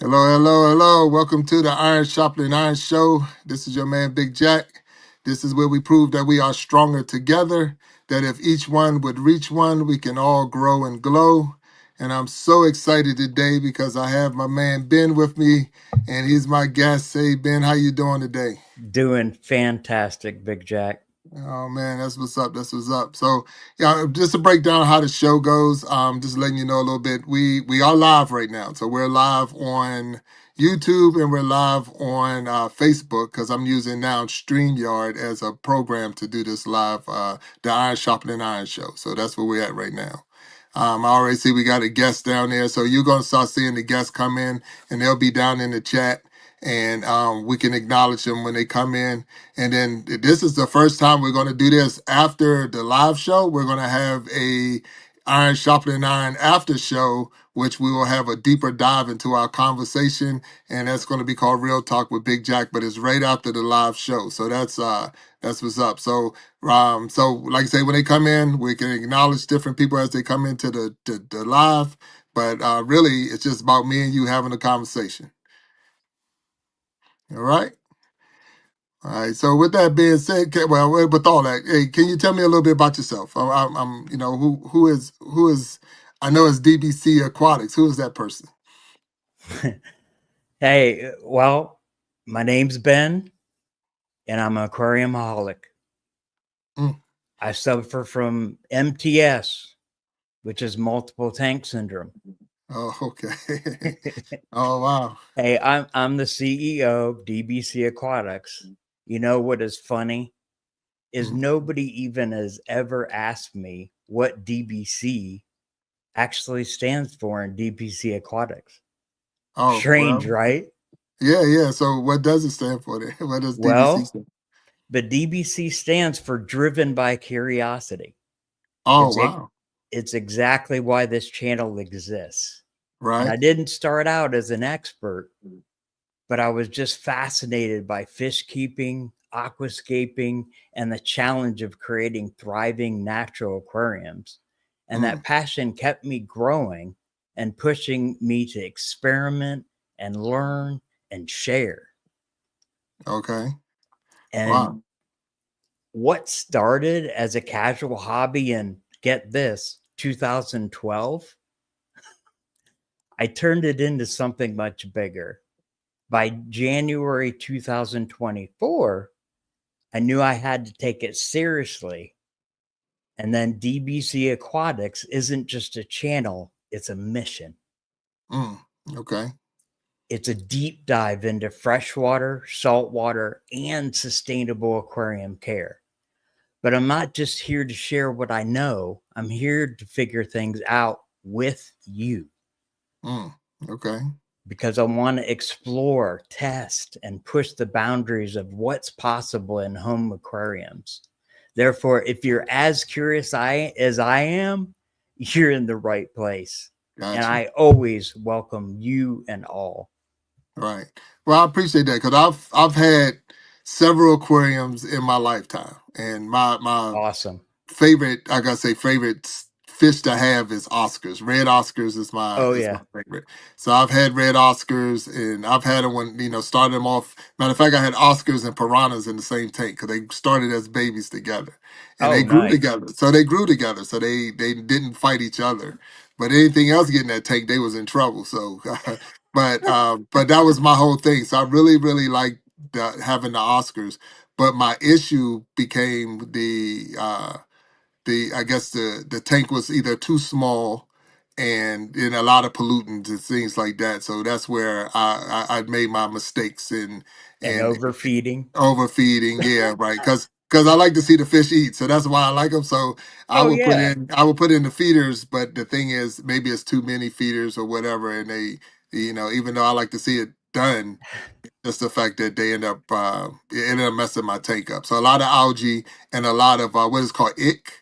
Hello, hello, hello. Welcome to the Iron Sharpening Iron Show. This is your man, Big Jack. This is where we prove that we are stronger together, that if each one would reach one, we can all grow and glow. And I'm so excited today because I have my man Ben with me, and he's my guest. Hey, Ben, how you doing today? Doing fantastic, Big Jack. Oh man, that's what's up. That's what's up. So yeah, just to break down how the show goes, just letting you know a little bit. We are live right now, so we're live on YouTube and we're live on Facebook because I'm using now StreamYard as a program to do this live, the Iron Sharpening Iron Show. So that's where we're at right now. I already see we got a guest down there, so you're gonna start seeing the guests come in, and they'll be down in the chat, and we can acknowledge them when they come in. And then this is the first time we're going to do this after the live show. We're going to have a Iron Sharpening Iron after show, which we will have a deeper dive into our conversation, and that's going to be called Real Talk with Big Jack. But it's right after the live show, so that's what's up. So like I say, when they come in, we can acknowledge different people as they come into the live. But really, it's just about me and you having a conversation. All right. All right. So with that being said, well, with all that, hey, can you tell me a little bit about yourself? You know, who is? I know it's DBC Aquatics. Who is that person? Hey, well, my name's Ben, and I'm an aquariumaholic. Mm. I suffer from MTS, which is multiple tank syndrome. Oh, okay. Oh, wow. Hey, I'm the CEO of DBC Aquatics. You know what is funny is Mm. nobody even has ever asked me what DBC actually stands for in DBC Aquatics. Oh, Strange, well, right? yeah, yeah. So what does it stand for then? What does DBC Well, stand? the DBC stands for Driven by Curiosity. Oh, It's wow. it's exactly why this channel exists. And Right. I didn't start out as an expert, but I was just fascinated by fish keeping, aquascaping, and the challenge of creating thriving natural aquariums. And Mm. that passion kept me growing and pushing me to experiment and learn and share. Okay. And Wow. what started as a casual hobby in, get this, 2012, I turned it into something much bigger. By January 2024, I knew I had to take it seriously. And then DBC Aquatics isn't just a channel, it's a mission. Mm. Okay. It's a deep dive into freshwater, saltwater, and sustainable aquarium care. But I'm not just here to share what I know, I'm here to figure things out with you Mm. Okay. because I want to explore, test, and push the boundaries of what's possible in home aquariums. Therefore, if you're as curious as I am, you're in the right place. And Gotcha. I always welcome you and all. Right. Well, I appreciate that because I've had several aquariums in my lifetime, and my Awesome. favorite, I gotta say, favorite fish to have is Oscars. Red Oscars Oh, is my yeah. favorite. So I've had red Oscars, and I've had them when started them off. Matter of fact, I had Oscars and piranhas in the same tank because they started as babies together, and Oh, they grew nice. together. So they grew together. So they didn't fight each other. But anything else getting that tank, they was in trouble. So, but that was my whole thing. So I really liked having the Oscars. But my issue became the I guess the tank was either too small and in a lot of pollutants and things like that. So that's where I made my mistakes And in overfeeding. overfeeding. Yeah, right. Because I like to see the fish eat, so that's why I like them. So Oh, yeah. I would put in the feeders, but the thing is maybe it's too many feeders or whatever, and even though I like to see it done, just the fact that they end up it ended up messing my tank up. So a lot of algae and a lot of what is called ick.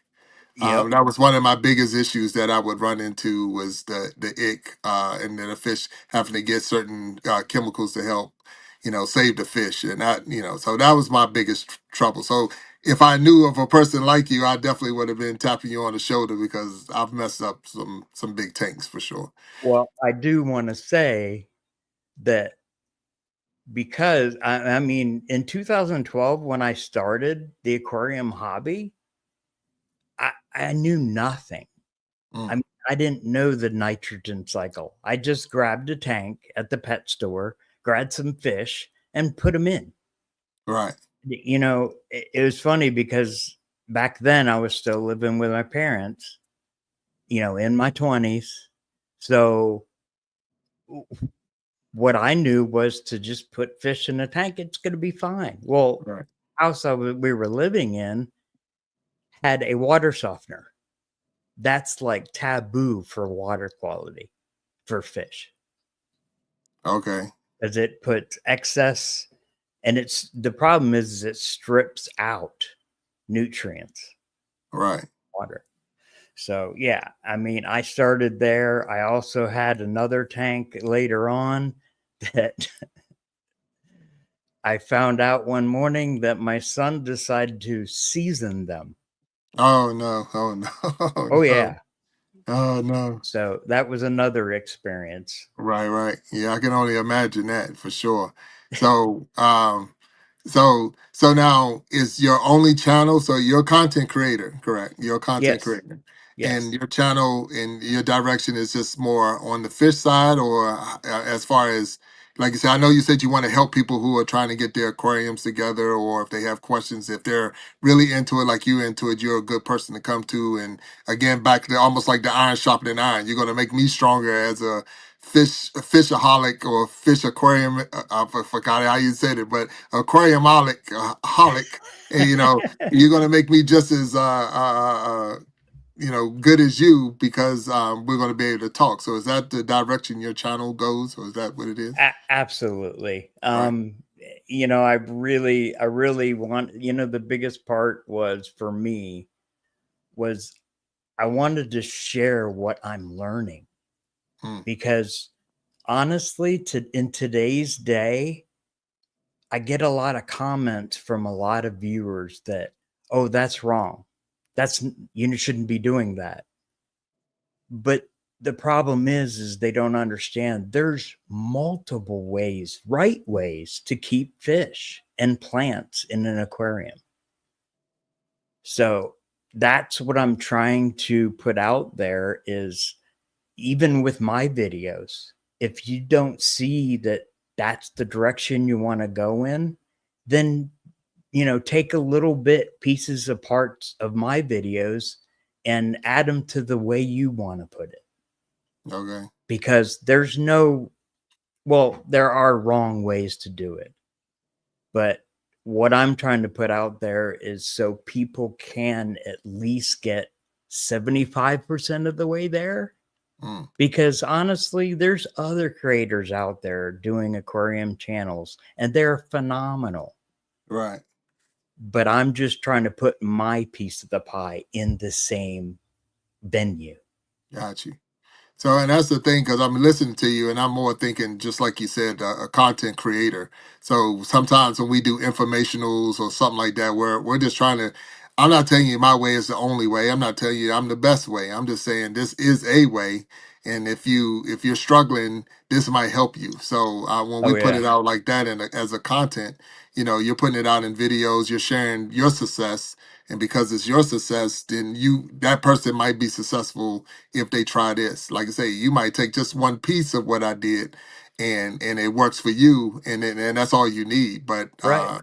Yep. That was one of my biggest issues that I would run into was the ick, and then the fish having to get certain chemicals to help, save the fish, and so that was my biggest trouble. So if I knew of a person like you, I definitely would have been tapping you on the shoulder because I've messed up some big tanks for sure. Well, I do want to say that because I mean, in 2012, when I started the aquarium hobby, I knew nothing. I mean, I didn't know the nitrogen cycle. I just grabbed a tank at the pet store, grabbed some fish, and put them in. Right. You know, it was funny because back then I was still living with my parents, you know, in my 20s. So what I knew was to just put fish in a tank, it's going to be fine. Well, Right. house we were living in had a water softener. That's like taboo for water quality for fish. Okay. Because it puts excess, and it's the problem is it strips out nutrients, Right. water. So yeah, I mean, I started there. I also had another tank later on that I found out one morning that my son decided to season them. Oh no. Oh no. Oh Oh no. yeah. Oh no. So that was another experience. Right, right. Yeah, I can only imagine that for sure. So, so now is your only channel, so you're a content creator, correct? You're a content Yes. creator. And Yes. your channel and your direction is just more on the fish side, or as far as, like you said, I know you said you want to help people who are trying to get their aquariums together, or if they have questions, if they're really into it like you into it, you're a good person to come to. And again, back to almost like the iron sharpening iron. You're going to make me stronger as a fishaholic or fish aquarium. I forgot how you said it, but aquariumaholic, holic. And you're gonna make me just as good as you because we're gonna be able to talk. So is that the direction your channel goes, or is that what it is? Absolutely. Right. You know, I really want, you know, the biggest part was for me was I wanted to share what I'm learning Mm, because honestly, in today's day, I get a lot of comments from a lot of viewers that, oh, that's wrong. You shouldn't be doing that. But the problem is they don't understand there's multiple ways, right ways to keep fish and plants in an aquarium. So that's what I'm trying to put out there is even with my videos, if you don't see that that's the direction you want to go in, then take a little bit pieces of parts of my videos and add them to the way you want to put it. okay. Because there are wrong ways to do it. But what I'm trying to put out there is so people can at least get 75% of the way there. Mm, Because honestly, there's other creators out there doing aquarium channels and they're phenomenal. right. But I'm just trying to put my piece of the pie in the same venue. Got you. So, and that's the thing, because I'm listening to you, and I'm more thinking, just like you said, a content creator. So sometimes when we do informationals or something like that, we're just trying to. I'm not telling you my way is the only way. I'm not telling you I'm the best way. I'm just saying this is a way, and if you're struggling, this might help you. So when Oh we put yeah. it out like that and as a content, you're putting it out in videos, you're sharing your success, and because it's your success, then that person might be successful if they try this. Like I say, you might take just one piece of what I did and it works for you and that's all you need. But Right.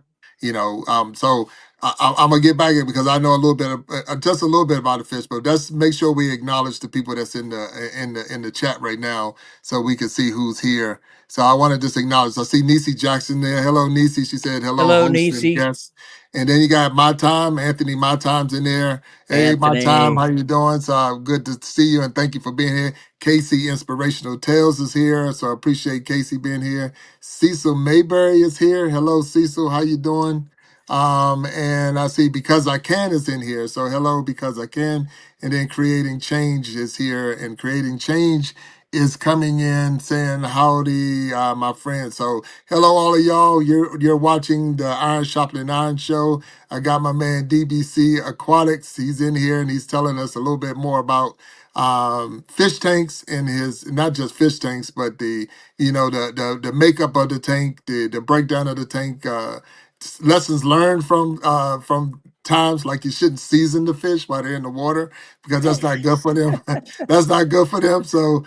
so I'm gonna get back in because I know a little bit of just a little bit about the fish, but let's make sure we acknowledge the people that's in the chat right now so we can see who's here. So I want to just acknowledge. I see Niecy Jackson there. Hello, Niecy. She said hello, Hello, host and Nisi. guest. And then you got My Time, Anthony My Time's in there. Hey, My Time, how Anthony. you doing? So good to see you and thank you for being here. Casey Inspirational Tales is here, so I appreciate Casey being here. Cecil Mayberry is here. Hello, Cecil, how you doing? And I see Because I Can is in here, so hello, Because I Can. And then Creating Change is here, and Creating Change is coming in saying howdy, my friend. So hello, all of y'all. You're watching the Iron Sharpening Iron Show. I got my man DBC Aquatics. He's in here and he's telling us a little bit more about fish tanks in his, not just fish tanks, but the, the makeup of the tank, the breakdown of the tank, lessons learned from times like you shouldn't season the fish while they're in the water because that's not good for them. That's not good for them. So,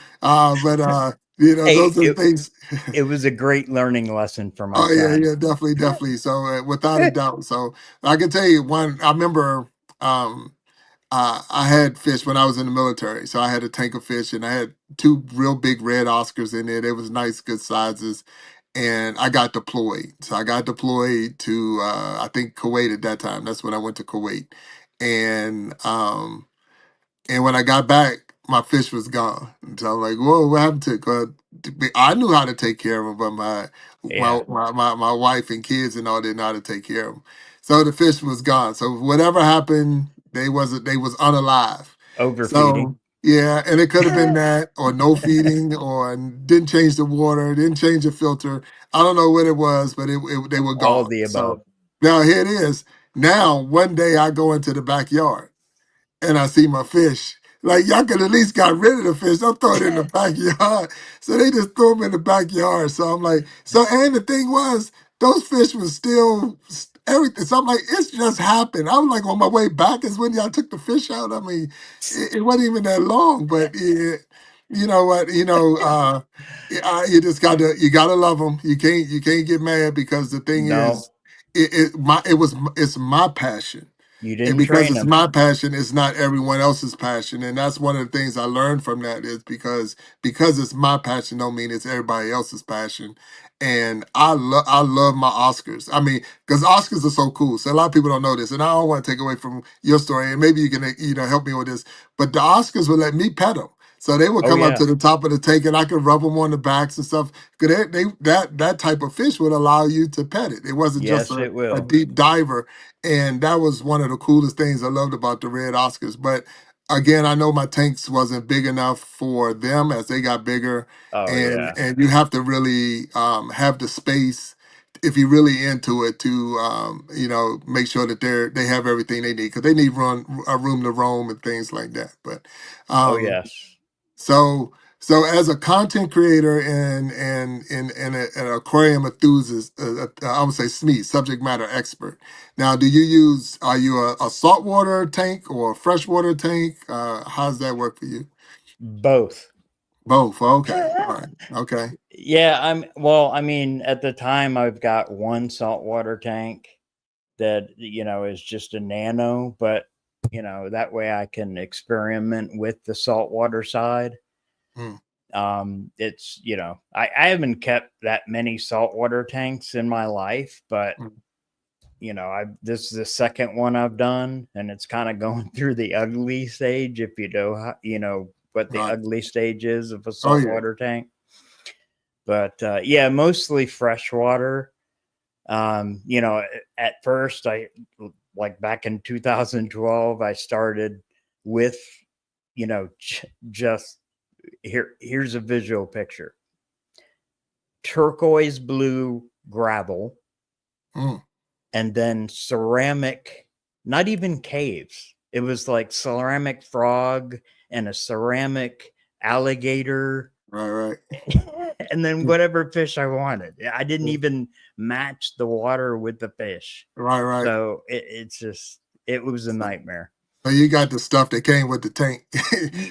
Hey, those are the things. it was a great learning lesson for my Oh yeah, son. yeah, definitely, definitely. So without a doubt. So I can tell you one. I remember I had fish when I was in the military. So I had a tank of fish, and I had two real big red Oscars in there. They was nice, good sizes, and I got deployed. So I got deployed to I think Kuwait at that time. That's when I went to Kuwait, and when I got back, my fish was gone. And so I'm like, whoa, what happened to it? 'Cause I knew how to take care of them, but Yeah, my wife and kids and all didn't know how to take care of them. So the fish was gone. So whatever happened, they was unalive. overfeeding. So yeah, and it could have been that, or no feeding, or didn't change the water, didn't change the filter. I don't know what it was, but they were All gone. the above. So now here it is. Now one day I go into the backyard and I see my fish. Like y'all could at least got rid of the fish. Don't throw it in the backyard. So they just threw them in the backyard. So I'm like, so and the thing was, those fish was still everything. So I'm like, it's just happened. I was like on my way back is when y'all took the fish out. I mean, it wasn't even that long, but you know what, you just you gotta love them. You can't get mad because the thing No, is, it's my passion, you and didn't because train it's them. my passion, it's not everyone else's passion. And that's one of the things I learned from that is because it's my passion don't mean it's everybody else's passion. And I love my Oscars. I mean, because Oscars are so cool. So a lot of people don't know this, and I don't want to take away from your story. And maybe you can help me with this. But the Oscars would let me pet them. So they would Oh come up yeah, to the top of the tank, and I could rub them on the backs and stuff. Because that type of fish would allow you to pet it. It wasn't just yes, it a will. deep diver, and that was one of the coolest things I loved about the red Oscars. But again, I know my tanks wasn't big enough for them as they got bigger, Oh and yeah, you have to really have the space if you're really into it to make sure that they have everything they need because they need a room to roam and things like that. But oh um, yes. so so as a content creator and an aquarium enthusiast, I would say SME, subject matter expert. Now, are you a saltwater tank or a freshwater tank? How does that work for you? Both. Both. Okay. All right. Okay. Yeah, well, I mean, at the time I've got one saltwater tank that, is just a nano, but that way I can experiment with the saltwater side. Mm, It's, I haven't kept that many saltwater tanks in my life, but mm. I this is the second one I've done, and it's kind of going through the ugly stage. If you know, what the Right. ugly stage is of a Oh yeah. saltwater tank. But yeah, mostly freshwater. At first, I like back in 2012, I started with, just here's a visual picture: turquoise blue gravel, Mm, and then ceramic, not even caves. It was like ceramic frog and a ceramic alligator, right. Right. and then Mm, whatever fish I wanted. I didn't mm. even match the water with the fish. Right. Right. So it was a nightmare. So you got the stuff that came with the tank.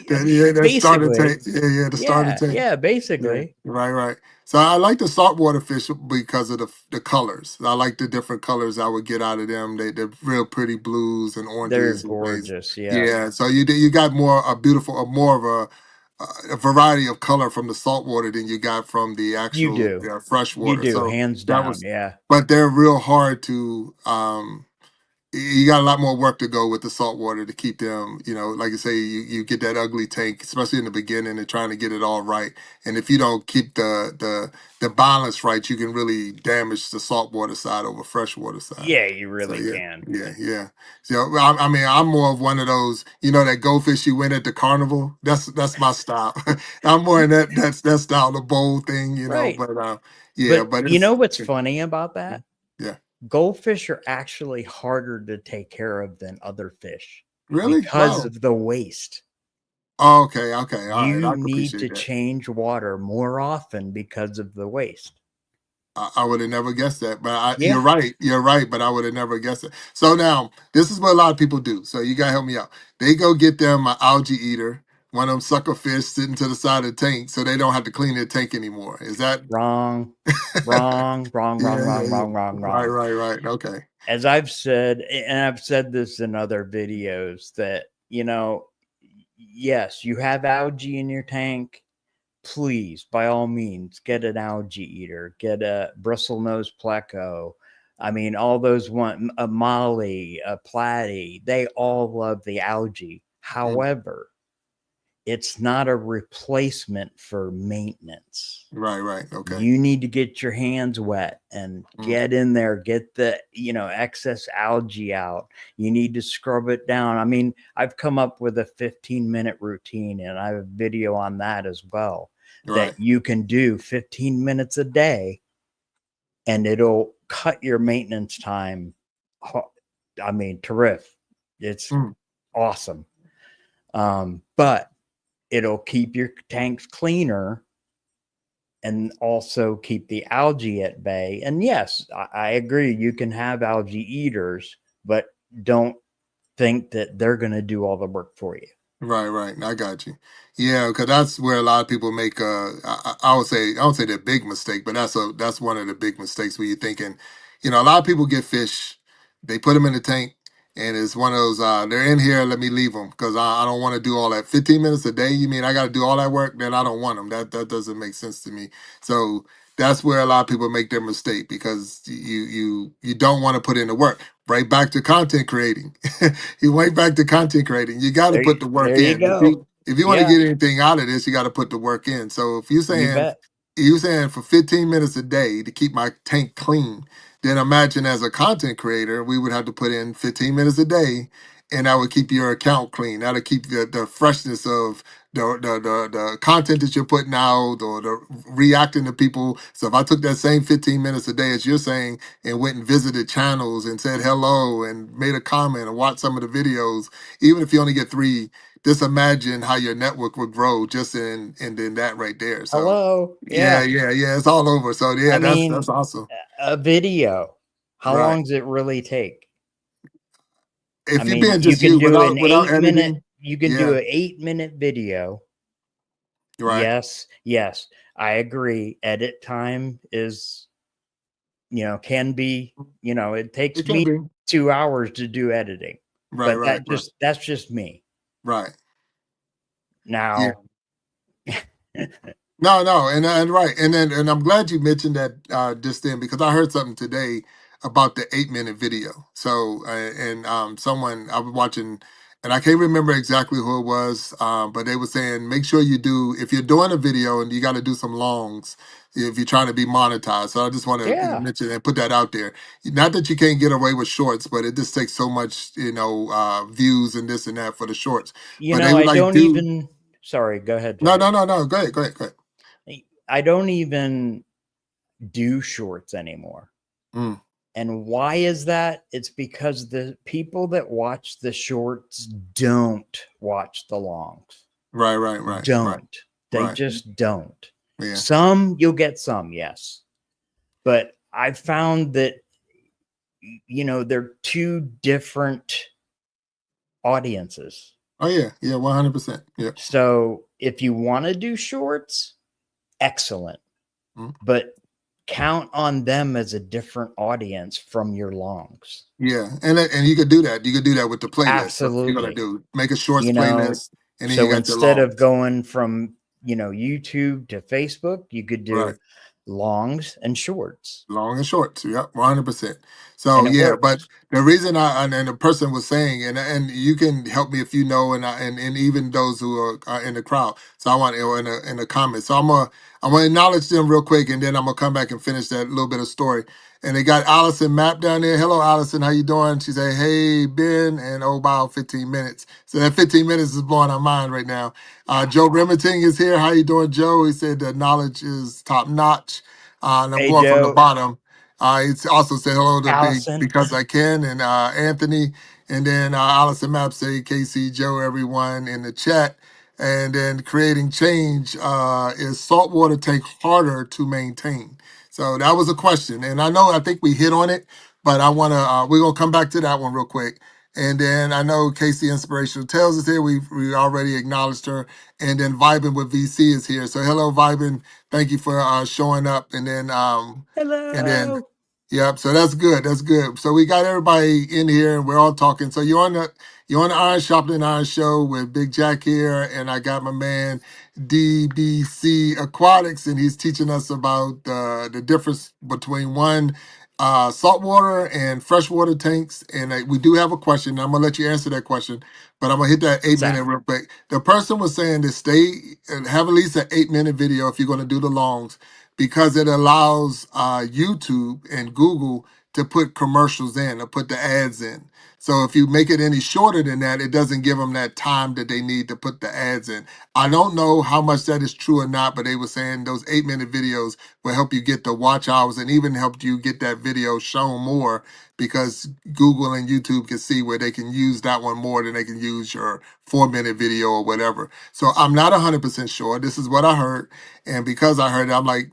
That starter tank. Basically, Yeah, the starter tank. yeah, Yeah, basically. right, right. So I like the saltwater fish because of the colors. I like the different colors I would get out of them. They're real pretty blues and They're oranges and things. gorgeous. Yeah, Yeah, so you got more of a variety of color from the saltwater than you got from the you actual do. You freshwater. do, So hands that down. was, Yeah. but they're real hard to you got a lot more work to go with the salt water to keep them, like I say, you get that ugly tank, especially in the beginning and trying to get it all right. And if you don't keep the balance right, you can really damage the saltwater side over freshwater side. Yeah, you So really yeah, can. yeah, yeah. So I mean, I'm more of one of those, that goldfish you win at the carnival. That's my style. I'm more in that style, the bowl thing, Right. But yeah, But but you know it's what's funny about that? yeah. Goldfish are actually harder to take care of than other fish Really? because Wow. of the waste. Okay, okay, all right. You I need to appreciate that. change water more often because of the waste. I would have never guessed that, but you're Yeah, right. You're right, but I would have never guessed it. So now, this is what a lot of people do. So you gotta help me out. They go get them an algae eater, one of them sucker fish sitting to the side of the tank, so they don't have to clean their tank anymore. Is that? wrong, wrong, wrong, wrong, Yeah, yeah, wrong, yeah. wrong, wrong, Right, wrong. right, right. Okay. As I've said, and I've said this in other videos, that, yes, you have algae in your tank. Please, by all means, get an algae eater, get a bristlenose pleco. I mean, all those one, a molly, a platy, they all love the algae. Mm, However, it's not a replacement for maintenance. right, right. Okay. You need to get your hands wet and Mm, get in there, get the, excess algae out. You need to scrub it down. I mean, I've come up with a 15-minute routine, and I have a video on that as well, right. that you can do 15 minutes a day, and it'll cut your maintenance time. I mean, terrific. It's Mm, awesome. But it'll keep your tanks cleaner and also keep the algae at bay. And yes, I agree, you can have algae eaters, but don't think that they're going to do all the work for you. right, right. I got you. Yeah, because that's where a lot of people make. I would say, I don't say the big mistake, but that's one of the big mistakes where you're thinking, a lot of people get fish, they put them in the tank, and it's one of those. They're in here, let me leave them because I don't want to do all that. 15 minutes a day. You mean I got to do all that work? Then I don't want them. That doesn't make sense to me. So that's where a lot of people make their mistake because you don't want to put in the work. Right back to content creating. You went back to content creating. You got to put the work There you in. go. If you want to Yeah, get anything out of this, you got to put the work in. So if you bet. you're saying for 15 minutes a day to keep my tank clean, then imagine as a content creator, we would have to put in 15 minutes a day, and that would keep your account clean. That'll keep the freshness of the content that you're putting out or the reacting to people. So if I took that same 15 minutes a day as you're saying and went and visited channels and said hello and made a comment and watched some of the videos, even if you only get three, just imagine how your network would grow just in then that right there. So Hello. yeah, Yeah. yeah, yeah, it's all over. So I yeah, that's mean, awesome. a video, how Right. long does it really take? I If you're mean, being just you without editing, you can do yeah, an 8-minute video. right. Yes, yes, I agree. Edit time is, can be, it takes It can me be. 2 hours to do editing, Right, but right, right, that's just me. right. Yeah. Now, No, no, and right, and I'm glad you mentioned that just then because I heard something today about the 8 minute video. So and someone I was watching, and I can't remember exactly who it was, but they were saying make sure you do if you're doing a video and you got to do some longs if you're trying to be monetized. So I just want to yeah, mention and put that out there. Not that you can't get away with shorts, but it just takes so much views and this and that for the shorts. But they were I like, don't do even, sorry, go ahead, no, Jack. no, no, no. Go ahead, go ahead, go ahead. I don't even do shorts anymore. Mm. And why is that? It's because the people that watch the shorts don't watch the longs. Right, right, right, right, Don't. They right. just don't. Yeah. Some, you'll get some, yes. But I found that, they're two different audiences. Oh yeah, yeah, 100%. Yeah. So if you want to do shorts, excellent. Mm. But count on them as a different audience from your longs. Yeah, and you could do that. You could do that with the playlist. So you're gonna Absolutely. do make a shorts You know, playlist, and then you so got your instead of longs. going from, YouTube to Facebook, you could do Right. longs and shorts, Long and short. So, yep, 100%. and So it yeah, but works. the reason and the person was saying, and you can help me if you know, and even those who are in the crowd. So I want in the comments. So I'm gonna acknowledge them real quick, and then I'm gonna come back and finish that little bit of story. And they got Allison Map down there. Hello, Allison. How you doing? She said, "Hey, Ben," and oh, about 15 minutes. So that 15 minutes is blowing our mind right now. Joe Remeting is here. How you doing, Joe? He said the knowledge is top notch. And I'm Hey, going from the Joe, bottom. He also said hello to Big Allison. because I can and Anthony, and then Allison Map say Casey, Joe, everyone in the chat. And then creating change, is saltwater tank harder to maintain? So that was a question, and I think we hit on it, but we're gonna come back to that one real quick. And then I know Casey Inspirational Tales is here. We already acknowledged her. And then Vibin with VC is here. So hello, Vibin. Thank you for showing up. And then Hello. yep. So that's good. That's good. So we got everybody in here, and we're all talking. So you're on the Iron Sharpening Iron Show with Big Jack here, and I got my man DBC Aquatics, and he's teaching us about the difference between saltwater and freshwater tanks. And we do have a question. I'm gonna let you answer that question, but I'm gonna hit that 8 minute Zap. real quick. The person was saying to stay and have at least an 8 minute video if you're gonna do the longs, because it allows YouTube and Google to put commercials in or put the ads in. So if you make it any shorter than that, it doesn't give them that time that they need to put the ads in. I don't know how much that is true or not, but they were saying those 8 minute videos will help you get the watch hours and even help you get that video shown more, because Google and YouTube can see where they can use that one more than they can use your 4 minute video or whatever. So I'm not 100% sure. This is what I heard. And because I heard it, I'm like,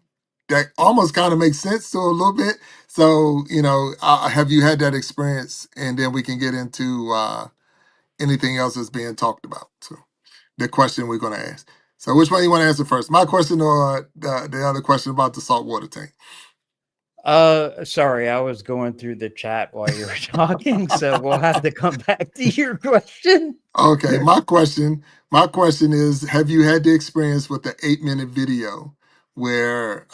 that almost kind of makes sense to a little bit. So, have you had that experience? And then we can get into anything else that's being talked about. So, the question we're going to ask. So, which one you want to answer first? My question or the other question about the saltwater tank? Sorry, I was going through the chat while you were talking, so we'll have to come back to your question. Okay, my question is: have you had the experience with the 8 minute video, where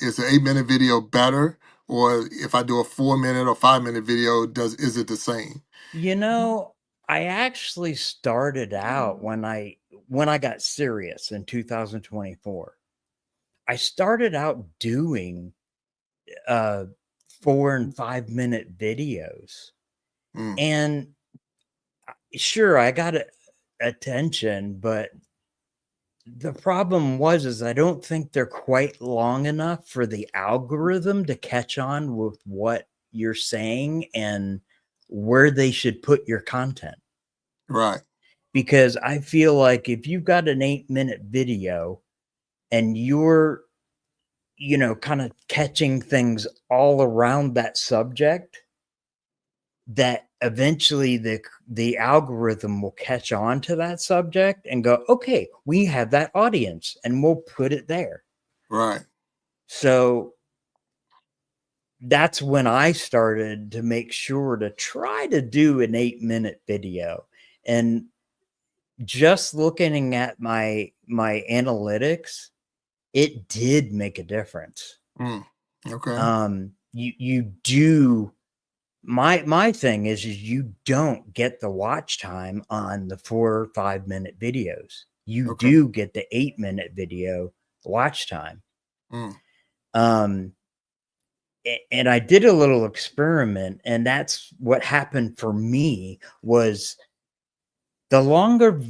is the 8 minute video better, or if I do a 4 minute or 5 minute video, is it the same? You know, I actually started out when I got serious in 2024. I started out doing 4 and 5 minute videos. Mm, And sure, I got attention, but the problem is I don't think they're quite long enough for the algorithm to catch on with what you're saying and where they should put your content. right, Because I feel like if you've got an 8 minute video and you're, kind of catching things all around that subject, that eventually the algorithm will catch on to that subject and go, okay, we have that audience and we'll put it there. right, So that's when I started to make sure to try to do an 8 minute video. And just looking at my analytics, it did make a difference. mm, okay, You do. My thing is you don't get the watch time on the 4 or 5 minute videos. You okay, do get the 8 minute video watch time. mm, Um, and I did a little experiment, and that's what happened for me was the longer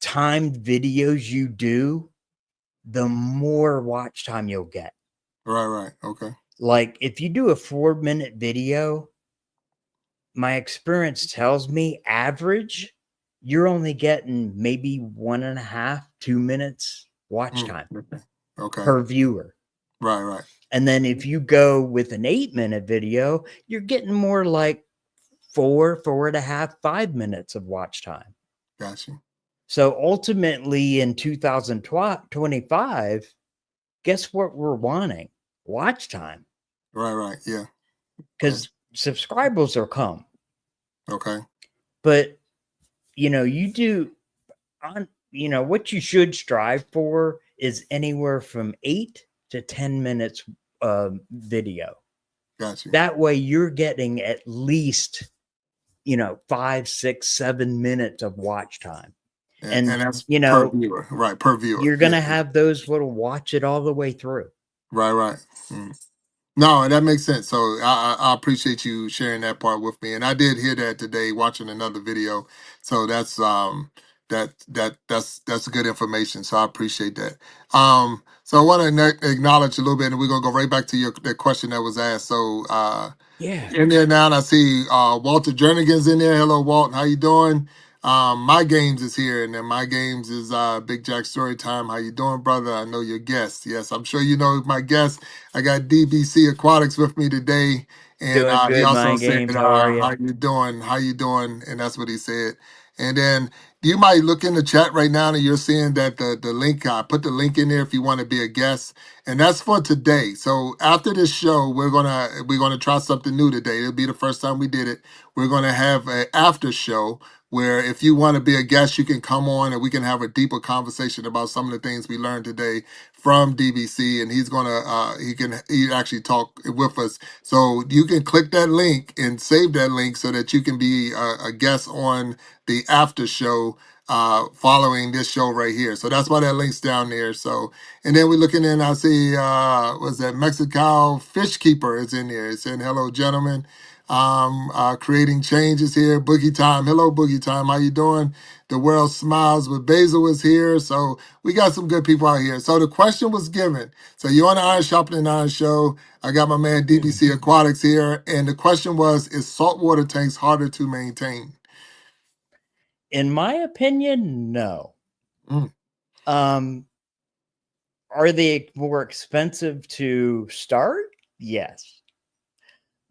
timed videos you do, the more watch time you'll get. right, okay, Like if you do a 4 minute video, my experience tells me average, you're only getting maybe 1.5, 2 minutes watch mm, time okay, okay, per viewer. right, And then if you go with an 8 minute video, you're getting more like 4.5, 5 minutes of watch time. gotcha. So ultimately in 2025, guess what we're wanting? Watch time. Right, yeah, Because gotcha. subscribers will come. Okay, But you do what you should strive for is anywhere from 8 to 10 minutes video. gotcha. That way you're getting at least 5, 6, 7 minutes of watch time. And And that's per viewer, right? Per viewer, you're yeah, gonna have those that'll watch it all the way through. right. Mm. No, that makes sense. So I appreciate you sharing that part with me, and I did hear that today watching another video. So that's good information. So I appreciate that. So I want to acknowledge a little bit, and we're gonna go right back to the question that was asked. So Yeah. in there now, and I see Walter Jernigan's in there. Hello, Walt. How you doing? My Games is here, and then My Games is Big Jack Storytime. How you doing, brother? I know your guest. Yes, I'm sure you know my guest. I got DBC Aquatics with me today, and Doing he good, also Mind said, Games. How are you? "How you doing? How you doing?" And that's what he said. And then you might look in the chat right now, and you're seeing that the link. I put the link in there if you want to be a guest, and that's for today. So after this show, we're gonna try something new today. It'll be the first time we did it. We're gonna have an after show where if you want to be a guest, you can come on and we can have a deeper conversation about some of the things we learned today from DBC. And he's gonna he actually talk with us. So you can click that link and save that link so that you can be a guest on the after show following this show right here. So that's why that link's down there. So and then we're looking in, I see was that Mexico Fishkeeper is in there. It's saying hello, gentlemen. Creating changes here. Boogie Time. Hello, Boogie Time. How you doing? The World Smiles with Basil is here. So we got some good people out here. So the question was given. So you're on the Iron Sharpening Iron Show. I got my man DBC Aquatics here. And the question was, is saltwater tanks harder to maintain? In my opinion, no. Mm, Are they more expensive to start? Yes.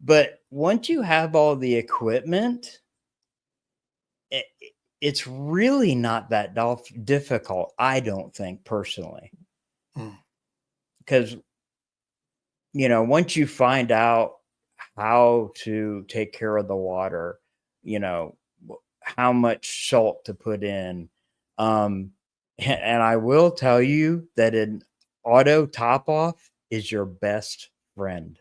But once you have all the equipment, it, it's really not that difficult, I don't think, personally. mm, Because, once you find out how to take care of the water, how much salt to put in. And I will tell you that an auto top off is your best friend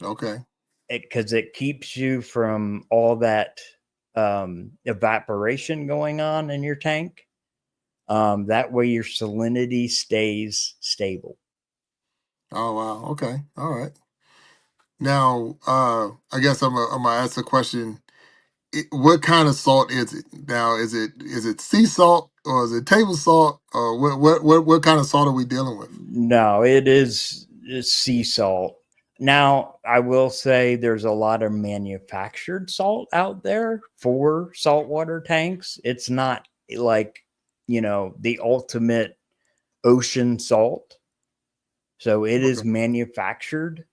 okay. because it keeps you from all that evaporation going on in your tank. That way your salinity stays stable. Oh, wow. Okay. All right. Now, I guess I'm gonna ask a question. What kind of salt is it now? Is it sea salt or is it table salt or what kind of salt are we dealing with? No, it's sea salt. Now, I will say there's a lot of manufactured salt out there for saltwater tanks. It's not like, the ultimate ocean salt. So it is Okay. manufactured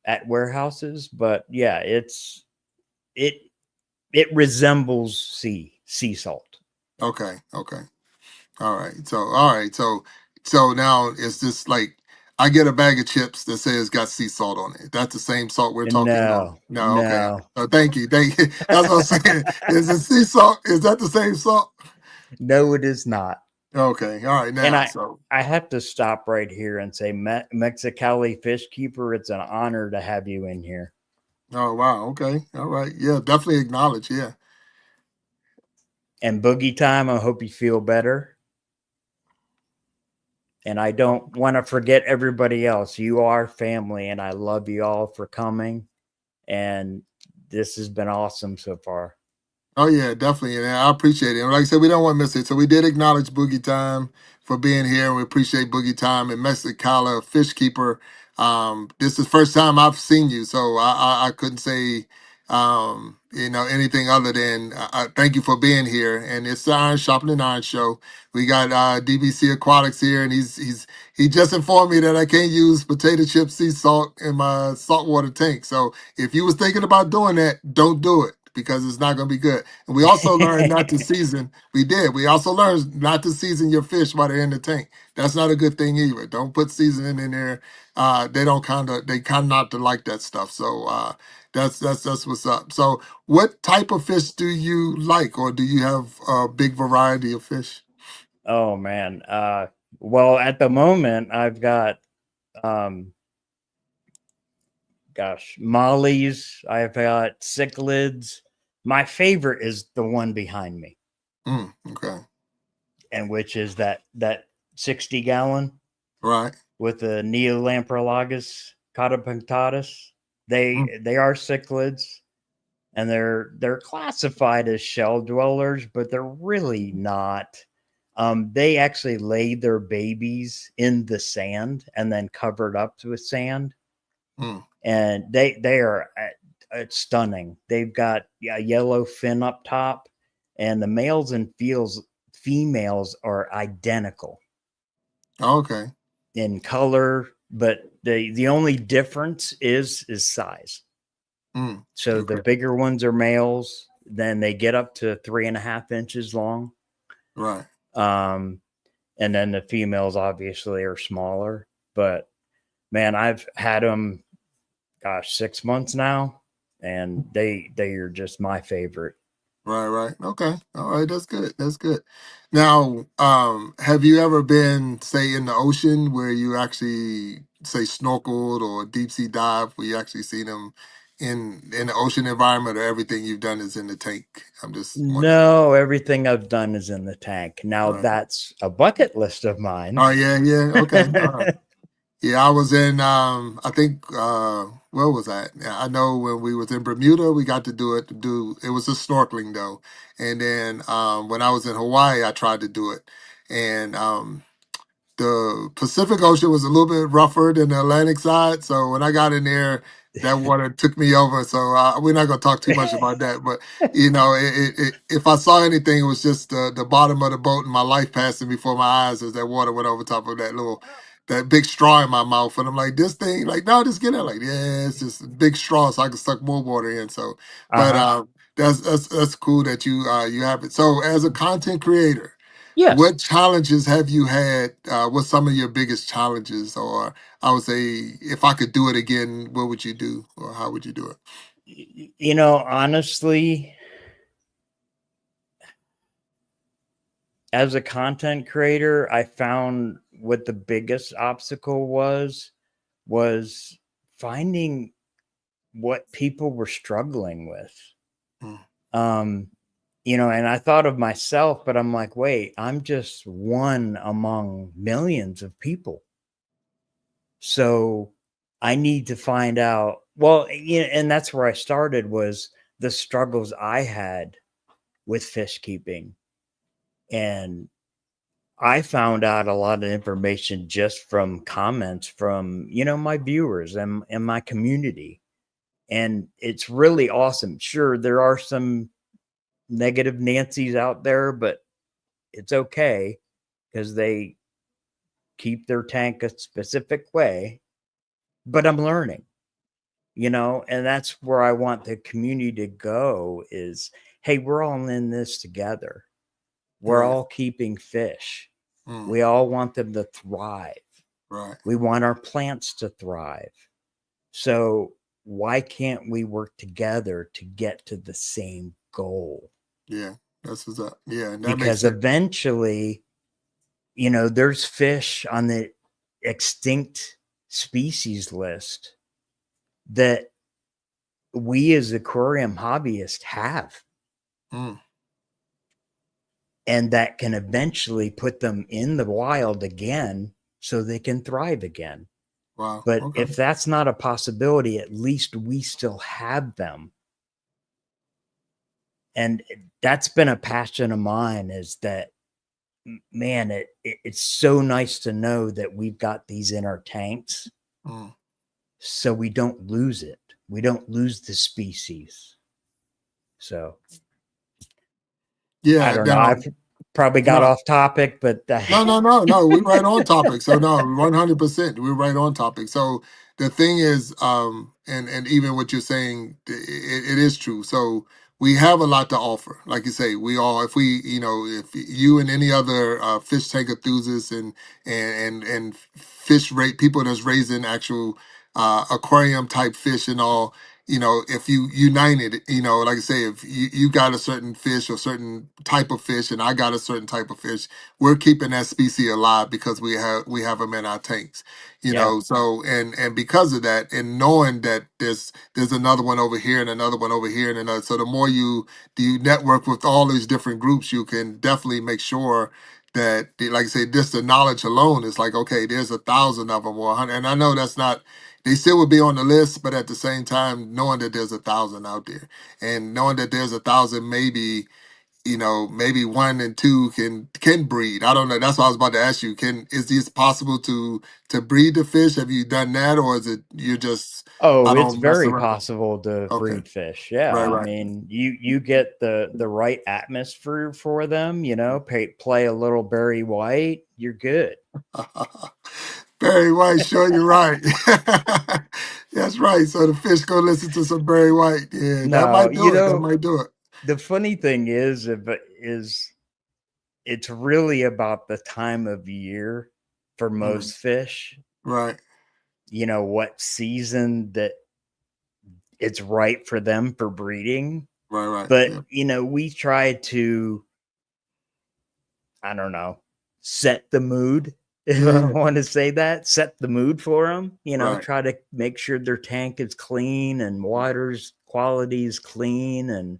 at warehouses, but yeah, it it resembles sea salt. Okay. Okay. All right. So now it's just like I get a bag of chips that says it's got sea salt on it. That's the same salt we're talking about. No, No. Okay. no, Thank you. Thank you. That's what I'm saying. Is it sea salt? Is that the same salt? no, it is not. Okay. All right. And Now. So. I have to stop right here and say, Mexicali Fishkeeper, it's an honor to have you in here. Oh wow. Okay. All right. Yeah. Definitely acknowledge. Yeah. And Boogie Time, I hope you feel better. And I don't want to forget everybody else. You are family, and I love you all for coming. And this has been awesome so far. Oh yeah, definitely, and I appreciate it. And like I said, we don't want to miss it, so we did acknowledge Boogie Time for being here, and we appreciate Boogie Time and Mexicala Fishkeeper. This is the first time I've seen you, so I couldn't say anything other than thank you for being here. And it's the Iron Sharpening Iron Show. We got DBC Aquatics here, and he just informed me that I can't use potato chip sea salt in my saltwater tank. So if you was thinking about doing that, don't do it because it's not going to be good. And we also learned not to season. We did. We also learned not to season your fish while they're in the tank. That's not a good thing either. Don't put seasoning in there. They kind of not to like that stuff. So that's what's up. So what type of fish do you like, or do you have a big variety of fish? Oh, man. Well, at the moment, I've got, um, mollies. I've got cichlids. My favorite is the one behind me, Okay. and which is that 60-gallon Right. with the Neolamprologus caudapunctatus. Mm, They are cichlids, and they're classified as shell dwellers, but they're really not. They actually lay their babies in the sand and then covered up with sand, mm, and they are. it's stunning. They've got a yellow fin up top, and the males and females are identical Okay. in color, but the only difference is size. So the Okay. bigger ones are males, then they get up to 3.5 inches long. Right. And then the females obviously are smaller. But man, I've had them, gosh, 6 months now, and they are just my favorite. Right, right. Okay. All right, that's good. That's good. Now, have you ever been, say, in the ocean where you actually say snorkeled or deep sea dive where you actually see them in the ocean environment, or everything you've done is in the tank? I'm just wondering. No, everything I've done is in the tank. Now Right. that's a bucket list of mine. Oh yeah, yeah. Okay. All right. Yeah, I was in I think where was that? Yeah, I know when we was in Bermuda, we got to do it it was just snorkeling though. And then when I was in Hawaii, I tried to do it. And the Pacific Ocean was a little bit rougher than the Atlantic side. So when I got in there, that water took me over. So we're not going to talk too much about that. But, you know, if I saw anything, it was just the bottom of the boat and my life passing before my eyes as that water went over top of that big straw in my mouth. And I'm like, this thing, like, no, just get it. Like, yeah, it's just a big straw so I can suck more water in. So, but Uh-huh. that's cool that you have it. So as a content creator, Yes. what challenges have you had? What's some of your biggest challenges? Or I would say, if I could do it again, what would you do? Or how would you do it? You know, honestly, as a content creator, I found what the biggest obstacle was finding what people were struggling with. Mm, Um, and I thought of myself, but I'm like, wait, I'm just one among millions of people. So I need to find out. Well, and that's where I started, was the struggles I had with fish keeping. And I found out a lot of information just from comments from, my viewers and my community. And it's really awesome. Sure, there are some negative Nancy's out there, but it's okay because they keep their tank a specific way. But I'm learning, and that's where I want the community to go is, hey, we're all in this together. We're right. all keeping fish. Mm, We all want them to thrive. right. We want our plants to thrive. So why can't we work together to get to the same goal? Yeah. That's what's up. Yeah, and that makes Because sense. eventually, there's fish on the extinct species list that we as aquarium hobbyists have, Mm, and that can eventually put them in the wild again so they can thrive again. wow. But Okay. if that's not a possibility, at least we still have them. And that's been a passion of mine, is that, man, it's so nice to know that we've got these in our tanks Mm. so we don't lose it. We don't lose the species. So I Yeah. don't know. Now, I've probably got no. off topic, but No. We're right on topic. So no, 100%. We're right on topic. So the thing is, and even what you're saying, it is true. So we have a lot to offer. Like you say, we all, if we, if you and any other fish tank enthusiasts and fish rate people that's raising actual aquarium type fish and all, if you united, like I say, if you got a certain fish or certain type of fish and I got a certain type of fish, we're keeping that species alive because we have them in our tanks, yeah, so and because of that, and knowing that there's another one over here and another one over here and another, so the more you network with all these different groups, you can definitely make sure that, like I say, just the knowledge alone is like, okay, there's 1,000 of them or 100, and I know that's not, they still would be on the list, but at the same time, knowing that there's 1,000 out there and knowing that there's 1,000 maybe maybe 1 and 2 can breed. I don't know. That's what I was about to ask you. Is this possible to breed the fish? Have you done that, or is it you're just Oh, I it's don't mess very around? possible to Okay, breed fish. Yeah, right, I right. mean, you get the right atmosphere for them. Play a little Barry White, you're good. Barry White, sure you're right. That's right. So the fish go listen to some Barry White. Yeah, that No, might do it. That might do it. the funny thing is it's really about the time of year for Mm, most fish. right, What season that it's right for them for breeding. right, right. But Yeah, we try to, I don't know, set the mood. If yeah, I yeah. want to say that, set the mood for them. Right, Try to make sure their tank is clean and water's quality is clean. And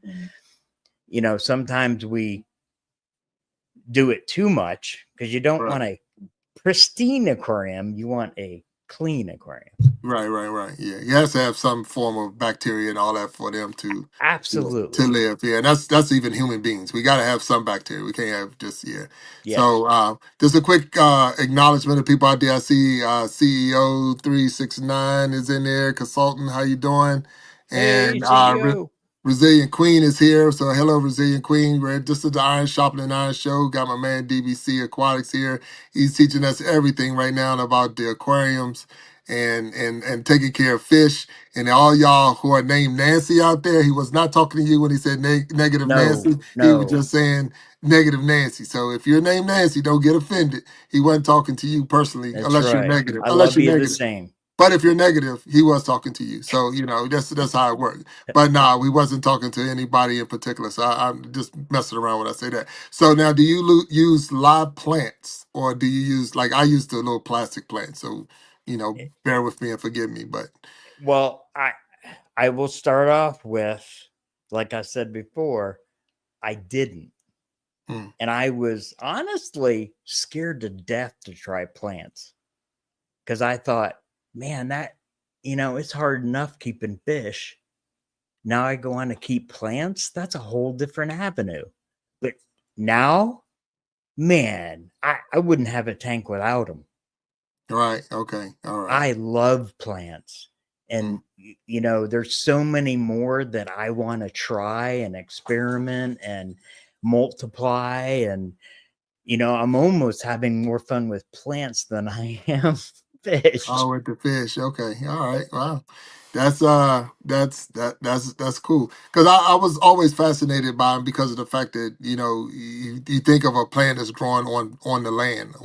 sometimes we do it too much because you don't right. want a pristine aquarium. You want a clean aquarium. Right, right, right. Yeah, you have to have some form of bacteria and all that for them to Absolutely. live. Yeah, and that's even human beings. We got to have some bacteria. We can't have just yeah. Yes. So just a quick acknowledgement of people out there. I see CEO 369 is in there. Consultant, how you doing? Hey, And CEO. Resilient Queen is here. So hello, Resilient Queen. This is the Iron Sharpening Iron Show. Got my man DBC Aquatics here. He's teaching us everything right now about the aquariums and taking care of fish. And all y'all who are named Nancy out there, he was not talking to you when he said negative No, Nancy. He was no, just saying negative Nancy. So if you're named Nancy, don't get offended. He wasn't talking to you personally, that's unless you're right. negative. I Unless love you're you the negative. same. But if you're negative, he was talking to you. So that's how it works. But nah, we wasn't talking to anybody in particular. So I'm just messing around when I say that. So now, do you use live plants, or do you use like I used the little plastic plants? So bear with me and forgive me. But Well, I will start off with, like I said before, I didn't. mm, And I was honestly scared to death to try plants because I thought, man, it's hard enough keeping fish. Now I go on to keep plants. That's a whole different avenue. But now, man, I wouldn't have a tank without them. right, okay, all right. I love plants. Mm. And, there's so many more that I want to try and experiment and multiply. And, I'm almost having more fun with plants than I am fish. Oh, with the fish. Okay. All right. Wow. That's cool. Because I was always fascinated by them because of the fact that, you think of a plant that's growing on the land,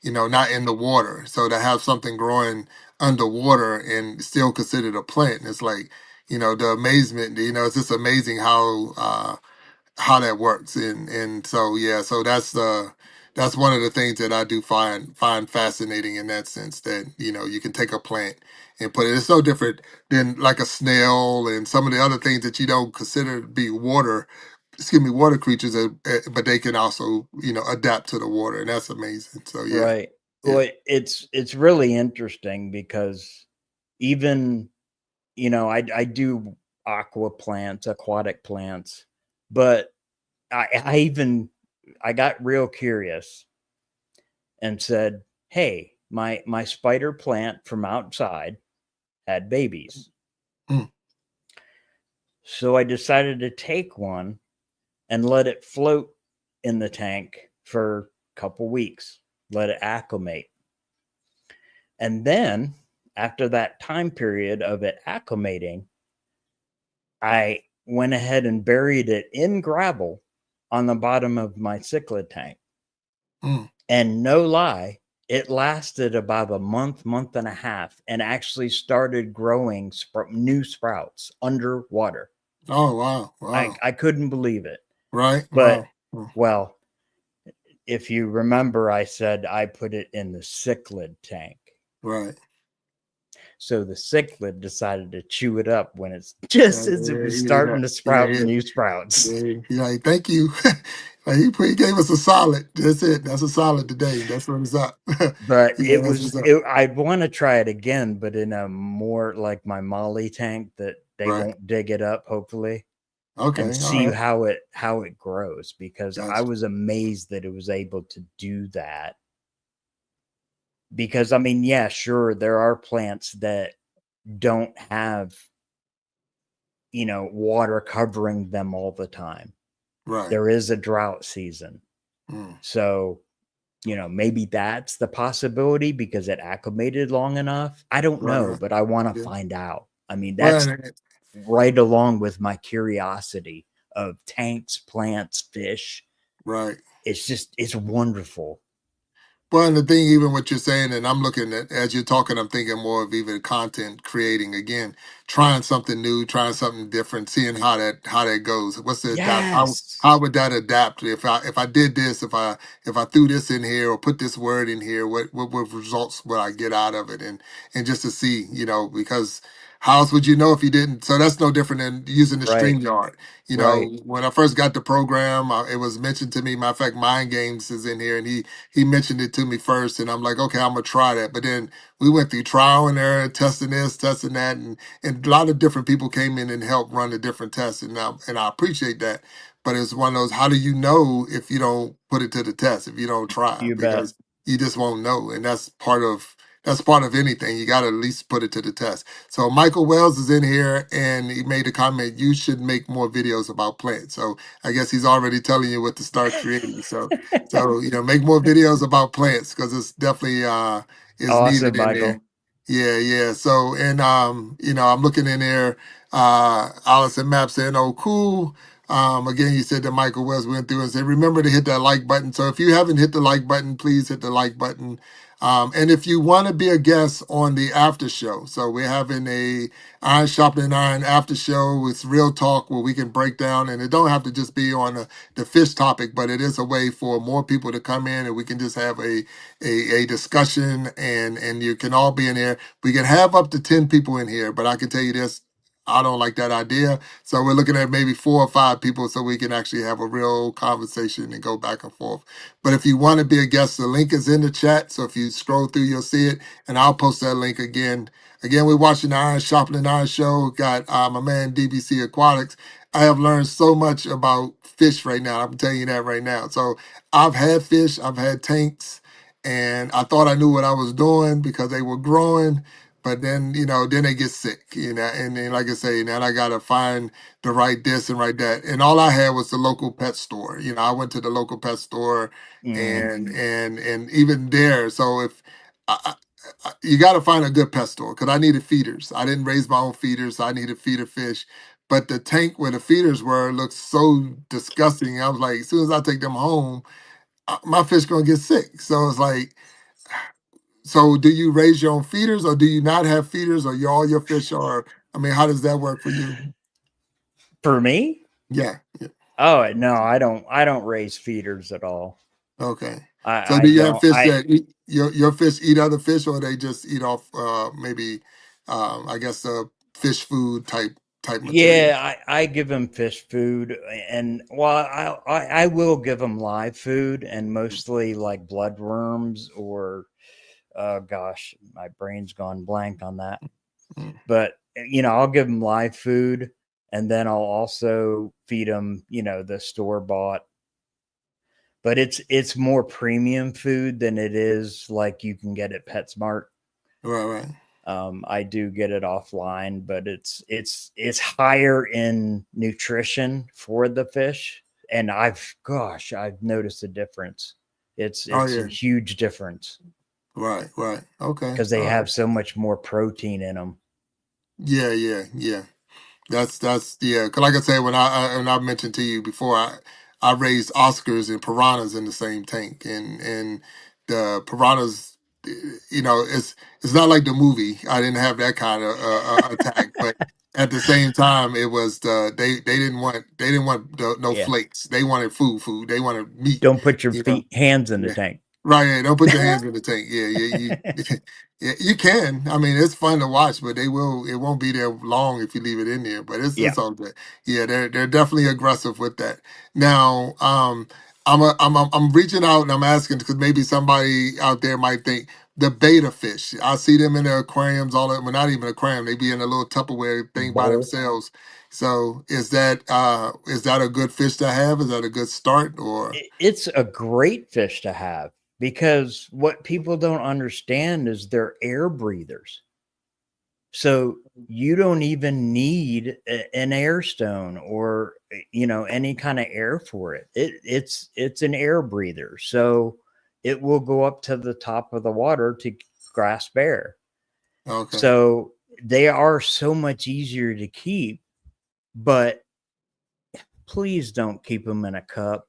not in the water. So to have something growing underwater and still considered a plant, it's like, the amazement, it's just amazing how that works. And so yeah, so that's one of the things that I do find fascinating in that sense, that you can take a plant and put it. It's so different than like a snail and some of the other things that you don't consider to be water creatures, but they can also adapt to the water, and that's amazing. So yeah, Right. yeah. Well, it's really interesting because even, I do aqua plants, aquatic plants, but I got real curious and said, "Hey, my spider plant from outside had babies." Mm, So I decided to take one and let it float in the tank for a couple weeks, let it acclimate. And then after that time period of it acclimating, I went ahead and buried it in gravel on the bottom of my cichlid tank. mm. And no lie, it lasted about a month and a half, and actually started growing new sprouts underwater. Oh wow, I, wow. I couldn't believe it. Right, But, wow. Mm, well, if you remember, I said I put it in the cichlid tank. right. So the cichlid decided to chew it up when it's just Yeah, as it was yeah, starting to yeah, sprout yeah. new sprouts. Yeah, he like, thank you. Like, he gave us a solid. That's it. That's a solid today. That's what it's up. But Yeah, that's what's up. I'd want to try it again, but in a more like my Molly tank that they Right. won't dig it up, hopefully. Okay. and All see right. how it grows, because I Gotcha. was amazed that it was able to do that. Because I mean, yeah, sure, there are plants that don't have, water covering them all the time. Right. There is a drought season. Mm. So, maybe that's the possibility because it acclimated long enough. I don't Right. know, Right. but I want to Yeah. find out. I mean, Well, that's right along with my curiosity of tanks, plants, fish. right. It's wonderful. Well, and the thing, even what you're saying, and I'm looking at as you're talking, I'm thinking more of even content creating again, trying something new, trying something different, seeing how that goes. What's the adapt? Yes. How would that adapt if I did this, if I threw this in here or put this word in here, what results would I get out of it, and just to see, because how else would you know if you didn't? So that's no different than using the Right. StreamYard. Right. When I first got the program, it was mentioned to me. Matter of fact, Mind Games is in here, and he mentioned it to me first, and I'm like, okay, I'm gonna try that. But then we went through trial and error, testing this, testing that, and a lot of different people came in and helped run the different tests, and I appreciate that. But it's one of those, how do you know if you don't put it to the test, if you don't try? You bet. Because you just won't know, and that's part of anything. You got to at least put it to the test. So Michael Wells is in here, and he made a comment. You should make more videos about plants. So I guess he's already telling you what to start creating. So make more videos about plants because it's definitely is Awesome, needed in there. Michael. Yeah, yeah. So and I'm looking in there. Allison Map saying, "Oh, cool." Again, you said that Michael West went through and said, "Remember to hit that like button." So if you haven't hit the like button, please hit the like button. And if you want to be a guest on the after show, so we're having a Iron Sharpening Iron after show. It's real talk where we can break down, and it don't have to just be on the fish topic, but it is a way for more people to come in and we can just have a discussion, and you can all be in here. We can have up to 10 people in here, but I can tell you this. I don't like that idea. So we're looking at maybe 4 or 5 people so we can actually have a real conversation and go back and forth. But if you want to be a guest, the link is in the chat. So if you scroll through, you'll see it. And I'll post that link again. Again, we're watching the Iron Sharpening Iron Show. Got my man DBC Aquatics. I have learned so much about fish right now. I'm telling you that right now. So I've had fish, I've had tanks, and I thought I knew what I was doing because they were growing. But then they get sick, and then like I say, now I gotta find the right this and right that. And all I had was the local pet store. I went to the local pet store, Mm. and even there. So if you got to find a good pet store because I needed feeders. I didn't raise my own feeders, so I needed feeder fish. But the tank where the feeders were looked so disgusting. I was like, as soon as I take them home, my fish gonna get sick. So it's like, so do you raise your own feeders, or do you not have feeders, or all your fish are? I mean, how does that work for you? For me? Yeah. Yeah. Oh no, I don't raise feeders at all. Okay. So I do you have don't. fish I that eat, your fish eat other fish, or they just eat off maybe I guess fish food type material? Yeah, I give them fish food, and well, I will give them live food, and mostly like bloodworms or gosh, my brain's gone blank on that. Mm. But I'll give them live food, and then I'll also feed them, the store bought. But it's more premium food than it is like you can get at PetSmart. Right, right. I do get it offline, but it's higher in nutrition for the fish, and I've noticed a difference. Oh It's a yeah. huge difference Right, right. Okay. because they All right. have so much more protein in them. Yeah, yeah, yeah. That's yeah. 'Cause like I said, when I mentioned to you before, I raised Oscars and piranhas in the same tank, and the piranhas, it's not like the movie. I didn't have that kind of attack, but at the same time, it was they didn't want no Yeah, flakes. They wanted food. They wanted meat. don't put your You know. hands in the Yeah. tank. Right, yeah, don't put your hands in the tank. Yeah, yeah, yeah, you can. I mean, it's fun to watch, but it won't be there long if you leave it in there. But it's Yeah. it's all good. Yeah, they're definitely aggressive with that. Now, I'm reaching out and I'm asking because maybe somebody out there might think, the beta fish. I see them in the aquariums, all that. Well, not even aquarium. They be in a little Tupperware thing by Bowl. themselves. So is that a good fish to have? Is that a good start or? It's a great fish to have because what people don't understand is they're air breathers. So you don't even need an air stone or any kind of air for it. It's an air breather. So it will go up to the top of the water to grasp air. Okay. So they are so much easier to keep, but please don't keep them in a cup.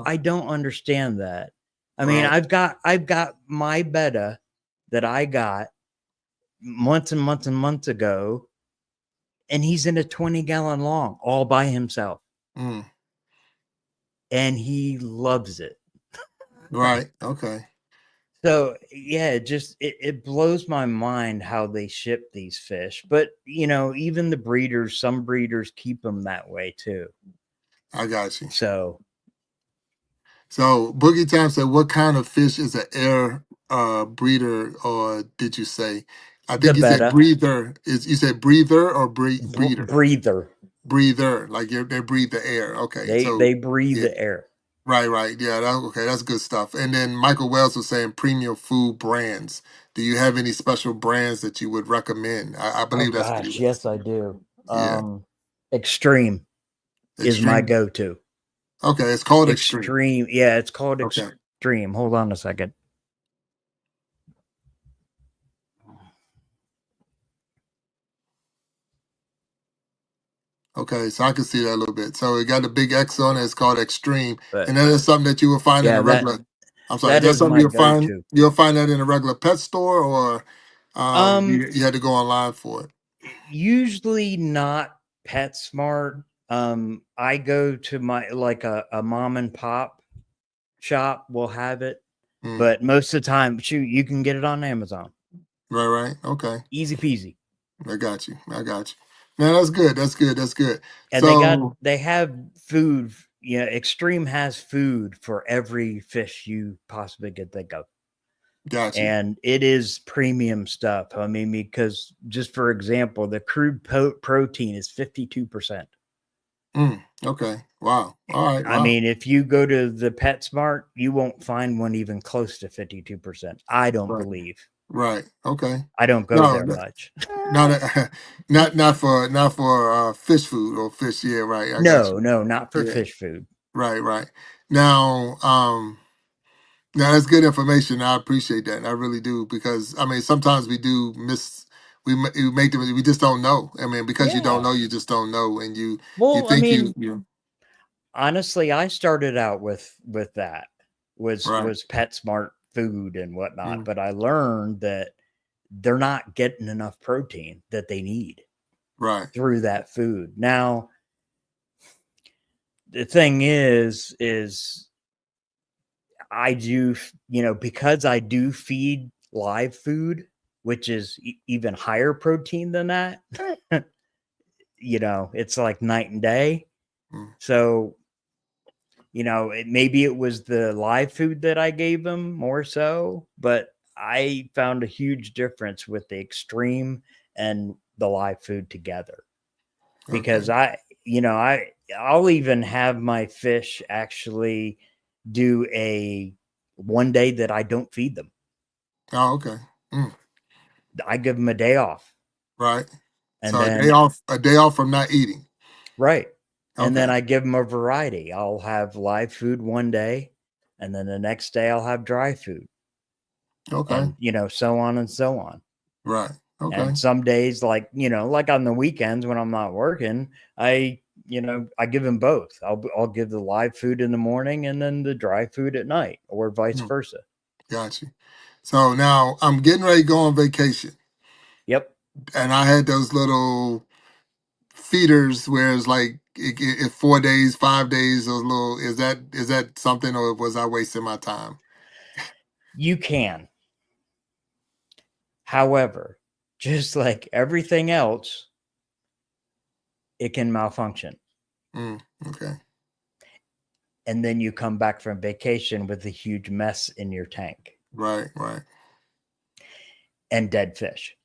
I don't understand that. I mean, Right. I've got my betta that I got months and months and months ago, and he's in a 20-gallon long all by himself. Mm. And he loves it. Right. Okay. So yeah, it blows my mind how they ship these fish. But even the breeders, some breeders keep them that way too. I got you. So Boogie Time said, "What kind of fish is an air breeder, or did you say? I the think you said betta breather. Is you said breather or breeder? breather, Breather, like they breathe the air. Okay, so they breathe yeah, the air. right. Yeah, okay, that's good stuff. And then Michael Wells was saying premium food brands. Do you have any special brands that you would recommend? I Oh believe that's what he gosh, was yes, I asking. do. Yeah, Extreme is my extreme. go-to. Okay, it's called extreme. Extreme, yeah, it's called Okay. Extreme. Hold on a second. Okay, so I can see that a little bit. So it got a big X on it. It's called Extreme, But and that is something that you will find in yeah, a regular. I'm sorry, that that's is something my you'll find. go-to. You'll find that in a regular pet store, or Um, you had to go online for it. usually not PetSmart. I go to my like a mom and pop shop will have it, Mm, but most of the time, shoot, you can get it on Amazon. right. Okay, Easy peasy. I got you. Man, that's good. That's good. And So they have food. Yeah, Extreme has food for every fish you possibly could think of. got you. And it is premium stuff. I mean, because just for example, the crude protein is 52%. Okay. Wow. All right. I Wow. mean, if you go to the PetSmart, you won't find one even close to 52%. I don't Right. believe. Right. Okay. I don't go No, there much. not not for fish food or fish. Yeah. Right. I got No, you. no, not for Yeah. fish food. Right. Now, now that's good information. I appreciate that. I really do because I mean sometimes we do miss. We make them. We just don't know. I mean, because you don't Yeah. know, you just don't know, and you Well, I think mean, you honestly, I started out with that right, was PetSmart food and whatnot, mm, but I learned that they're not getting enough protein that they need right, through that food. Now, the thing is I do, because I do feed live food, which is even higher protein than that, it's like night and day. mm, So, maybe it was the live food that I gave them more so, but I found a huge difference with the extreme and the live food together okay, because I'll even have my fish actually do a one day that I don't feed them. oh, okay, mm, I give them a day off right. and So then a day off from not eating. right. And then Okay, I give them a variety. I'll have live food one day and then the next day I'll have dry food okay, and so on and so on. right, okay, And some days like on the weekends when I'm not working, I give them both. I'll give the live food in the morning and then the dry food at night or vice mm, versa. got you. So now I'm getting ready to go on vacation, Yep. and I had those little feeders where it's like if 4 days, 5 days, those little is that something or was I wasting my time? You can. However, just like everything else, it can malfunction. Okay. And then you come back from vacation with a huge mess in your tank. Right. Right. and dead fish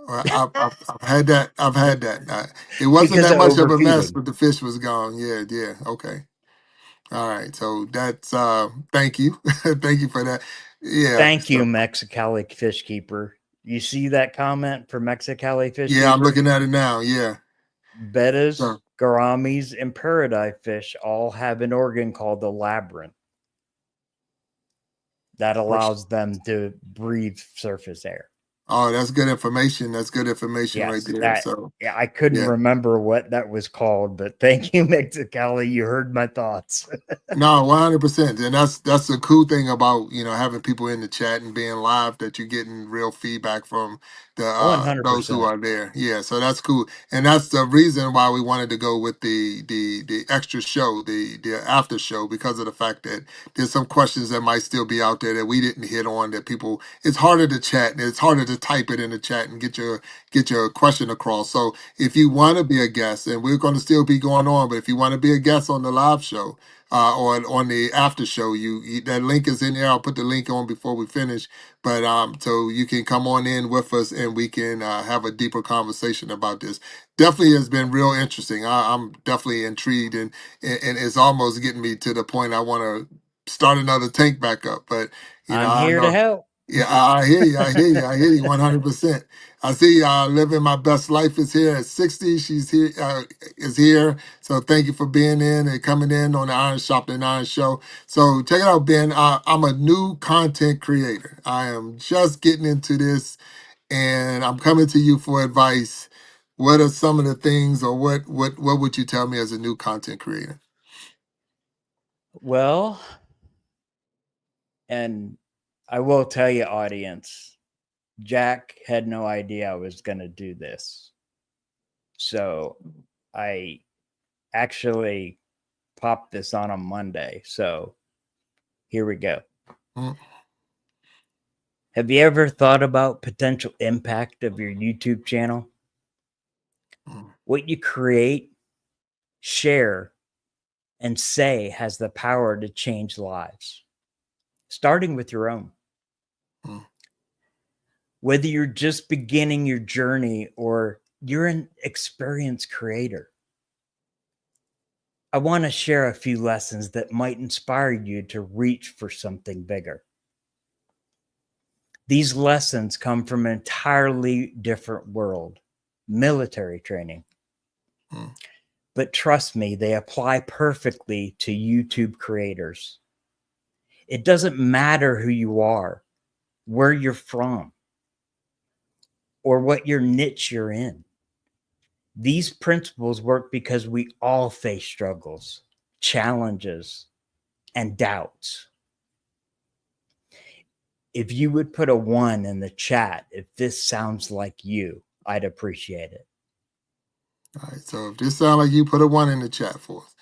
I've had that. I've had that. It wasn't because that of much of a mess, overfeeding. but the fish was gone. Yeah. Yeah. Okay. All right. So that's thank you. Thank you for that. Yeah. Thank you, So Mexicali Fishkeeper. You see that comment from Mexicali yeah, I'm Fishkeeper? looking at it now. Yeah. Bettas, So gouramis, and paradise fish all have an organ called the labyrinth that which allows them to breathe surface air. oh, that's good information. That's good information right Yes, there. that So yeah, I couldn't yeah. remember what that was called, but thank you, Mexicali. You heard my thoughts. No, 100%. And that's the cool thing about, having people in the chat and being live that you're getting real feedback from the those who 100%. are there. Yeah, so that's cool. And that's the reason why we wanted to go with the extra show, the after show, because of the fact that there's some questions that might still be out there that we didn't hit on that people it's harder to chat and it's harder to type it in the chat and get your question across. So if you want to be a guest, and we're going to still be going on, but if you want to be a guest on the live show, or on the after show. That link is in there. I'll put the link on before we finish. But so you can come on in with us and we can have a deeper conversation about this. Definitely has been real interesting. I'm definitely intrigued, and it's almost getting me to the point I want to start another tank back up. But I'm I here to know. help. Yeah, I hear you. I hear you. I hear you 100%. I see living my best life is here at 60. She's here, is here. So thank you for being in and coming in on the Iron Sharpening Iron Show. So check it out, Ben. I'm a new content creator. I am just getting into this and I'm coming to you for advice. What are some of the things or what would you tell me as a new content creator? Well, and I will tell you, audience, Jack had no idea I was going to do this. So I actually popped this on Monday. So here we go. Mm, Have you ever thought about potential impact of your YouTube channel? mm, What you create, share, and say has the power to change lives, starting with your own. mm, Whether you're just beginning your journey or you're an experienced creator, I want to share a few lessons that might inspire you to reach for something bigger. These lessons come from an entirely different world, military training. mm, But trust me, they apply perfectly to YouTube creators. It doesn't matter who you are, where you're from, or what your niche you're in. These principles work because we all face struggles, challenges, and doubts. If you would put a 1 in the chat, if this sounds like you, I'd appreciate it. All right. So if this sounds like you, put a 1 in the chat for us.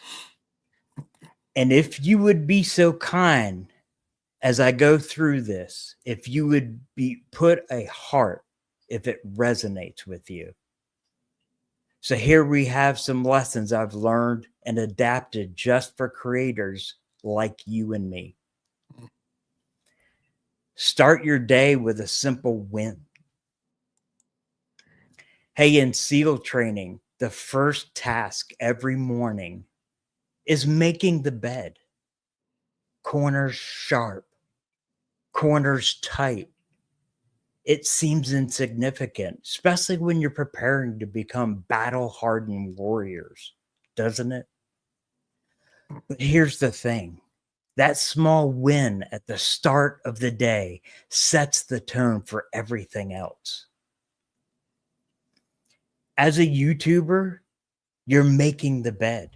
And if you would be so kind as I go through this, if you would put a heart if it resonates with you. So here we have some lessons I've learned and adapted just for creators like you and me. Start your day with a simple win. Hey, in SEAL training, the first task every morning is making the bed. Corners sharp, corners tight. It seems insignificant, especially when you're preparing to become battle-hardened warriors, doesn't it? But here's the thing. That small win at the start of the day sets the tone for everything else. As a YouTuber, you're making the bed.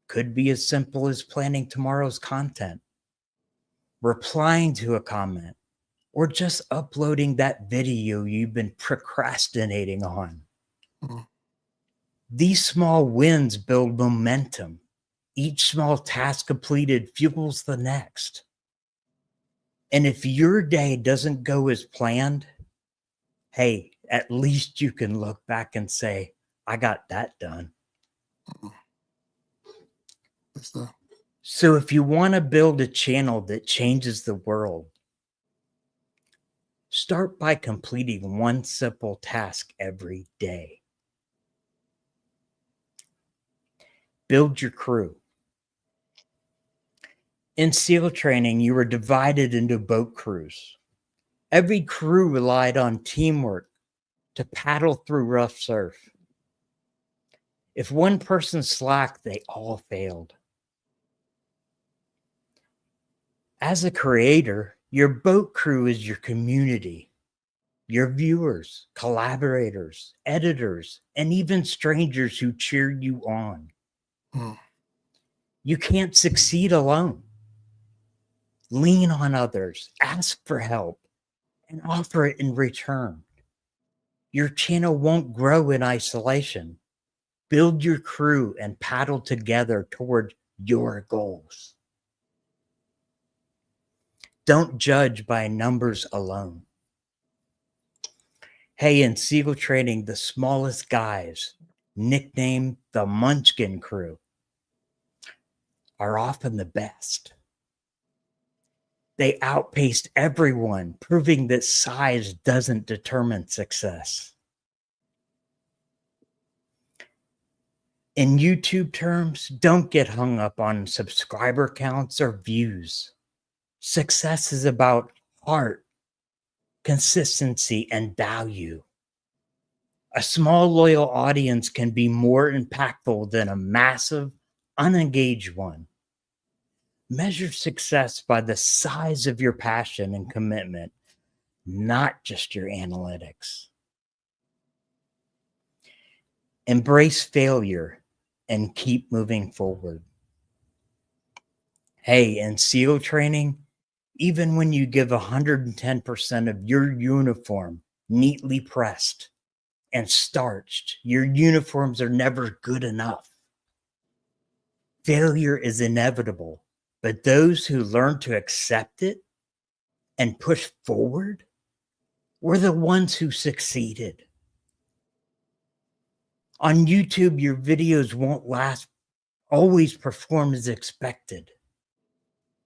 Could be as simple as planning tomorrow's content, replying to a comment, or just uploading that video you've been procrastinating on. Mm, These small wins build momentum. Each small task completed fuels the next. And if your day doesn't go as planned, hey, at least you can look back and say, I got that done. mm. Good stuff. So if you want to build a channel that changes the world, Start by completing one simple task every day. Build your crew. In SEAL training, you were divided into boat crews. Every crew relied on teamwork to paddle through rough surf. If one person slacked, they all failed. As a creator, your boat crew is your community, your viewers, collaborators, editors, and even strangers who cheer you on. You can't succeed alone. Lean on others, ask for help, and offer it in return. Your channel won't grow in isolation. Build your crew and paddle together toward your goals. Don't judge by numbers alone. Hey, in SEAL training, the smallest guys, nicknamed the Munchkin Crew, are often the best. They outpaced everyone, proving that size doesn't determine success. In YouTube terms, don't get hung up on subscriber counts or views. Success is about heart, consistency, and value. A small, loyal audience can be more impactful than a massive, unengaged one. Measure success by the size of your passion and commitment, not just your analytics. Embrace failure and keep moving forward. Hey, in SEAL training, even when you give 110% of your uniform neatly pressed and starched, your uniforms are never good enough. Failure is inevitable, but those who learn to accept it and push forward were the ones who succeeded. On YouTube, your videos won't always perform as expected.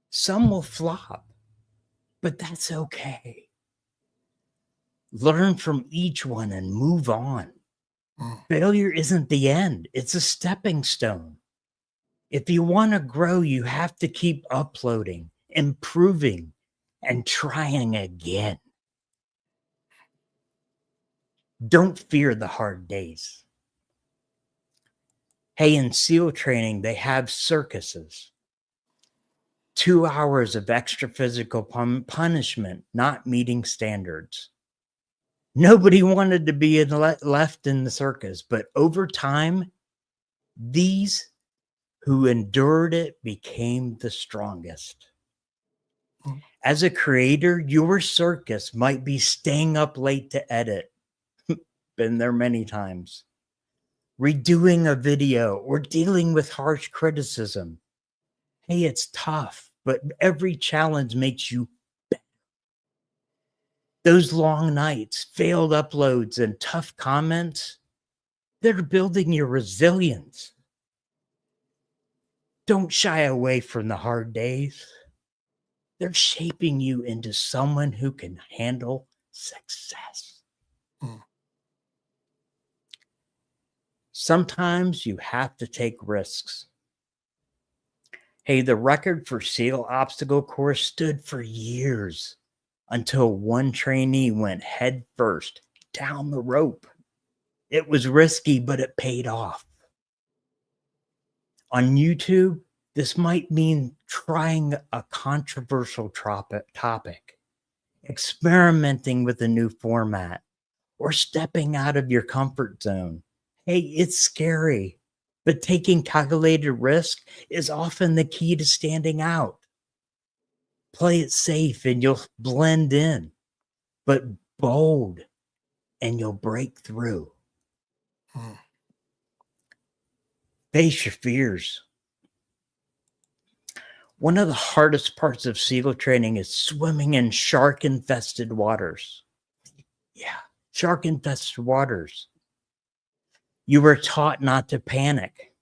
Some will flop, but that's okay. Learn from each one and move on. Failure isn't the end. It's a stepping stone. If you want to grow, you have to keep uploading, improving, and trying again. Don't fear the hard days. Hey, in SEAL training, they have circuses. 2 hours of extra physical punishment, not meeting standards. Nobody wanted to be left in the circus, but over time, these who endured it became the strongest. As a creator, your circus might be staying up late to edit. Been there many times. Redoing a video or dealing with harsh criticism. Hey, it's tough, but every challenge makes you better. Those long nights, failed uploads, and tough comments, they're building your resilience. Don't shy away from the hard days. They're shaping you into someone who can handle success. Sometimes you have to take risks. Hey, the record for SEAL obstacle course stood for years until one trainee went head first down the rope. It was risky, but it paid off. On YouTube, this might mean trying a controversial topic, experimenting with a new format, or stepping out of your comfort zone. Hey, it's scary, but taking calculated risk is often the key to standing out. Play it safe and you'll blend in, but bold and you'll break through. Face your fears. One of the hardest parts of SEAL training is swimming in shark-infested waters. Yeah, shark-infested waters. You were taught not to panic.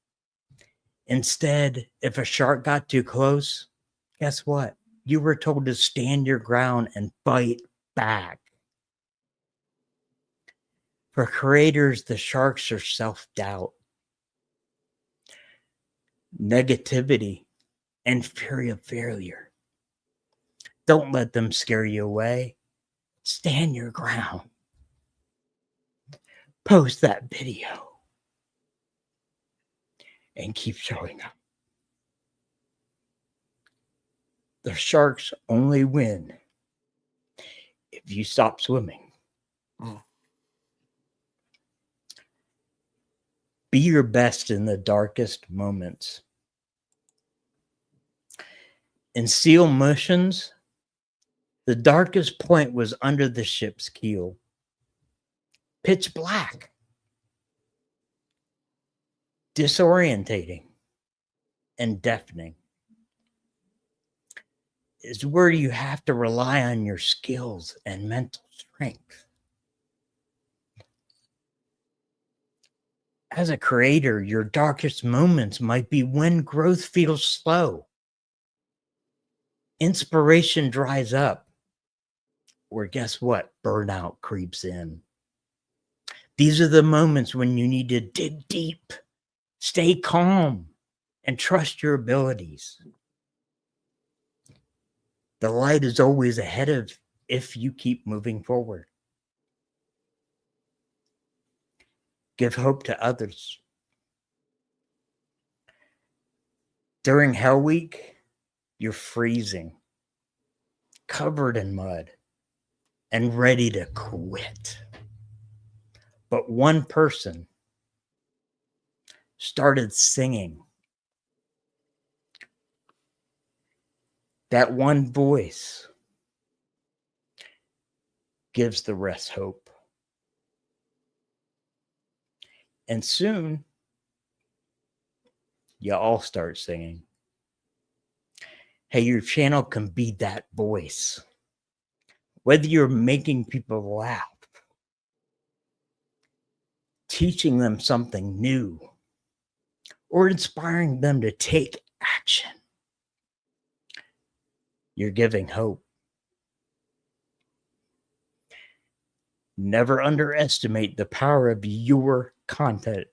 Instead, if a shark got too close, guess what? You were told to stand your ground and fight back. For creators, the sharks are self-doubt, negativity, and fear of failure. Don't let them scare you away. Stand your ground. Post that video and keep showing up. The sharks only win if you stop swimming. Be your best in the darkest moments. In seal missions, the darkest point was under the ship's keel. Pitch black. Disorientating and deafening. Is where you have to rely on your skills and mental strength. As a creator, your darkest moments might be when growth feels slow, inspiration dries up, or guess what? Burnout creeps in. These are the moments when you need to dig deep, stay calm, and trust your abilities. The light is always ahead of if you keep moving forward. Give hope to others. During Hell Week, you're freezing, covered in mud, and ready to quit. But one person started singing. That one voice gives the rest hope. And soon, you all start singing. Hey, your channel can be that voice. Whether you're making people laugh, teaching them something new, or inspiring them to take action, you're giving hope. Never underestimate the power of your content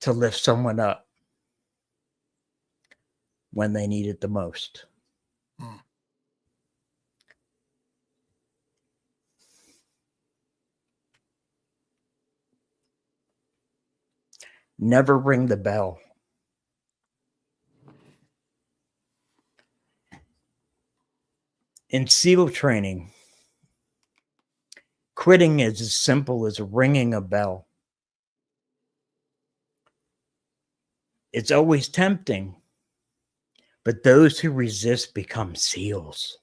to lift someone up when they need it the most. Never ring the bell. In SEAL training, quitting is as simple as ringing a bell. It's always tempting, but those who resist become SEALs.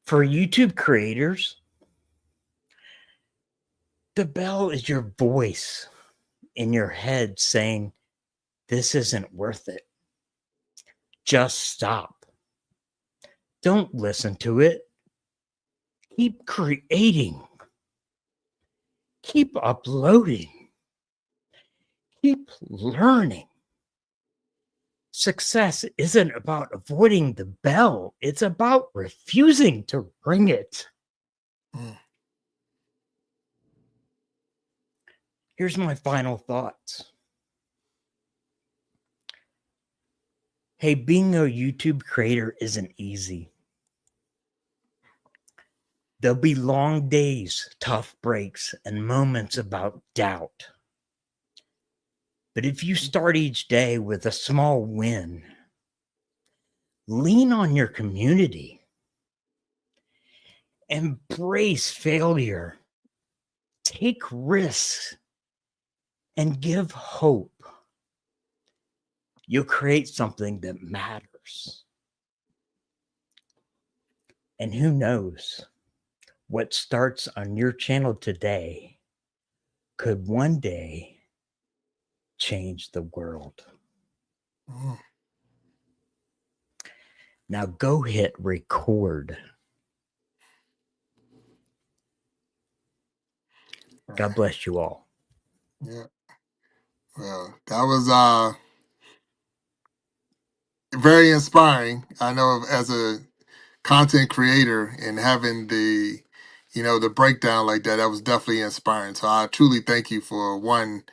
For YouTube creators, the bell is your voice in your head saying, this isn't worth it. Just stop. Don't listen to it. Keep creating. Keep uploading. Keep learning. Success isn't about avoiding the bell. It's about refusing to ring it. Here's my final thoughts. Hey, being a YouTube creator isn't easy. There'll be long days, tough breaks, and moments about doubt. But if you start each day with a small win, lean on your community, embrace failure, take risks, and give hope, you'll create something that matters. And who knows, what starts on your channel today could one day change the world. Now go hit record. God bless you all. Yeah. Well, that was very inspiring. I know as a content creator and having the, the breakdown like that, that was definitely inspiring. So I truly thank you for one,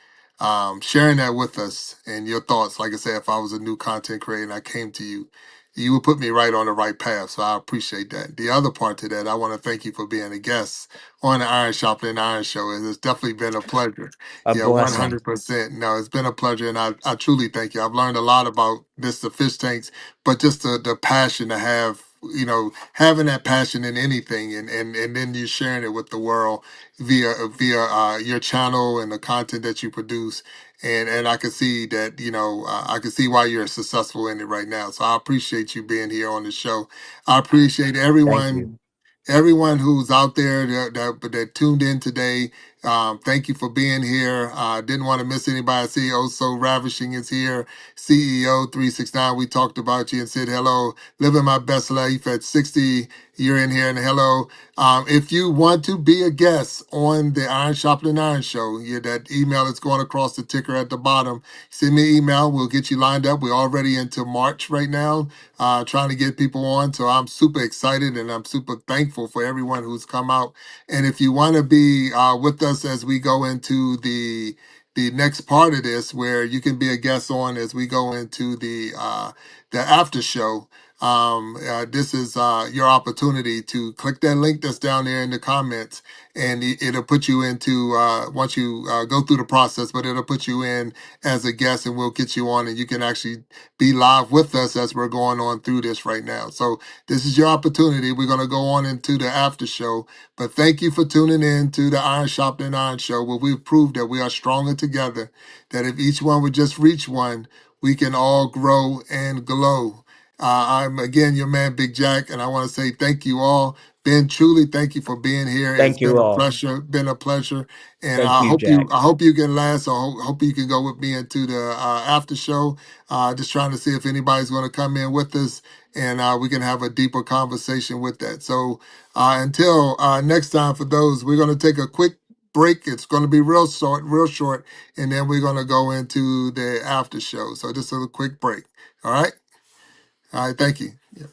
sharing that with us and your thoughts. Like I said, if I was a new content creator and I came to you, you would put me right on the right path. So I appreciate that. The other part to that, I want to thank you for being a guest on the Iron Sharpening Iron Show. It's definitely been a pleasure. A Yeah, blessing. 100%. No, it's been a pleasure, and I truly thank you. I've learned a lot about this, the fish tanks, but just the passion to have, having that passion in anything, and then you sharing it with the world via your channel and the content that you produce. And I can see that, I can see why you're successful in it right now. So I appreciate you being here on the show. I appreciate Thank you. everyone who's out there that tuned in today. Thank you for being here. Didn't want to miss anybody. I see Also Ravishing is here. CEO 369, we talked about you and said hello. Living my best life at 60. You're in here and hello. If you want to be a guest on the Iron Sharpening Iron Show, that email is going across the ticker at the bottom. Send me an email. We'll get you lined up. We're already into March right now, trying to get people on. So I'm super excited and I'm super thankful for everyone who's come out. And if you want to be with us as we go into the next part of this, where you can be a guest on as we go into the after show. This is your opportunity to click that link that's down there in the comments, and it'll put you into once you go through the process, but it'll put you in as a guest, and we'll get you on, and you can actually be live with us as we're going on through this right now. So this is your opportunity. We're going to go on into the after show, but thank you for tuning in to the Iron Sharpening Iron Show, where we've proved that we are stronger together, that if each one would just reach one, we can all grow and glow. I'm again your man, Big Jack, and I want to say thank you all. Ben, truly thank you for being here. It's Thank been you a all. pleasure. Been a pleasure, and Thank you, Jack. I hope you can last. I hope you can go with me into the after show. Just trying to see if anybody's going to come in with us, and we can have a deeper conversation with that. So until next time, for those, we're going to take a quick break. It's going to be real short, and then we're going to go into the after show. So just a quick break. All right. All right. Thank you. Yeah.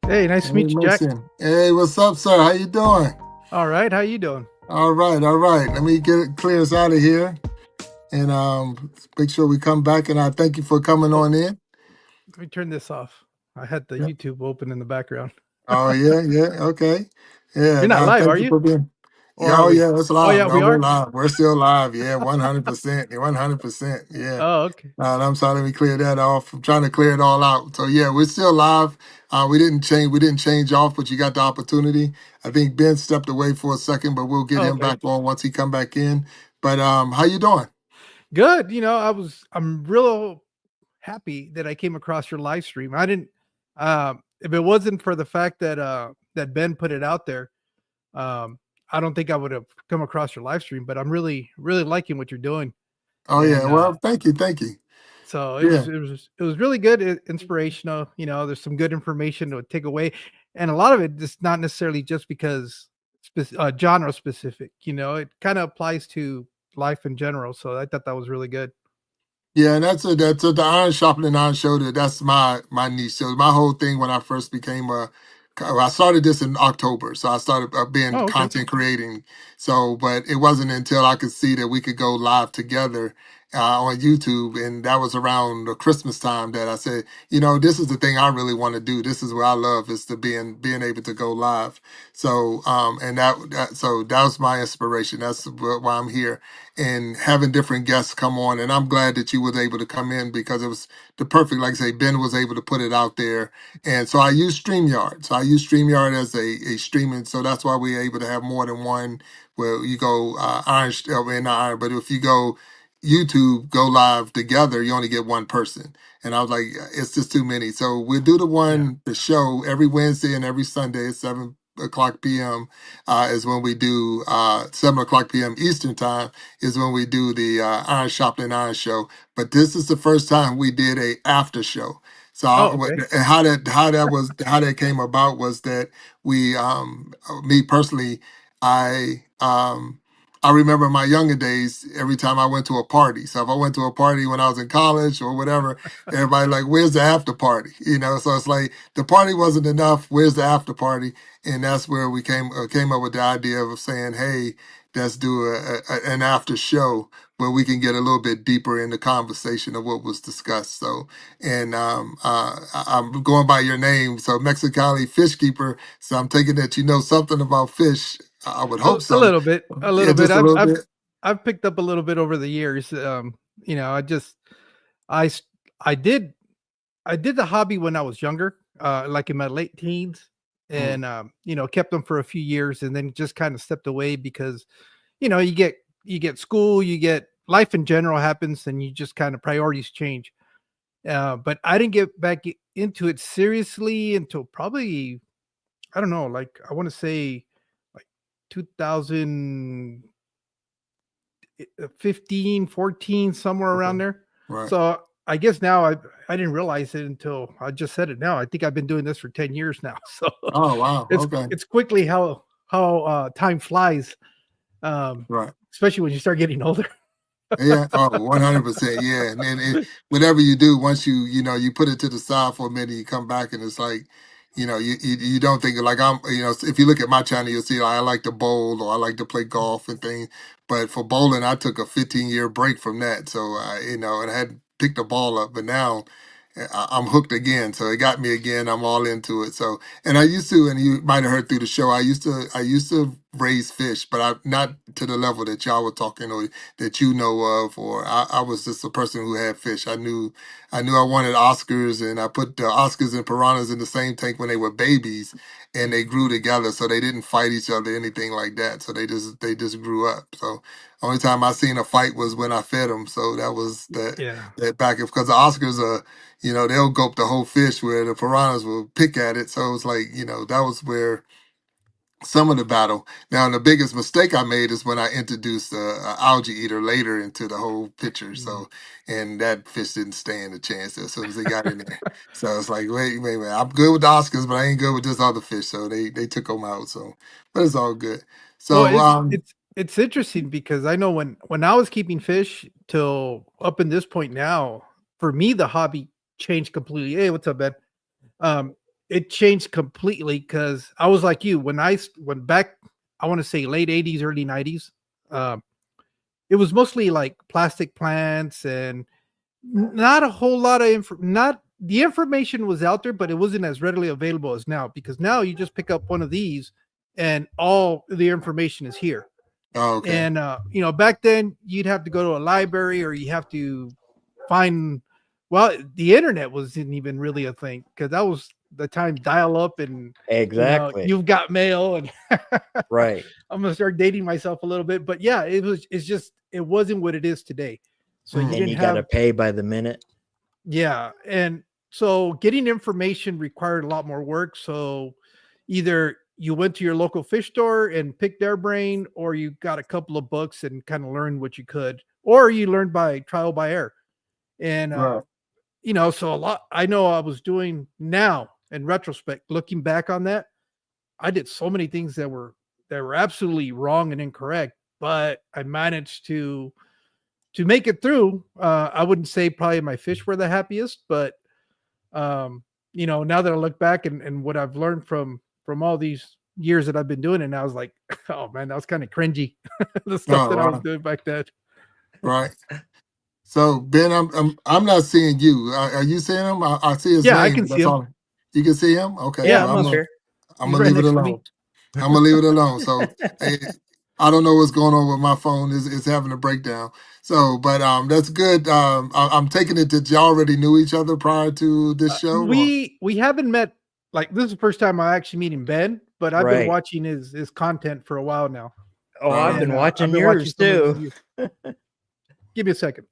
Hey, nice to Hey, meet you, Jack. listen. Hey, what's up, sir? How you doing? All right, how you doing? All right, all right. Let me get it clear us out of here, and make sure we come back. And I thank you for coming Oh, on in. let me turn this off. I had the Yeah. YouTube open in the background. Oh yeah, yeah. Okay. Yeah. You're not No, live, thank are you you? for being. Or Yeah. are Oh we? yeah, it's Oh live. yeah, No, we we're are. live. We're still live. Yeah, 100%. 100%. Yeah. Oh, okay. And I'm sorry, let me clear that off. I'm trying to clear it all out. So yeah, we're still live. We didn't change. We didn't change off, but you got the opportunity. I think Ben stepped away for a second, but we'll get Oh, him okay. back on once he come back in. But how you doing? Good. I'm real happy that I came across your live stream. I didn't if it wasn't for the fact that that Ben put it out there, I don't think I would have come across your live stream, but I'm really, really liking what you're doing. Oh yeah, And well, thank you, thank you. so Yeah, it was really good, inspirational. You know, there's some good information to take away, and a lot of it is not necessarily just because genre specific. You know, it kind of applies to life in general. So I thought that was really good. yeah, and that's the Iron Sharpening Iron Show. That's my niche. So my whole thing when I first became I started this in October, so I started being Oh, okay. content creating. So, but it wasn't until I could see that we could go live together on YouTube, and that was around the Christmas time that I said, you know, this is the thing I really want to do. This is what I love, is to being able to go live. So, and so that was my inspiration. That's why I'm here, and having different guests come on. And I'm glad that you was able to come in, because it was the perfect, like I say, Ben was able to put it out there. And so I use StreamYard. So I use StreamYard as a streaming. So that's why we're able to have more than one, where you go not Iron, but if you go YouTube, go live together, you only get one person. And I was like, it's just too many. So we'll do Yeah. the show every Wednesday and every Sunday at 7 o'clock p.m. Is when we do 7 o'clock p.m. Eastern time is when we do the Iron Sharpening Iron Show. But this is the first time we did a after show. So Oh, okay. and how that came about was that we me personally, I remember my younger days, every time I went to a party. So if I went to a party when I was in college or whatever, everybody like, where's the after party? You know, so it's like the party wasn't enough. Where's the after party? And that's where we came up with the idea of saying, hey, let's do an after show where we can get a little bit deeper in the conversation of what was discussed. So, and I'm going by your name, so Mexicali Fishkeeper. So I'm taking that you know something about fish. I would hope A so. little bit, a Yeah, little bit. just a little bit. I've picked up a little bit over the years. You know, I s- I did the hobby when I was younger, like in my late teens, Mm, and you know, kept them for a few years, and then just kind of stepped away because, you know, you get school, you get life in general happens, and you just kind of priorities change. But I didn't get back into it seriously until probably, I don't know, like I want to say like 2015, 14, somewhere around okay. there. Right. So I guess now I didn't realize it until I just said it now. I think I've been doing this for 10 years now. So Oh wow. Okay. it's quickly how time flies. Right. Especially when you start getting older. Yeah. Oh, 100%. Yeah. And whatever you do, once you know, you put it to the side for a minute, you come back and it's like, you know, you don't think like you know, if you look at my channel, you'll see I like to bowl or I like to play golf and things. But for bowling, I took a 15-year break from that. So you know, and I hadn't picked the ball up, but now I'm hooked again. So it got me again. I'm all into it. So, and I used to, and you might have heard through the show, I used to raise fish, but not to the level that y'all were talking or that you know of, or I was just a person who had fish. I knew I wanted Oscars, and I put the Oscars and piranhas in the same tank when they were babies, and they grew together, so they didn't fight each other, anything like that. So they just grew up. So only time I seen a fight was when I fed them. So that was Yeah. that back, because the Oscars are, you know, they'll gulp the whole fish, where the piranhas will pick at it. So it was like, you know, that was where some of the battle. Now, the biggest mistake I made is when I introduced a algae eater later into the whole picture. Mm. So, and that fish didn't stand a chance as soon as they got in there. So it's like, wait, I'm good with the Oscars, but I ain't good with this other fish. So they took them out. So, but it's all good. Well, So, it's interesting because I know when I was keeping fish till up in this point now, for me the hobby changed completely. Hey, what's up, Ben? Um, it changed completely because I was like you when back, I want to say late 80s, early 90s. Um, it was mostly like plastic plants and not a whole lot of not the information was out there, but it wasn't as readily available as now, because now you just pick up one of these and all the information is here. oh, okay. And you know, back then you'd have to go to a library or you have to find, well, the internet wasn't even really a thing because that was the time dial up and, you know, Exactly. you've got mail and Right. I'm gonna start dating myself a little bit, but yeah, it's just it wasn't what it is today. So you Mm, And didn't you got to have, pay by the minute. yeah, and so getting information required a lot more work. So either you went to your local fish store and picked their brain, or you got a couple of books and kind of learned what you could, or you learned by trial by error. And Right. you know, so a lot I know I was doing now in retrospect, looking back on that, I did so many things that were absolutely wrong and incorrect, but I managed to make it through. I wouldn't say probably my fish were the happiest, but you know, now that I look back and what I've learned from all these years that I've been doing it, and I was like, oh man, that was kind of cringy. The stuff Oh, that I was wow. doing back then. Right. So Ben, I'm not seeing you. Are you seeing him? I see his Yeah, I name, can but see that's him. all. You can see him. Okay. Yeah, Yeah, Well, I'm up here. I'm he's gonna right leave it next to alone. me. I'm gonna leave it alone. So I don't know what's going on with my phone. It's having a breakdown. So, but that's good. I'm taking it that you already knew each other prior to this show. Or? We haven't met. Like, this is the first time I actually meeting Ben, but I've been Right. watching his content for a while now. Oh, I've Right. been And watching I've been yours some of his too. videos. Give me a second.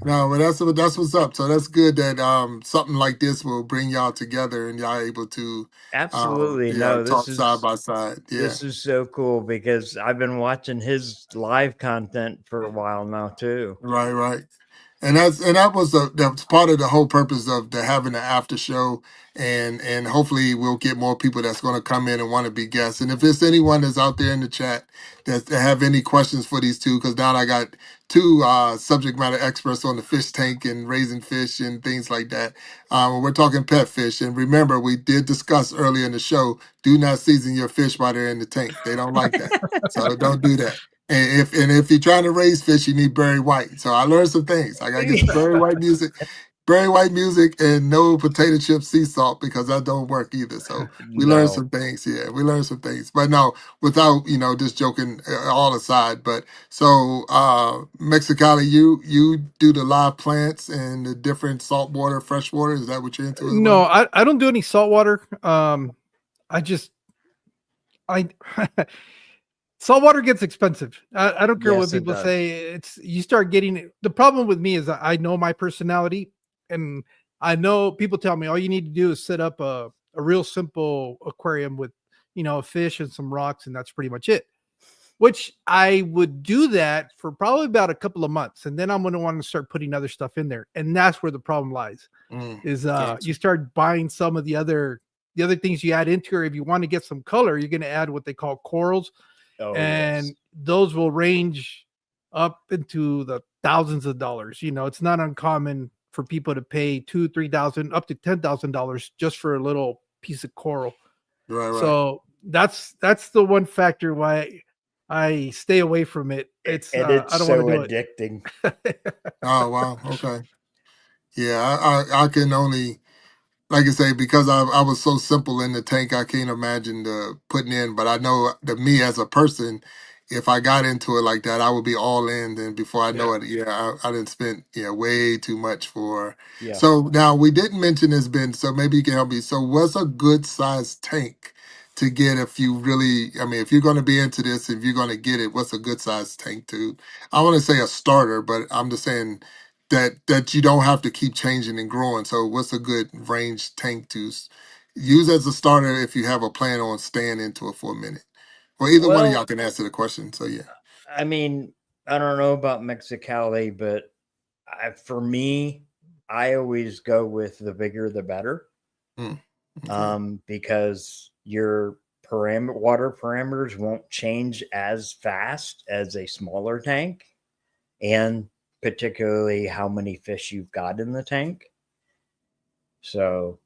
No, but that's what's up. So that's good that something like this will bring y'all together and y'all able to Absolutely. yeah, No, talk side by side. Yeah. this is so cool because I've been watching his live content for a while now too. Right, right. And that was that's part of the whole purpose of the having the after show, and hopefully we'll get more people that's going to come in and want to be guests. And if there's anyone that's out there in the chat that have any questions for these two, because now I got two subject matter experts on the fish tank and raising fish and things like that. We're talking pet fish, and remember we did discuss earlier in the show: do not season your fish while they're in the tank. They don't like that, so don't do that. And if you're trying to raise fish, you need Barry White. So I learned some things. I gotta get some Barry White music, and no potato chip sea salt because that don't work either. So we learned No. some things. Yeah, we learned some things. But no, without just joking all aside. But so Mexicali, you do the live plants and the different saltwater, freshwater. Is that what you're into as No, well? I don't do any saltwater. I just I saltwater gets expensive. I don't care what Yes, it people does. say. It's you start getting it. The problem with me is I know my personality, and I know people tell me all you need to do is set up a real simple aquarium with a fish and some rocks, and that's pretty much it. Which I would do that for probably about a couple of months, and then I'm going to want to start putting other stuff in there, and that's where the problem lies. Is Gotcha. you start buying some of the other things you add into it. If you want to get some color, you're going to add what they call corals, Oh, and yes. those will range up into the thousands of dollars. It's not uncommon for people to pay $2,000-3,000 up to $10,000 just for a little piece of coral. Right, right. So that's the one factor why I stay away from it. It's And it's I don't so want to do addicting. it. Oh wow. Okay. Yeah, I can only, like I say, because I was so simple in the tank, I can't imagine the putting in. But I know that me as a person, if I got into it like that, I would be all in. Then before I know it, yeah, I didn't spend way too much for. Yeah. So now we didn't mention this, Ben. So maybe you can help me. So what's a good sized tank to get if you really? I mean, if you're going to be into this, if you're going to get it, what's a good sized tank to? I want to say a starter, but I'm just saying that you don't have to keep changing and growing. So what's a good range tank to use as a starter if you have a plan on staying into it for a minute? Well, either one of y'all Well, can answer the question. So yeah. I mean, I don't know about Mexicali, but for me, I always go with the bigger the better. Okay. Because your water parameters won't change as fast as a smaller tank, and particularly how many fish you've got in the tank. So,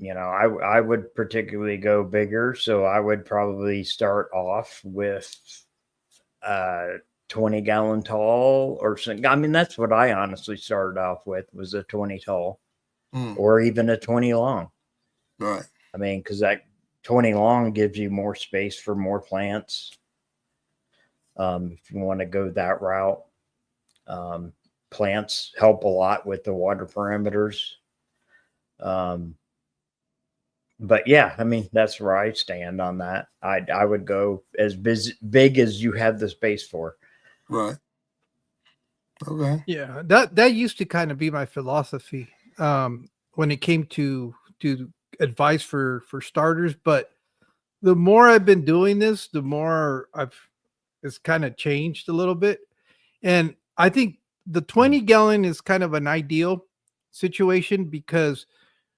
I would particularly go bigger. So I would probably start off with 20-gallon tall or something. I mean, that's what I honestly started off with, was a 20 tall or even a 20 long. Right. I mean, because that 20 long gives you more space for more plants. If you want to go that route, plants help a lot with the water parameters. But yeah, I mean, that's where I stand on that. I would go as big as you have the space for. Right. Okay. Yeah, that used to kind of be my philosophy when it came to advice for starters, but the more I've been doing this, the more it's kind of changed a little bit. And I think the 20 gallon is kind of an ideal situation because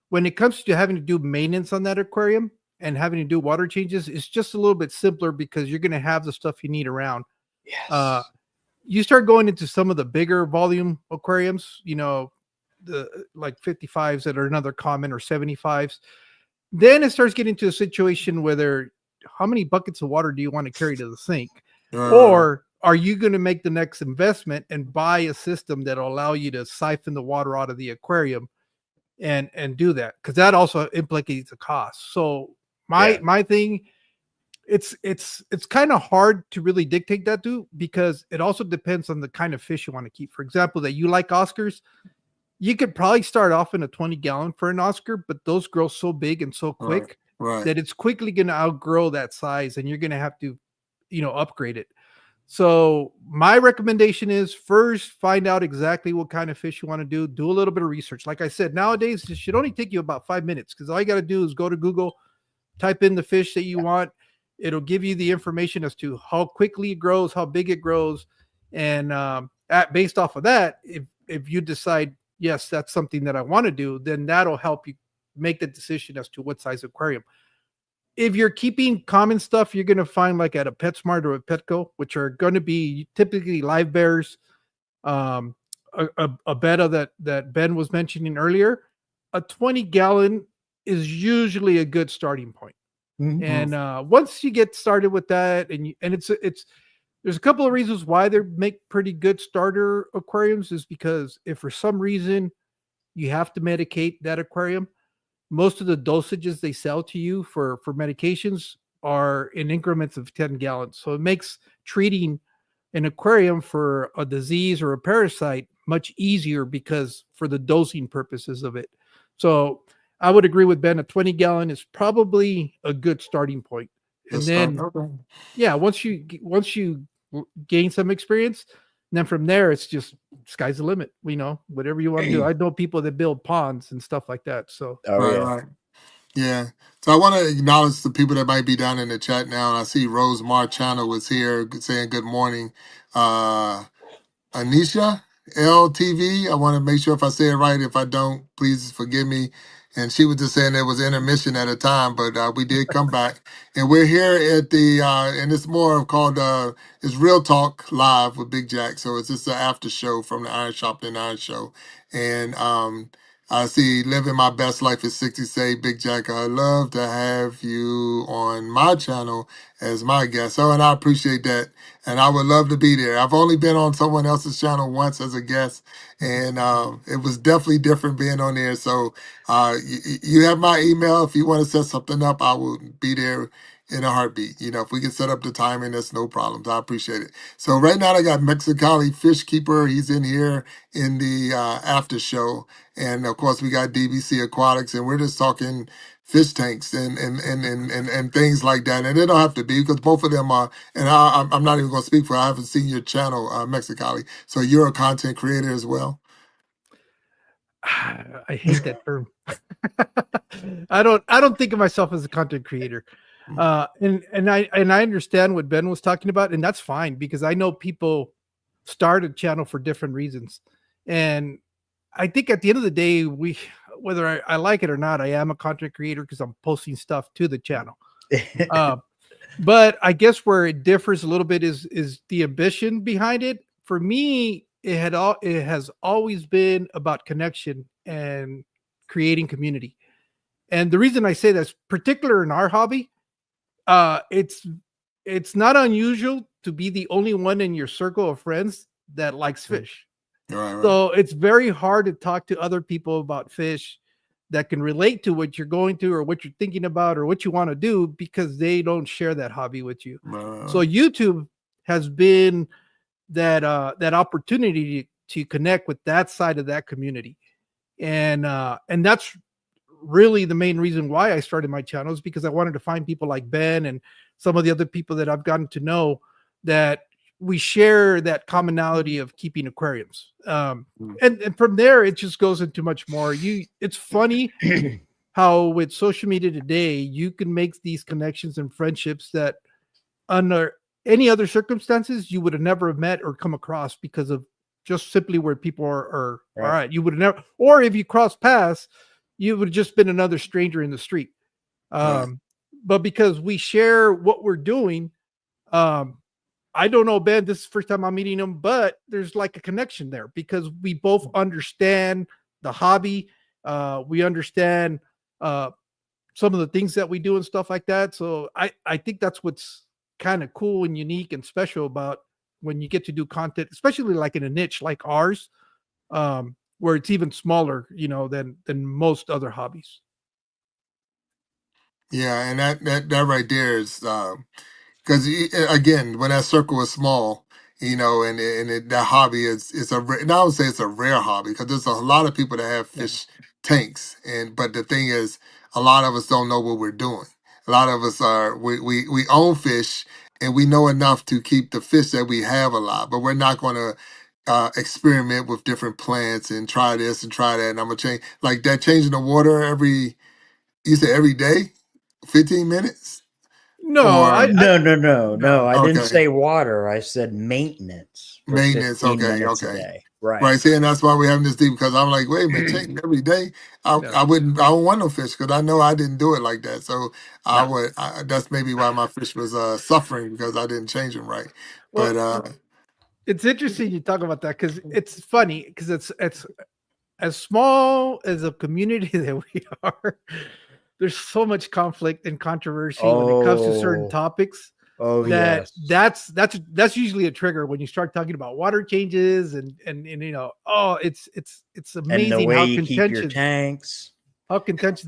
when it comes to having to do maintenance on that aquarium and having to do water changes, it's just a little bit simpler because you're going to have the stuff you need around. Yes. You start going into some of the bigger volume aquariums, you know, the like 55s that are another common, or 75s. Then it starts getting to a situation where how many buckets of water do you want to carry to the sink? Or are you going to make the next investment and buy a system that will allow you to siphon the water out of the aquarium and do that? Because that also implicates a cost. So my thing, it's kind of hard to really dictate that to, because it also depends on the kind of fish you want to keep. For example, that you like Oscars, you could probably start off in a 20 gallon for an Oscar, but those grow so big and so quick that it's quickly going to outgrow that size, and you're going to have to, you know, upgrade it. So my recommendation is first find out exactly what kind of fish you want to do. Do a little bit of research. Like I said, nowadays it should only take you about 5 minutes, because all you got to do is go to Google, type in the fish that you want. It'll give you the information as to how quickly it grows, how big it grows, and based off of that, if you decide, yes, that's something that I want to do, then that'll help you make the decision as to what size aquarium. If you're keeping common stuff, you're going to find like at a PetSmart or a Petco, which are going to be typically live bears, a betta that Ben was mentioning earlier. A 20 gallon is usually a good starting point. Mm-hmm. And once you get started with that, and it's there's a couple of reasons why they make pretty good starter aquariums, is because if for some reason you have to medicate that aquarium, most of the dosages they sell to you for medications are in increments of 10 gallons. So it makes treating an aquarium for a disease or a parasite much easier, because for the dosing purposes of it. So I would agree with Ben. A 20 gallon is probably a good starting point. And then, yeah, once you gain some experience, then from there, it's just sky's the limit. You know, whatever you want to do. I know people that build ponds and stuff like that. So, right. Yeah. So I want to acknowledge the people that might be down in the chat now. And I see Rose Marchano was here saying good morning. Anisha LTV. I want to make sure if I say it right. If I don't, please forgive me. And she was just saying there was intermission at a time, but we did come back. And we're here at the, and it's more called, it's Real Talk Live with Big Jack. So it's just an after show from the Iron Sharpening Iron Show. And I see Living My Best Life at 60 say, Big Jack, I'd love to have you on my channel as my guest. So, and I appreciate that. And I would love to be there. I've only been on someone else's channel once as a guest, and it was definitely different being on there. So you have my email. If you want to set something up, I will be there in a heartbeat. You know, if we can set up the timing, that's no problems. I appreciate it. So right now I got Mexicali Fishkeeper. He's in here in the after show. And of course we got DBC Aquatics, and we're just talking fish tanks and things like that. And they don't have to be, because both of them are, and I'm not even going to speak for, I haven't seen your channel, Mexicali. So you're a content creator as well? I hate that term. I don't think of myself as a content creator. And I understand what Ben was talking about, and that's fine, because I know people start a channel for different reasons. And I think at the end of the day, whether I like it or not, I am a content creator because I'm posting stuff to the channel. But I guess where it differs a little bit is the ambition behind it. For me, it has always been about connection and creating community. And the reason I say that's particular in our hobby, it's not unusual to be the only one in your circle of friends that likes fish. Right. So it's very hard to talk to other people about fish that can relate to what you're going through or what you're thinking about or what you want to do, because they don't share that hobby with you. So YouTube has been that opportunity to connect with that side of that community. And that's really the main reason why I started my channel, is because I wanted to find people like Ben and some of the other people that I've gotten to know that we share that commonality of keeping aquariums. And from there, it just goes into much more. It's funny how with social media today, you can make these connections and friendships that under any other circumstances you would have never met or come across because of just simply where people are Right. all right. You would have never, or if you cross paths, you would have just been another stranger in the street. Right. But because we share what we're doing, I don't know, Ben, this is the first time I'm meeting him, but there's like a connection there because we both understand the hobby. We understand some of the things that we do and stuff like that. So I think that's what's kind of cool and unique and special about when you get to do content, especially like in a niche like ours, where it's even smaller, than most other hobbies. Yeah, and that right there is because again, when that circle is small, that hobby is and I would say it's a rare hobby because there's a lot of people that have fish tanks, but the thing is, a lot of us don't know what we're doing. A lot of us we own fish and we know enough to keep the fish that we have alive, but we're not going to experiment with different plants and try this and try that. And I'm gonna change like that, changing the water you say every day, 15 minutes No, or No. I didn't okay. say water. I said maintenance for Maintenance, 15 okay, minutes a okay. day. Right. Right. See, and that's why we're having this deep because I'm like, wait a minute, change every day. I don't want no fish because I know I didn't do it like that. So No. that's maybe why my fish was suffering because I didn't change them right. Well, But it's interesting you talk about that because it's funny because it's as small as a community that we are. There's so much conflict and controversy when it comes to certain topics. Oh, yes. That's usually a trigger when you start talking about water changes and it's And the amazing way how you keep your contentious tanks.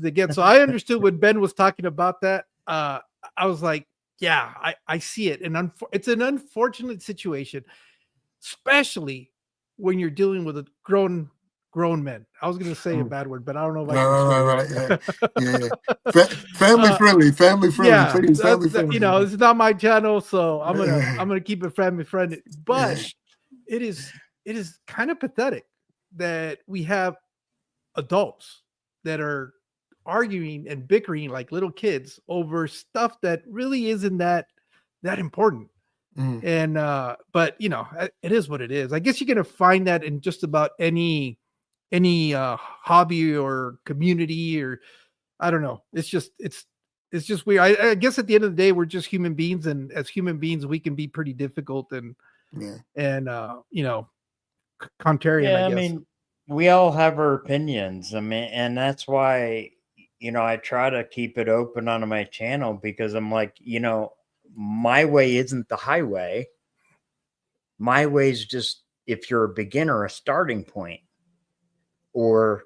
they get. So I understood when Ben was talking about that. I was like, yeah, I see it, and it's an unfortunate situation, especially when you're dealing with a grown men. I was going to say a bad word, but I don't know if I can swear. right. Yeah. Family friendly, Yeah, please, family friendly. this is not my channel, so I'm gonna keep it family friendly. But it is kind of pathetic that we have adults that are arguing and bickering like little kids over stuff that really isn't that important. And but it is what it is. I guess you're gonna find that in just about any hobby or community, or I don't know. It's just weird. I guess at the end of the day, we're just human beings, and as human beings, we can be pretty difficult and contrarian. Yeah, I I guess. mean, we all have our opinions. I mean, and that's why, I try to keep it open on my channel because I'm like, my way isn't the highway. My way is just, if you're a beginner, a starting point. Or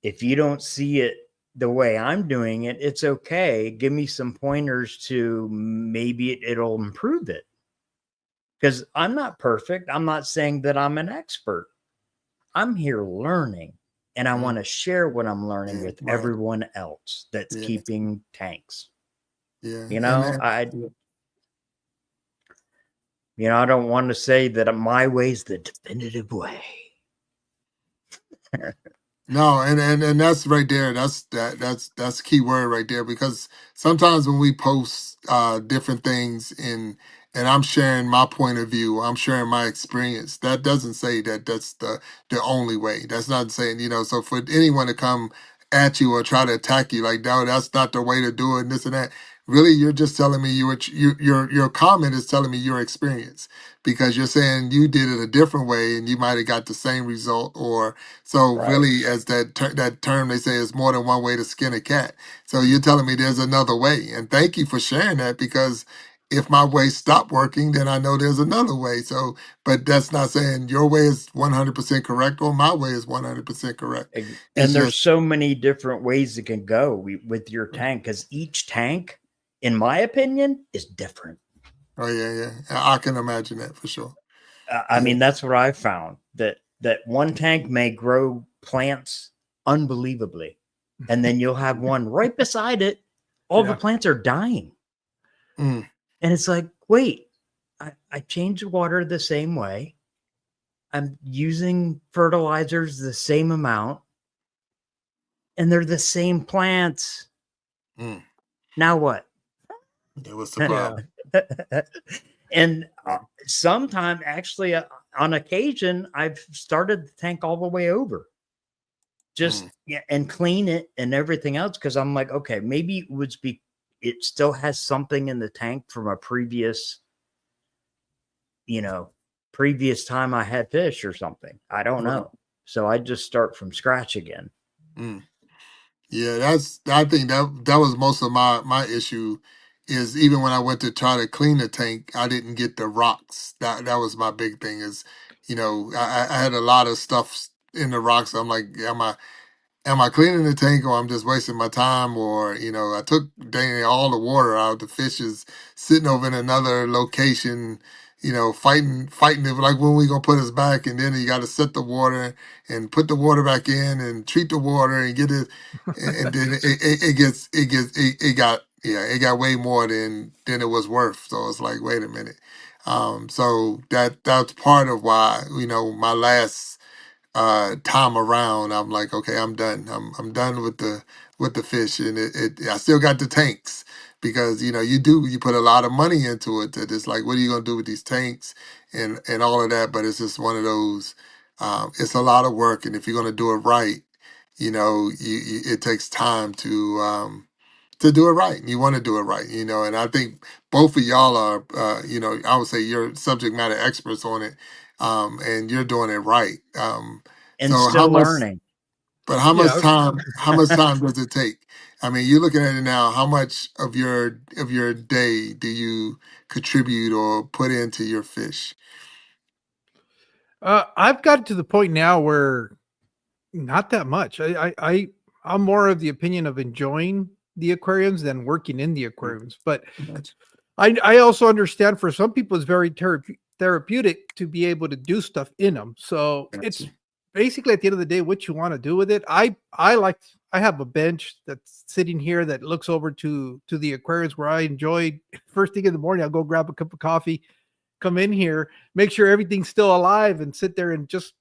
if you don't see it the way I'm doing it, it's okay. Give me some pointers to maybe it'll improve it. Because I'm not perfect. I'm not saying that I'm an expert. I'm here learning, and I want to share what I'm learning with everyone else that's keeping tanks. Yeah. I don't want to say that my way's the definitive way. No, and that's right there. That's key word right there because sometimes when we post different things and I'm sharing my point of view, I'm sharing my experience. That doesn't say that that's the only way. That's not saying, so for anyone to come at you or try to attack you like, no, that's not the way to do it and this and that. Really, you're just telling me your comment is telling me your experience because you're saying you did it a different way and you might have got the same result or so Right. really, as that term they say is more than one way to skin a cat. So you're telling me there's another way, and thank you for sharing that because if my way stopped working, then I know there's another way. So, but that's not saying your way is 100% correct or my way is 100% correct. And there's so many different ways it can go with your tank because each tank, in my opinion, is different. Oh yeah. I can imagine that for sure. I mean, that's what I found that one tank may grow plants unbelievably, and then you'll have one right beside it. All the plants are dying, and it's like, wait, I change the water the same way. I'm using fertilizers the same amount, and they're the same plants. Mm. Now what? Yeah, what's the problem? And sometime, actually, on occasion, I've started the tank all the way over, just and clean it and everything else, because I'm like, okay, maybe it still has something in the tank from a previous time I had fish or something. I don't know. So I just start from scratch again. Yeah, I think that was most of my issue, is even when I went to try to clean the tank, I didn't get the rocks. That was my big thing, is, I had a lot of stuff in the rocks. I'm like, am I cleaning the tank, or I'm just wasting my time? Or, I took dang near all the water out. The fish is sitting over in another location, fighting it, like, when we gonna put us back? And then you got to set the water and put the water back in and treat the water and get it. And then it got way more than it was worth. So it's like, wait a minute. So that's part of why, my last time around, I'm like, okay, I'm done. I'm done with the fish, and I still got the tanks, because you put a lot of money into it. That it's like, what are you gonna do with these tanks and all of that? But it's just one of those. It's a lot of work, and if you're gonna do it right, it takes time to do it right. You want to do it right, and I think both of y'all are, I would say you're subject matter experts on it, and you're doing it right. And So still learning. how much Yeah. time, does it take? I mean, you're looking at it now. How much of your day do you contribute or put into your fish? I've got to the point now where not that much. I'm more of the opinion of enjoying the aquariums than working in the aquariums. But Gotcha. I also understand for some people it's very therapeutic to be able to do stuff in them. So it's Gotcha. basically, at the end of the day, what you want to do with it. I have a bench that's sitting here that looks over to the aquariums, where I enjoy first thing in the morning. I'll go grab a cup of coffee, come in here, make sure everything's still alive, and sit there and just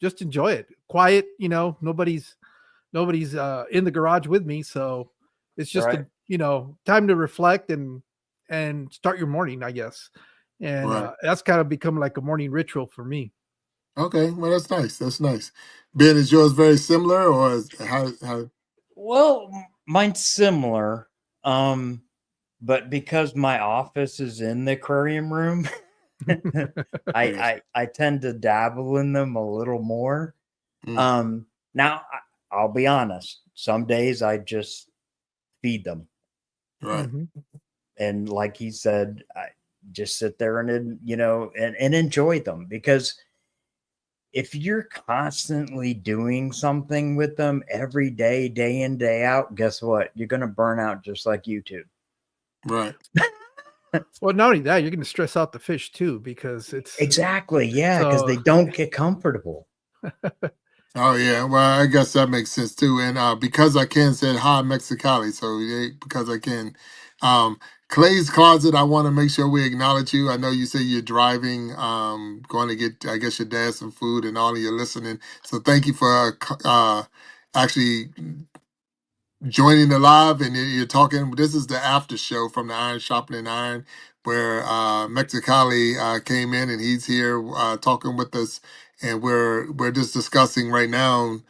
just enjoy it. Quiet, nobody's in the garage with me, so it's just Right. time to reflect and start your morning, I guess. And Right. that's kind of become like a morning ritual for me. Okay. Well, that's nice. That's nice. Ben, is yours very similar, or how? Well, mine's similar. But because my office is in the aquarium room, I tend to dabble in them a little more. Now I'll be honest, some days I just feed them. Right. And like he said, I just sit there and and enjoy them, because if you're constantly doing something with them every day, day in, day out, guess what? You're going to burn out just like YouTube. Right. Well, not only that, you're going to stress out the fish too, because it's Exactly. Yeah. Because they don't get comfortable. Oh yeah, well, I guess that makes sense too. And because I can said hi Mexicali, so because I can, Clay's Closet, I want to make sure we acknowledge you. I know you say you're driving, going to get, I guess, your dad some food, and all of you listening. So thank you for actually joining the live, and you're talking. This is the after show from the Iron Sharpening Iron, where Mexicali came in, and he's here talking with us, and we're just discussing right now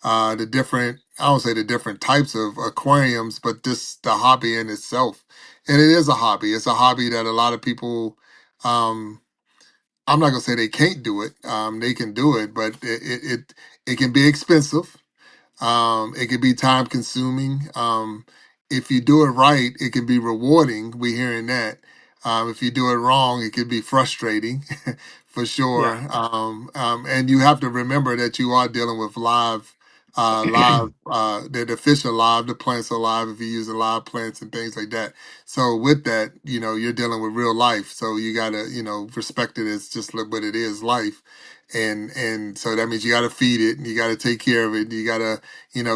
the different, I don't say the different types of aquariums, but just the hobby in itself. And it is a hobby. It's a hobby that a lot of people. I'm not gonna say they can't do it. They can do it, but it can be expensive. It can be time consuming. If you do it right, it can be rewarding. We're hearing that. If you do it wrong, it can be frustrating for sure. Yeah. And you have to remember that you are dealing with the fish are live, the plants are live if you're using live plants and things like that. So with that, you're dealing with real life. So you gotta, respect it as just what it is, life. And so that means you got to feed it, and you got to take care of it. You got to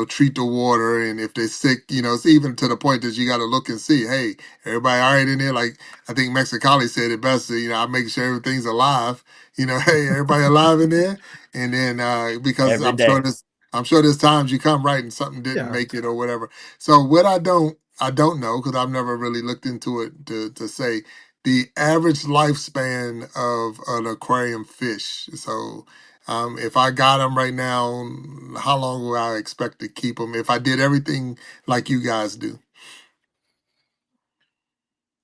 treat the water, and if they're sick, it's even to the point that you got to look and see, hey, everybody all right in there? Like, I think Mexicali said it best, I make sure everything's alive. Hey, everybody alive in there? And then because Every I'm sure day. this I'm sure there's times you come right and something didn't Yeah. make it or whatever. So what I don't know because I've never really looked into it to say the average lifespan of an aquarium fish. So if I got them right now, how long will I expect to keep them if I did everything like you guys do?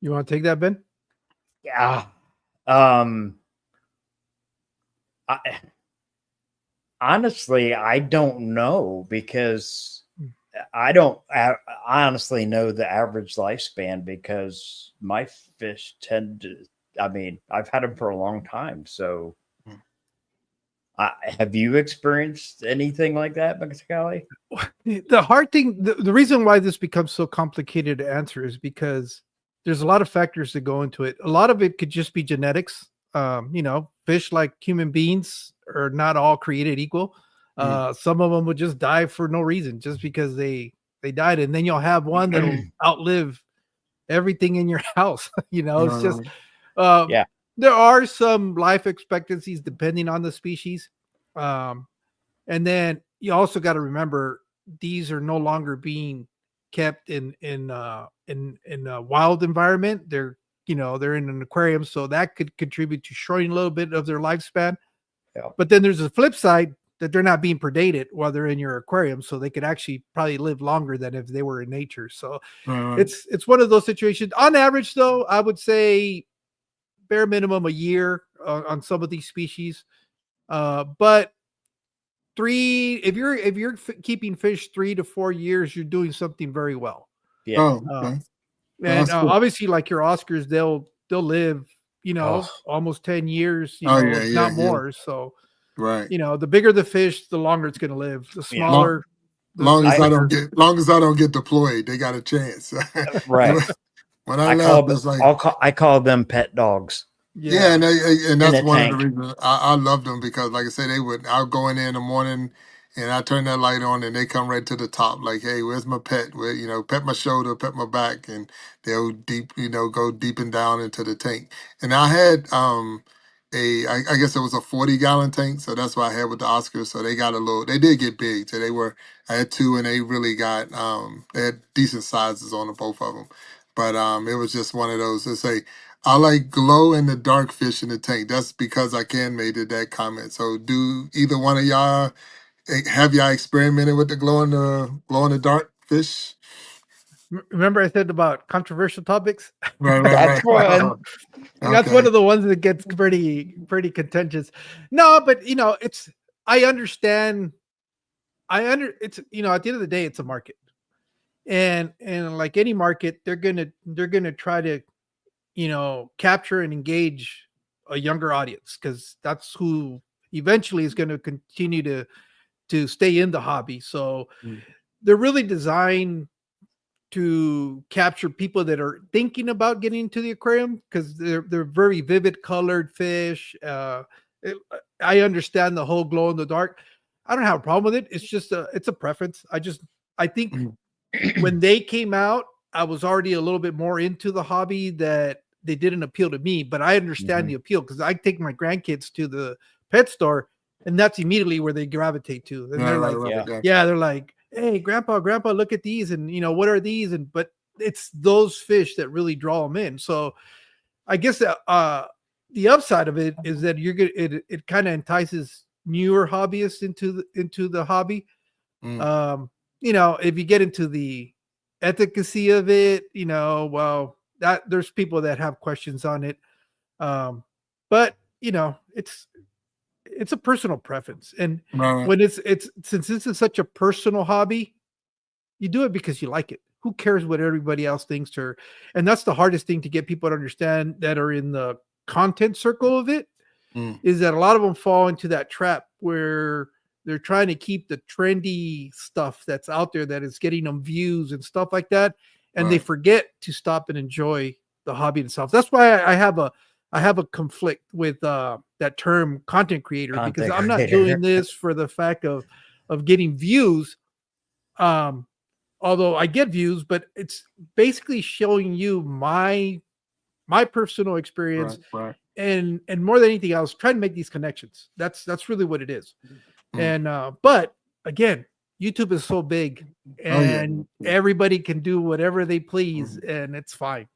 You want to take that, Ben? Yeah. I, honestly, I don't know because I don't honestly know the average lifespan because my fish tend to, I mean, I've had them for a long time. So have you experienced anything like that, Mexicali? The hard thing, the reason why this becomes so complicated to answer is because there's a lot of factors that go into it. A lot of it could just be genetics. Fish, like human beings, are not all created equal. Some of them would just die for no reason, just because they died, and then you'll have one that'll outlive everything in your house. It's just Yeah. there are some life expectancies depending on the species. And then you also got to remember these are no longer being kept in a wild environment. They're in an aquarium, so that could contribute to shortening a little bit of their lifespan. Yeah. But then there's a flip side that they're not being predated while they're in your aquarium, so they could actually probably live longer than if they were in nature. So it's one of those situations. On average, though, I would say bare minimum a year on some of these species. But if you're keeping fish 3 to 4 years, you're doing something very well. Yeah. Okay. And Cool. obviously, like your Oscars, they'll live, almost 10 years, not more. So, right. The bigger the fish, the longer it's going to live. The smaller, long as I don't get deployed, they got a chance. Right. When I left, it's like I call them pet dogs. Yeah, and that's one of the reasons I love them because, like I said, I'll go in there in the morning and I turn that light on and they come right to the top. Like, hey, where's my pet? Where, pet my shoulder, pet my back, and they'll go deep and down into the tank. And I had I guess it was a 40-gallon tank, so that's what I had with the Oscars. So they did get big. So I had two, and they really got they had decent sizes on the both of them. But it was just one of those to say. I like glow in the dark fish in the tank. That's because I made that comment. So do either one of y'all have y'all experimented with the glow in the dark fish? Remember I said about controversial topics? Right. That's one. That's one of the ones that gets pretty contentious. No, but I understand. It's at the end of the day, it's a market, and like any market, they're gonna try to capture and engage a younger audience because that's who eventually is going to continue to stay in the hobby. So they're really designed to capture people that are thinking about getting into the aquarium because they're very vivid colored fish. I understand the whole glow in the dark. I don't have a problem with it. It's just it's a preference. I think when they came out, I was already a little bit more into the hobby that they didn't appeal to me, but I understand the appeal because I take my grandkids to the pet store and that's immediately where they gravitate to. And they're like, hey, grandpa, look at these. And what are these? But it's those fish that really draw them in. So I guess the upside of it is that it kind of entices newer hobbyists into the hobby. If you get into the efficacy of it, well, that there's people that have questions on it. But it's a personal preference. And when it's since this is such a personal hobby, you do it because you like it. Who cares what everybody else thinks and that's the hardest thing to get people to understand that are in the content circle of it, is that a lot of them fall into that trap where they're trying to keep the trendy stuff that's out there that is getting them views and stuff like that. And they forget to stop and enjoy the hobby itself. That's why I have a conflict with that term content creator, because I'm not doing this for the fact of getting views. Although I get views, but it's basically showing you my personal experience and more than anything else, trying to make these connections. That's really what it is. And but again, YouTube is so big, Oh yeah. and everybody can do whatever they please, and it's fine.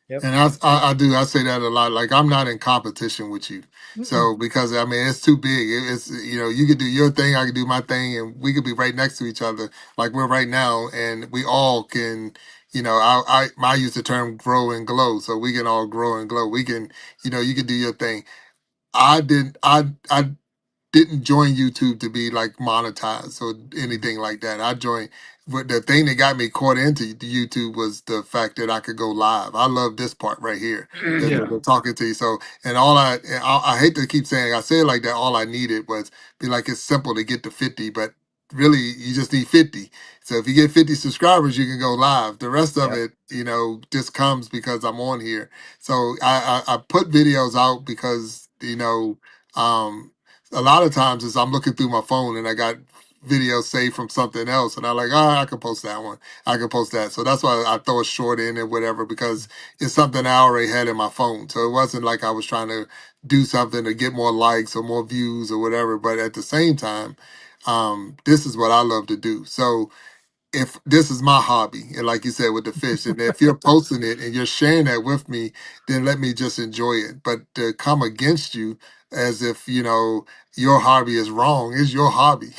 Yep. And I say that a lot. Like I'm not in competition with you, so because I mean it's too big. It's you could do your thing, I could do my thing, and we could be right next to each other, like we're right now, and we all can. I use the term grow and glow, so we can all grow and glow. We can, you can do your thing. I didn't join YouTube to be like monetized or anything like that. I joined. But the thing that got me caught into the YouTube was the fact that I could go live. I love this part right here, Yeah. the talking to you. So, and I hate to keep saying, I say it like that. All I needed was be like, it's simple to get to 50, but really you just need 50. So if you get 50 subscribers, you can go live. The rest of Yep. it, just comes because I'm on here. So I put videos out because, a lot of times is I'm looking through my phone and I got videos saved from something else and I'm like, I can post that one. I can post that. So that's why I throw a short in and whatever because it's something I already had in my phone. So it wasn't like I was trying to do something to get more likes or more views or whatever. But at the same time, this is what I love to do. So if this is my hobby, and like you said with the fish, and if you're posting it and you're sharing that with me, then let me just enjoy it. But to come against you as if your hobby is wrong is your hobby.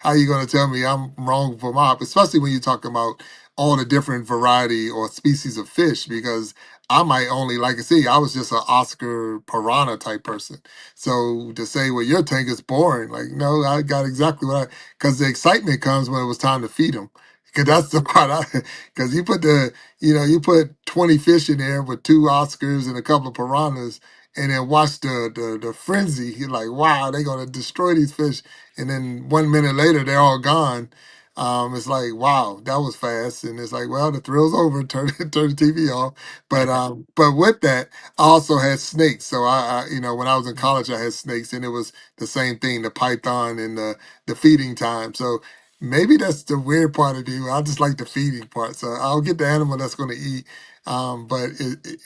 How you going to tell me I'm wrong for my hobby? Especially when you're talking about all the different variety or species of fish, because I might only like I see. I was just an Oscar piranha type person. So to say, well, your tank is boring, like no, I got exactly what because the excitement comes when it was time to feed them. Because that's the part because you put 20 fish in there with 2 Oscars and a couple of piranhas and then watch the frenzy. You're like, wow, they're going to destroy these fish. And then 1 minute later, they're all gone. It's like, wow, that was fast. And it's like, well, the thrill's over. Turn the TV off. But with that, I also had snakes. So when I was in college, I had snakes and it was the same thing, the python and the feeding time. So maybe that's the weird part of you. I just like the feeding part. So I'll get the animal that's going to eat. But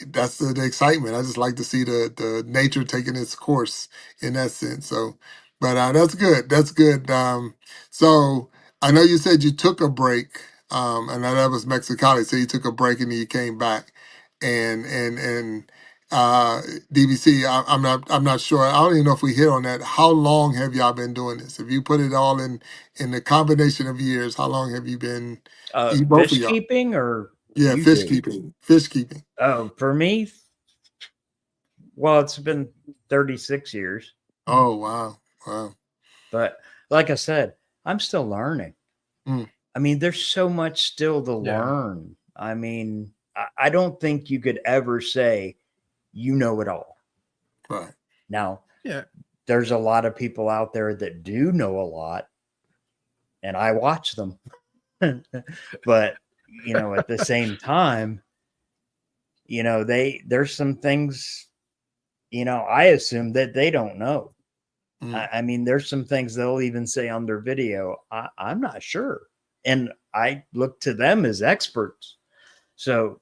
that's the excitement. I just like to see the nature taking its course in that sense. So, but that's good. That's good. So I know you said you took a break. And that was Mexicali. So you took a break and then you came back, and uh, DBC. I'm not sure. I don't even know if we hit on that. How long have y'all been doing this? If you put it all in the combination of years, how long have you been? Both of Fish y'all. keeping or Yeah, fish YouTube? keeping. Fish keeping. Oh, for me, well, it's been 36 years. Oh wow. Wow. But like I said, I'm still learning. Mm. I mean, there's so much still to Yeah. learn. I mean, I don't think you could ever say you know it all. Right. Now, Yeah. there's a lot of people out there that do know a lot, and I watch them. But, at the same time, there's some things, I assume that they don't know. Mm. I mean, there's some things they'll even say on their video, I'm not sure. And I look to them as experts. So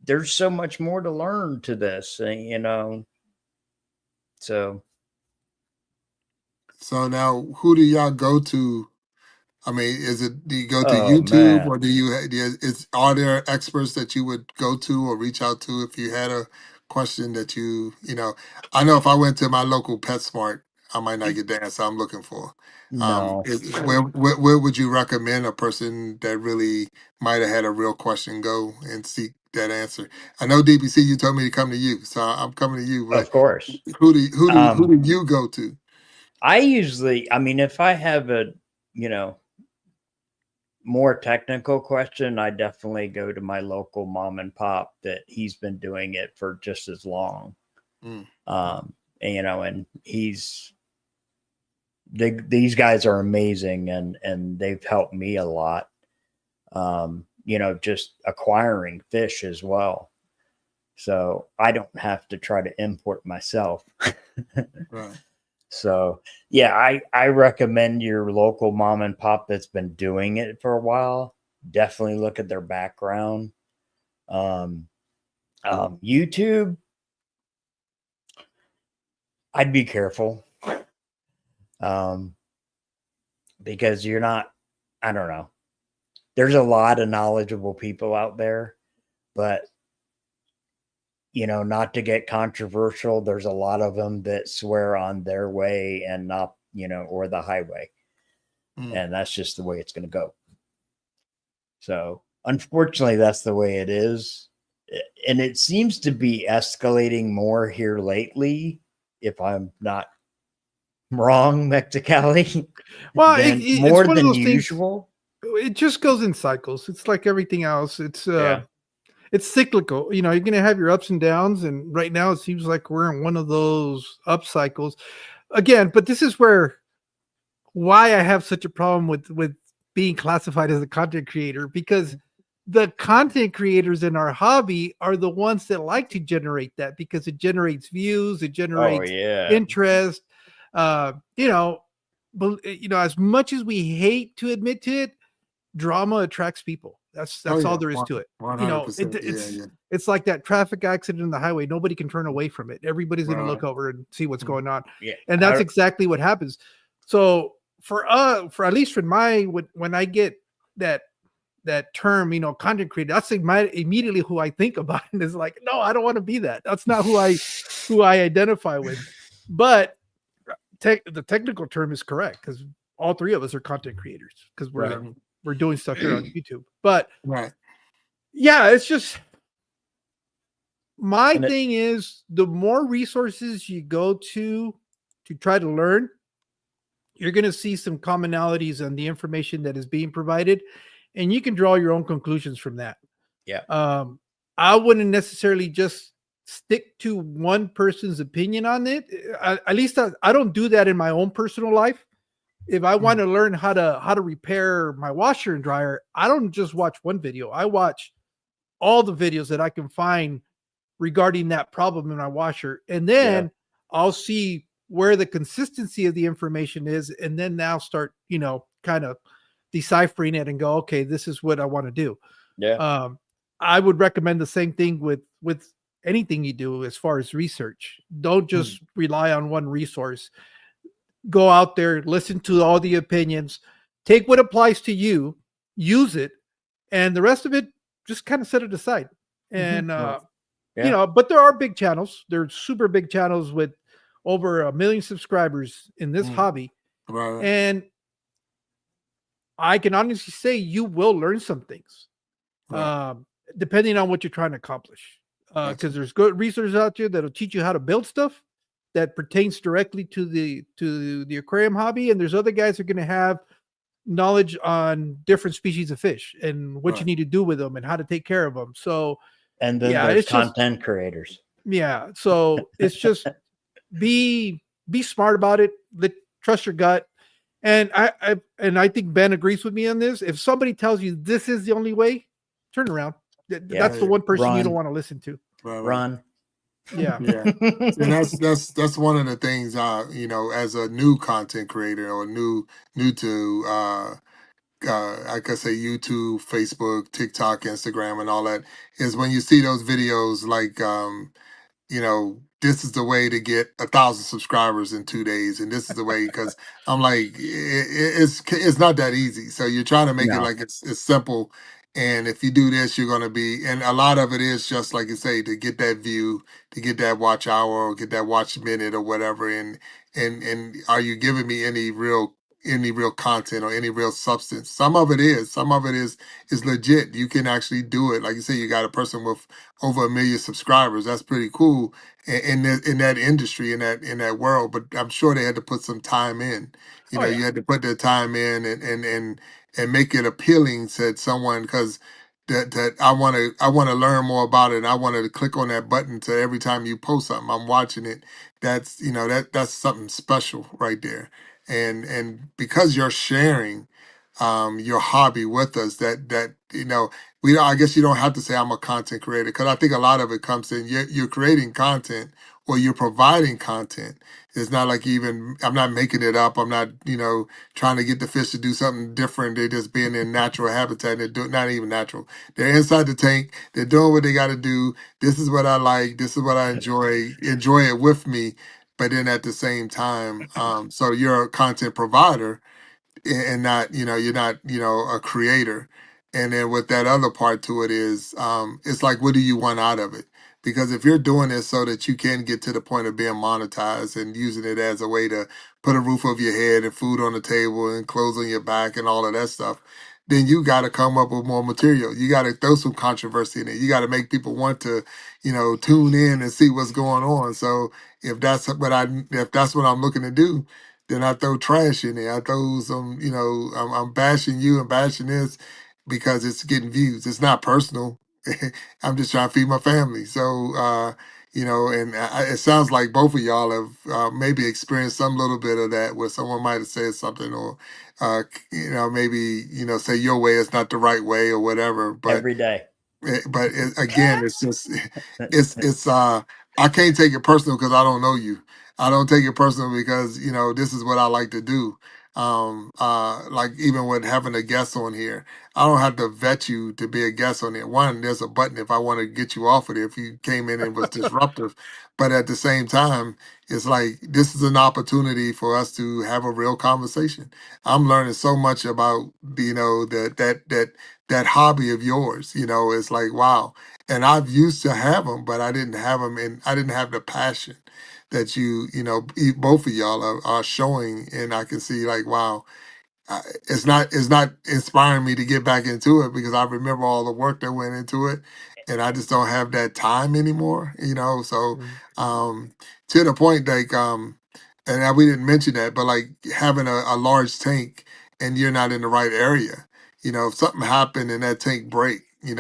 there's so much more to learn to this, So So now, who do y'all go to? I mean, do you go to oh YouTube man. or are there experts that you would go to or reach out to if you had a question that I know if I went to my local PetSmart, I might not get the answer I'm looking for. No. Where would you recommend a person that really might have had a real question go and seek that answer? I know DBC, you told me to come to you, so I'm coming to you. But Of course. who do you go to? I mean, if I have a, more technical question, I definitely go to my local mom and pop that he's been doing it for just as long. Mm. And these guys are amazing and they've helped me a lot. Just acquiring fish as well. So I don't have to try to import myself. Right. So yeah, I recommend your local mom and pop that's been doing it for a while. Definitely look at their background. YouTube, I'd be careful. because you're not, I don't know. There's a lot of knowledgeable people out there, but you know, not to get controversial, there's a lot of them that swear on their way and not, you know, or the highway. And that's just the way it's going to go. So unfortunately, that's the way it is. And it seems to be escalating more here lately, if I'm not wrong, Mexicali. Well, more it's one than of those usual. Things, it just goes in cycles. It's like everything else. It's cyclical. You know, you're going to have your ups and downs. And right now it seems like we're in one of those up cycles again. But this is why I have such a problem with being classified as a content creator, because the content creators in our hobby are the ones that like to generate that, because it generates views, it generates interest. You know, as much as we hate to admit to it, drama attracts people. That's all there is to it. 100%. It's like that traffic accident in the highway. Nobody can turn away from it. Everybody's going to look over and see what's going on. Yeah. And that's exactly what happens. So for at least for when I get that term, you know, content creator, that's immediately who I think about. And it's like, no, I don't want to be that. That's not who I identify with. But the technical term is correct, because all three of us are content creators, because we're doing stuff here on YouTube. But yeah, it's just my thing is, the more resources you go to try to learn, you're going to see some commonalities on the information that is being provided, and you can draw your own conclusions from that. Yeah. I wouldn't necessarily just stick to one person's opinion on it. At least I don't do that in my own personal life. If I want to learn how to repair my washer and dryer, I don't just watch one video. I watch all the videos that I can find regarding that problem in my washer. And then I'll see where the consistency of the information is. And then now start, you know, kind of deciphering it and go, okay, this is what I want to do. Yeah. I would recommend the same thing with anything you do as far as research. Don't just rely on one resource. Go out there, listen to all the opinions, take what applies to you, use it, and the rest of it, just kind of set it aside. And, you know, but there are big channels. There's super big channels with over 1 million subscribers in this hobby. And I can honestly say you will learn some things, depending on what you're trying to accomplish. Because there's good resources out there that'll teach you how to build stuff that pertains directly to the aquarium hobby, and there's other guys that are going to have knowledge on different species of fish and what you need to do with them and how to take care of them. So, and then there's content creators. Yeah, so it's just be smart about it. Trust your gut, and I think Ben agrees with me on this. If somebody tells you this is the only way, turn around. That's the one person you don't want to listen to. Run. Yeah. And that's one of the things, you know, as a new content creator or new to I could say YouTube, Facebook, TikTok, Instagram, and all that, is when you see those videos like you know, this is the way to get 1,000 subscribers in 2 days, and this is the way, because I'm like, it's not that easy. So you're trying to make it like it's simple. And if you do this, you're going to be, and a lot of it is just like you say, to get that view, to get that watch hour, or get that watch minute, or whatever. And are you giving me any real content or any real substance? Some of it is legit. You can actually do it. Like you say, you got a person with over 1 million subscribers. That's pretty cool in that industry, in that world. But I'm sure they had to put some time in. You know, you had to put their time in and make it appealing to someone, because that I want to learn more about it, and I wanted to click on that button to every time you post something, I'm watching it. That's, you know, that's something special right there. And because you're sharing your hobby with us, that you know, I guess you don't have to say I'm a content creator, because I think a lot of it comes in, you're creating content, or you're providing content. It's not like I'm not making it up. I'm not, you know, trying to get the fish to do something different. They're just being in natural habitat. They're not even natural. They're inside the tank. They're doing what they got to do. This is what I like. This is what I enjoy. Enjoy it with me. But then at the same time, so you're a content provider. and not, you're not, a creator. And then with that other part to it is, it's like, what do you want out of it? Because if you're doing it so that you can get to the point of being monetized and using it as a way to put a roof over your head and food on the table and clothes on your back and all of that stuff, then you got to come up with more material. You got to throw some controversy in it. You got to make people want to, tune in and see what's going on. So if that's what I'm looking to do, then I throw trash in there. I throw some, I'm bashing you and bashing this because it's getting views. It's not personal. I'm just trying to feed my family. So, and it sounds like both of y'all have maybe experienced some little bit of that where someone might have said something or, maybe, say your way is not the right way or whatever. But every day. Again, it's just it's I can't take it personal because I don't know you. I don't take it personal because this is what I like to do. Like even with having a guest on here, I don't have to vet you to be a guest on it. One, there's a button if I want to get you off of it if you came in and was disruptive. But at the same time, it's like this is an opportunity for us to have a real conversation. I'm learning so much about that hobby of yours. It's like, wow. And I've used to have them, but I didn't have them, and I didn't have the passion that both of y'all are showing. And I can see like, wow, it's not inspiring me to get back into it because I remember all the work that went into it, and I just don't have that time anymore. So to the point like we didn't mention that, but like having a large tank and you're not in the right area, if something happened and that tank break, Yeah.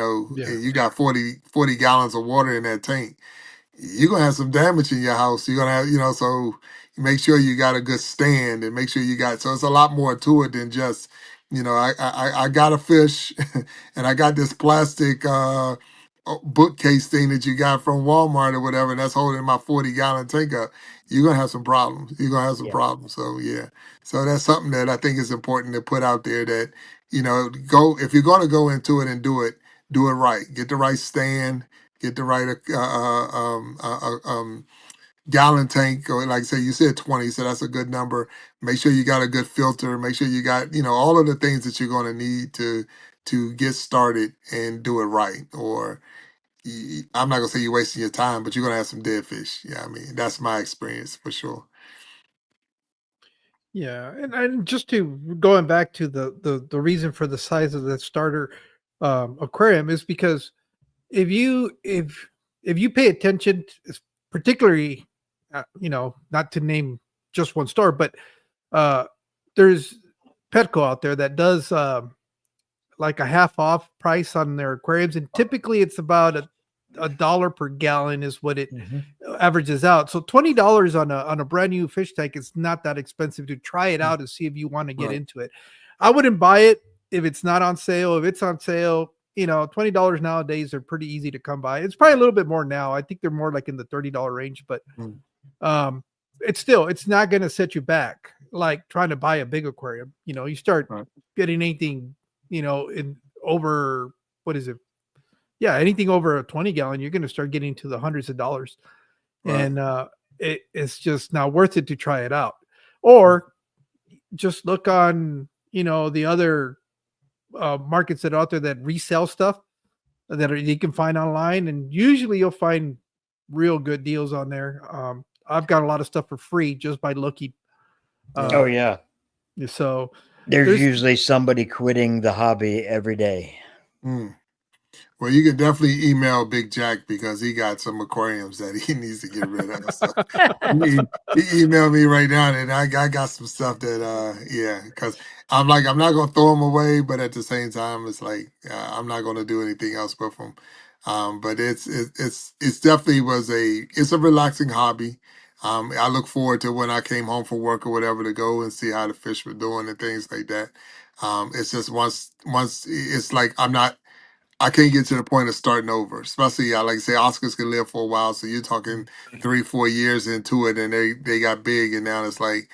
and you got 40 gallons of water in that tank, you're gonna have some damage in your house. You're gonna have, so make sure you got a good stand and make sure you got. So it's a lot more to it than just, I got a fish, and I got this plastic bookcase thing that you got from Walmart or whatever, and that's holding my 40-gallon tank up. You're gonna have some problems. You're gonna have some Yeah. problems. So yeah, so that's something that I think is important to put out there. That go if you're gonna go into it and do it right. Get the right stand. Get the right gallon tank, or like I say, you said 20, so that's a good number. Make sure you got a good filter. Make sure you got all of the things that you're going to need to get started and do it right. Or I'm not gonna say you're wasting your time, but you're gonna have some dead fish. Yeah, I mean that's my experience for sure. Yeah, and just to going back to the reason for the size of the starter aquarium is because if you if you pay attention, particularly, not to name just one store, but uh, there's Petco out there that does like a half off price on their aquariums, and typically it's about a dollar per gallon is what it averages out. So $20 on a brand new fish tank is not that expensive to try it out and see if you want to get Right. into it. I wouldn't buy it if it's not on sale. If it's on sale, $20 nowadays are pretty easy to come by. It's probably a little bit more now. I think they're more like in the $30 range, but it's not going to set you back like trying to buy a big aquarium. You start Right. getting anything, in over, what is it? Yeah, anything over a 20-gallon, you're going to start getting to the hundreds of dollars. Right. And it's just not worth it to try it out. Or just look on, the other markets that are out there that resell stuff you can find online. And usually you'll find real good deals on there. I've got a lot of stuff for free just by looking. Oh yeah. So There's usually somebody quitting the hobby every day. Mm. Well, you can definitely email Big Jack because he got some aquariums that he needs to get rid of. So he emailed me right now, and I got some stuff that because I'm not gonna throw them away, but at the same time, it's like I'm not gonna do anything else with them. But it's definitely it's a relaxing hobby. I look forward to when I came home from work or whatever to go and see how the fish were doing and things like that. It's just once it's like I can't get to the point of starting over, especially like I say, Oscars can live for a while. So you're talking 3-4 years into it, and they got big, and now it's like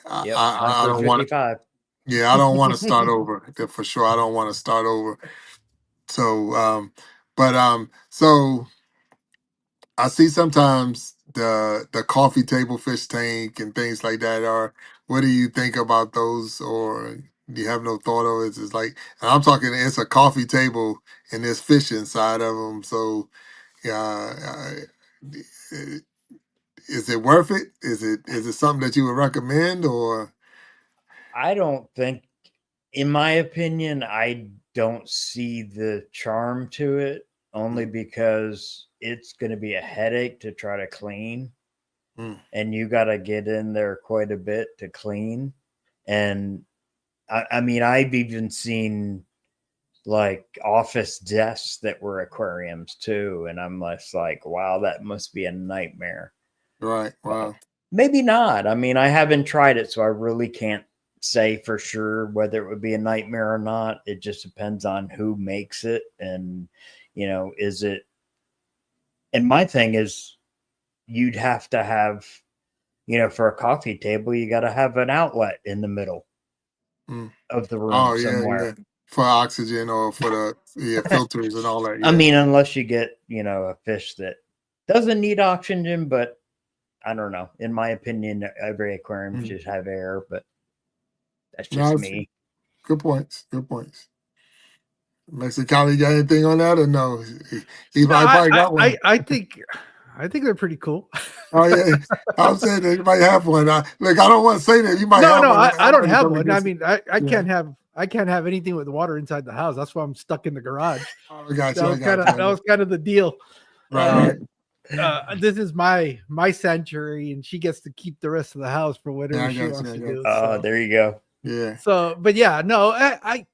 Yep. I don't want to. 55. Yeah, I don't want to start over for sure. I don't want to start over. So, so I see sometimes the coffee table fish tank and things like that are. What do you think about those, or do you have no thought of it? It's like, and I'm talking, it's a coffee table and there's fish inside of them. So yeah, is it worth it? Is it something that you would recommend, or? I don't think, in my opinion, I don't see the charm to it, only because it's going to be a headache to try to clean. And you got to get in there quite a bit to clean. And I mean, I've even seen like office desks that were aquariums too. And I'm just like, wow, that must be a nightmare. Right. Wow. Maybe not. I mean, I haven't tried it, so I really can't say for sure whether it would be a nightmare or not. It just depends on who makes it. And, is it, and my thing is, you'd have to have, for a coffee table, you got to have an outlet in the middle of the room somewhere. Yeah. For oxygen or for the filters and all that. Yeah. I mean, unless you get, a fish that doesn't need oxygen, but I don't know. In my opinion, every aquarium should have air, but that's just me. Good points. Good points. Mexican, you got anything on that or no? Probably got one. I think they're pretty cool. Oh yeah, I'm saying that you might have one. Look, I don't want to say that you might. No, have one. I don't have one. I mean, I can't have anything with water inside the house. That's why I'm stuck in the garage. Oh, gotcha. That was kind of the deal. Right. This is my sanctuary, and she gets to keep the rest of the house for whatever she wants to do. Oh, there you go. Yeah. So, but yeah, no, I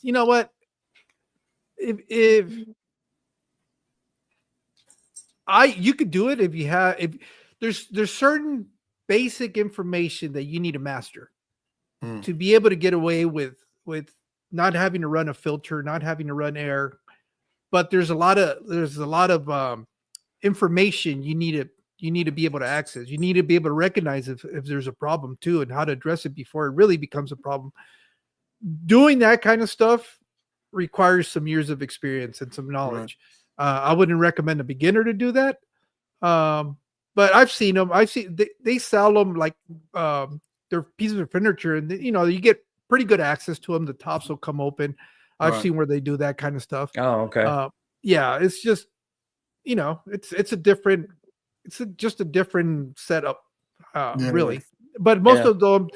you know what? If you could do it if there's certain basic information that you need to master to be able to get away with not having to run a filter, not having to run air. But there's a lot of information you need to be able to access. You need to be able to recognize if there's a problem too, and how to address it before it really becomes a problem. Doing that kind of stuff requires some years of experience and some knowledge. Right. I wouldn't recommend a beginner to do that. But I've seen them. They sell them like they're pieces of furniture, and you get pretty good access to them. The tops will come open. I've seen where they do that kind of stuff. Oh, okay. Yeah, it's just it's just a different setup, really. But most of them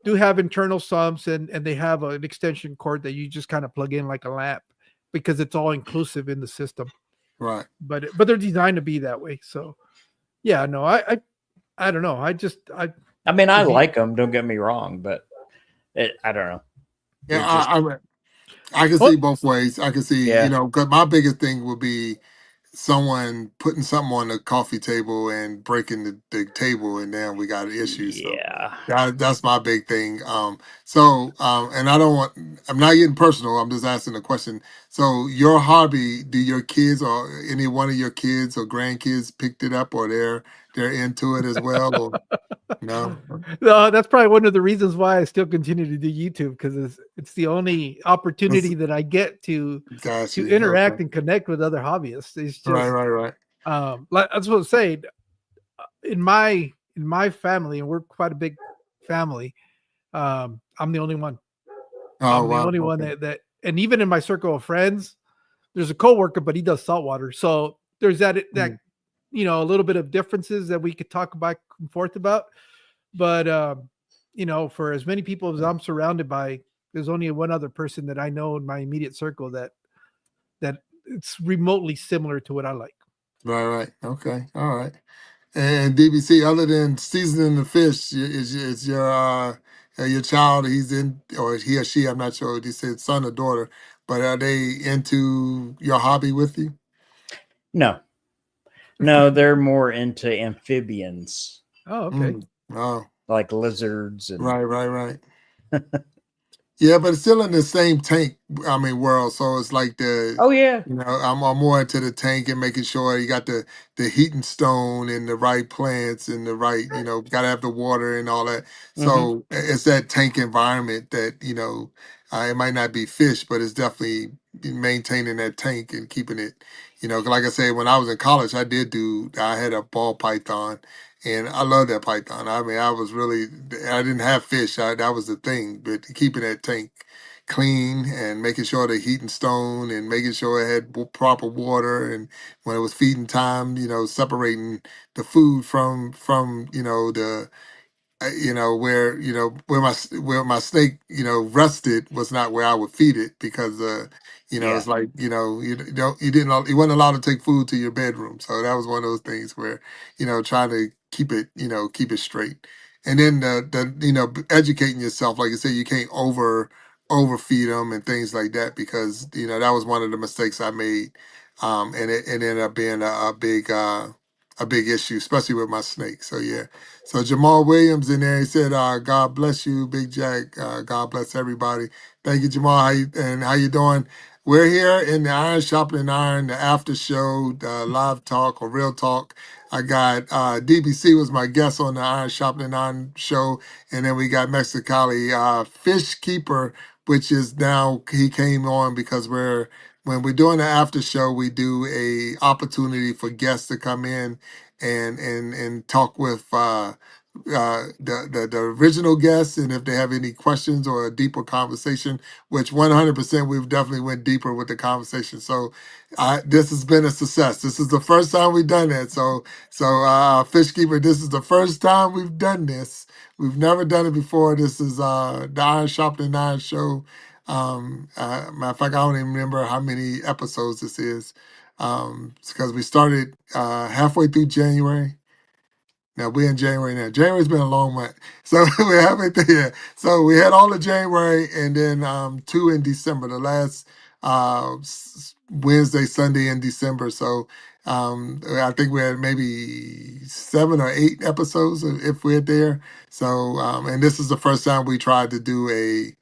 do have internal sumps, and they have an extension cord that you just kind of plug in like a lamp, because it's all inclusive in the system. Right. But they're designed to be that way. So yeah, no, I don't know. I mean, I like them, don't get me wrong, but I don't know. Yeah, I can see both ways. I can see, because my biggest thing would be someone putting something on the coffee table and breaking the table, and then we got an issue. Yeah. So that's my big thing. And I'm not getting personal. I'm just asking a question. So your hobby, do your kids or any one of your kids or grandkids picked it up, or they're into it as well? Or no? No, that's probably one of the reasons why I still continue to do YouTube, because it's the only opportunity that I get to interact and connect with other hobbyists. It's just right. Like that's what I'm saying. In my family, and we're quite a big family, I'm the only one. I'm the only one that, and even in my circle of friends, there's a coworker, but he does saltwater. So there's that a little bit of differences that we could talk back and forth about. But for as many people as I'm surrounded by, there's only one other person that I know in my immediate circle that it's remotely similar to what I like. Right. Okay. All right. And DBC, other than seasoning the fish, is your child, he's in, or he or she, I'm not sure, he said son or daughter, but are they into your hobby with you? No, they're more into amphibians. Oh, okay. Oh, like lizards. And... Right. Yeah, but it's still in the same tank. I mean, world. So it's like the, Oh yeah. I'm more into the tank and making sure you got the heating stone and the right plants and the right, got to have the water and all that. Hmm. So it's that tank environment that it might not be fish, but it's definitely maintaining that tank and keeping it. 'Cause like I said, when I was in college, I had a ball python. And I love that python. I mean, I didn't have fish. That was the thing. But keeping that tank clean and making sure the heat and stone and making sure it had proper water and when it was feeding time, separating the food from the where where my snake rested was not where I would feed it because Yeah. it's like you weren't allowed to take food to your bedroom, so that was one of those things where trying to keep it straight, and then the educating yourself, like I said, you can't overfeed them and things like that because that was one of the mistakes I made, and it ended up being a big issue, especially with my snake. So yeah. So Jamal Williams in there, he said, God bless you, Big Jack. God bless everybody. Thank you, Jamal. How you doing? We're here in the Iron Sharpening Iron, the after show, the live talk or real talk. I got DBC was my guest on the Iron Sharpening Iron show. And then we got Mexicali, Fishkeeper, which is now, he came on because when we're doing the after show, we do a opportunity for guests to come in and talk with the original guests, and if they have any questions or a deeper conversation, which 100% we've definitely went deeper with the conversation. So this has been a success. This is the first time we've done that. So Fishkeeper, this is the first time we've done this. We've never done it before. This is the Iron Sharpening Iron Show. Matter of fact, I don't even remember how many episodes this is. Because we started halfway through January. Now we're in January now. January's been a long month, so we're halfway through here. So we had all of January, and then two in December. The last Wednesday, Sunday in December. So I think we had maybe 7 or 8 episodes if we're there. So and this is the first time we tried to do a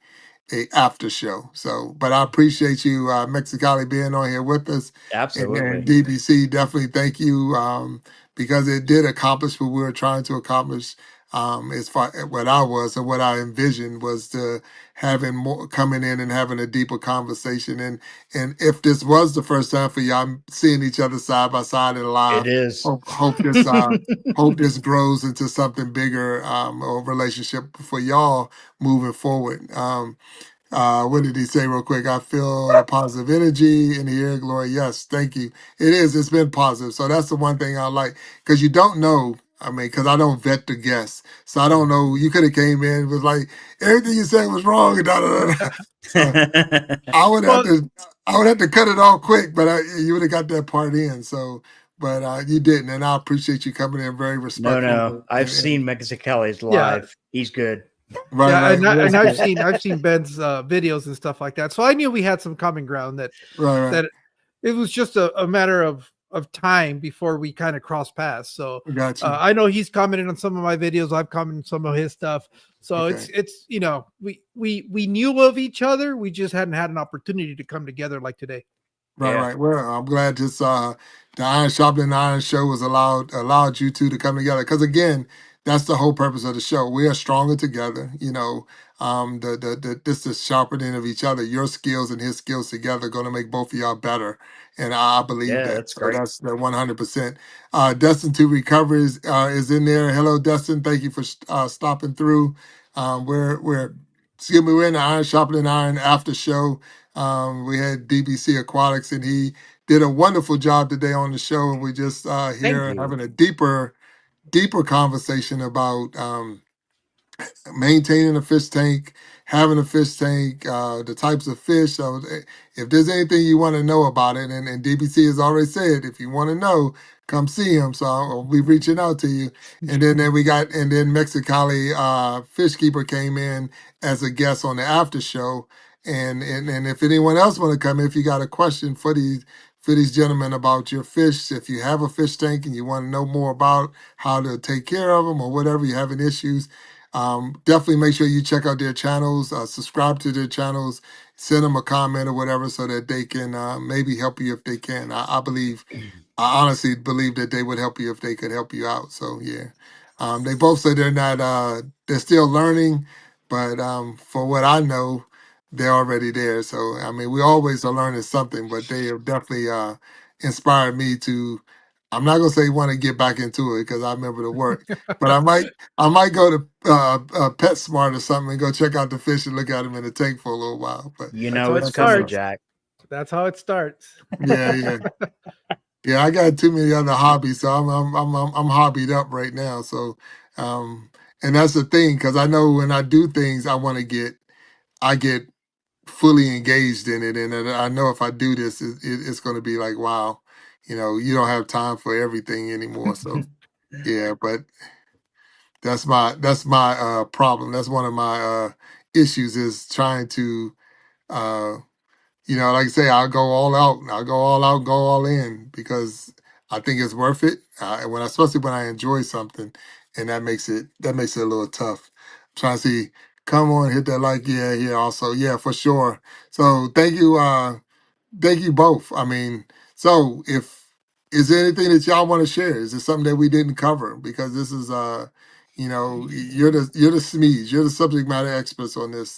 after show. So, but I appreciate you, Mexicali, being on here with us, and Absolutely. DBC. Definitely thank you, because it did accomplish what we were trying to accomplish. As far what I was and what I envisioned was to having more coming in and having a deeper conversation. And if this was the first time for y'all seeing each other side by side and It live, is. hope this grows into something bigger, or relationship for y'all moving forward. What did he say real quick? I feel the positive energy in the air, Glory. Yes, thank you. It is. It's been positive. So that's the one thing I like because you don't know. I mean, because I don't vet the guests, so I don't know. You could have came in and was like everything you said was wrong. Da, da, da, da. So I would have Well, to, I would have to cut it off quick, but you would have got that part in. So, but you didn't, and I appreciate you coming in very No, respectful no. I've and seen Mexicali's yeah, live. He's good. right, yeah, right, and that's I've good. seen Ben's videos and stuff like that. So I knew we had some common ground Right, right. that it was just a matter of time before we kind of cross paths. So Got you. I know he's commented on some of my videos. I've commented on some of his stuff. So Okay. it's we knew of each other. We just hadn't had an opportunity to come together like today. Right, Yeah. right. Well, I'm glad this the Iron Sharpening Iron show was allowed you two to come together because again, that's the whole purpose of the show. We are stronger together. This is sharpening of each other. Your skills and his skills together going to make both of y'all better, and I believe Yeah, that. that's So great. that's the 100%. Destin to recover is in there. Hello, Destin. Thank you for stopping through. We're excuse me. We're in the Iron Sharpening Iron after show. We had DBC Aquatics, and he did a wonderful job today on the show. And we just Thank here you. having a deeper conversation about maintaining a fish tank, having a fish tank, the types of fish. So if there's anything you want to know about it, and DBC has already said, if you want to know, come see him. So I'll be reaching out to you. And then Mexicali Fishkeeper came in as a guest on the after show. And if anyone else want to come, if you got a question for these gentlemen about your fish, if you have a fish tank and you want to know more about how to take care of them or whatever, you having issues, definitely make sure you check out their channels, subscribe to their channels, send them a comment or whatever so that they can maybe help you if they can. I honestly believe that they would help you if they could help you out. So yeah, they both say they're not, they're still learning, but for what I know, they're already there. So I mean, we always are learning something, but they have definitely inspired me to. I'm not gonna say want to get back into it because I remember the work, but I might go to PetSmart or something and go check out the fish and look at them in the tank for a little while. But You That's know how it it's coming, starts. Jack. That's how it starts. yeah, yeah. Yeah, I got too many other hobbies, so I'm hobbied up right now. So, um, and that's the thing because I know when I do things, I get fully engaged in it, and I know if I do this, it's going to be like, wow, you don't have time for everything anymore. So, yeah, but that's my problem. That's one of my issues is trying to. Uh, like I say, I'll go all out. I'll go all out, go all in because I think it's worth it. Especially when I enjoy something, and that makes it a little tough. Trying to see, come on, hit that like, yeah, yeah. Also, yeah, for sure. So thank you both. I mean, so if is there anything that y'all want to share? Is there something that we didn't cover? Because this is you're the SMEs, you're the subject matter experts on this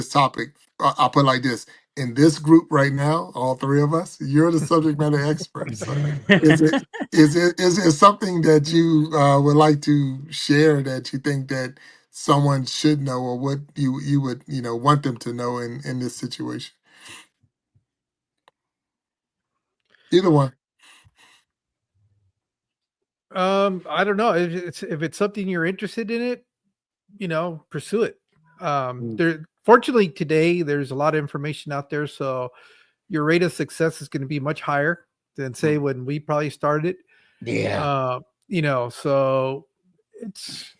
topic. I'll put it like this. In this group right now, all three of us, you're the subject matter experts. So is it something that you would like to share that you think that someone should know or what you would want them to know in this situation? Either one. I don't know if it's something you're interested in it, pursue it. There, fortunately, today there's a lot of information out there, so your rate of success is going to be much higher than say when we probably started. Yeah. So it's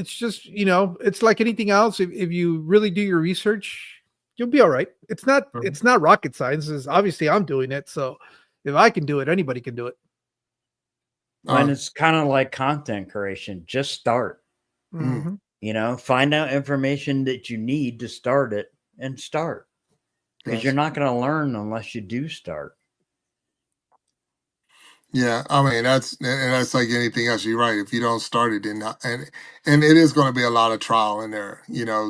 just it's like anything else. If you really do your research, you'll be all right. It's not rocket science. Obviously I'm doing it, so if I can do it, anybody can do it. When it's kind of like content creation, just start. Mm-hmm. Find out information that you need to start it and start. Because you're not going to learn unless you do start. Yeah, I mean that's like anything else. You're right. If you don't start it, then and it is going to be a lot of trial and error.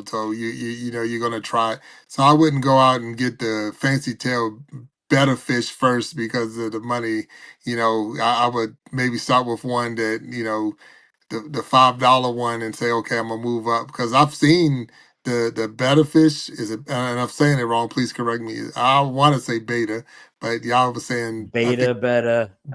So you're going to try. So I wouldn't go out and get the fancy tail better fish first because of the money. I would maybe start with one that the $5 one and say, okay, I'm gonna move up because I've seen the better fish and I'm saying it wrong. Please correct me. I want to say beta, but y'all were saying I think Beta.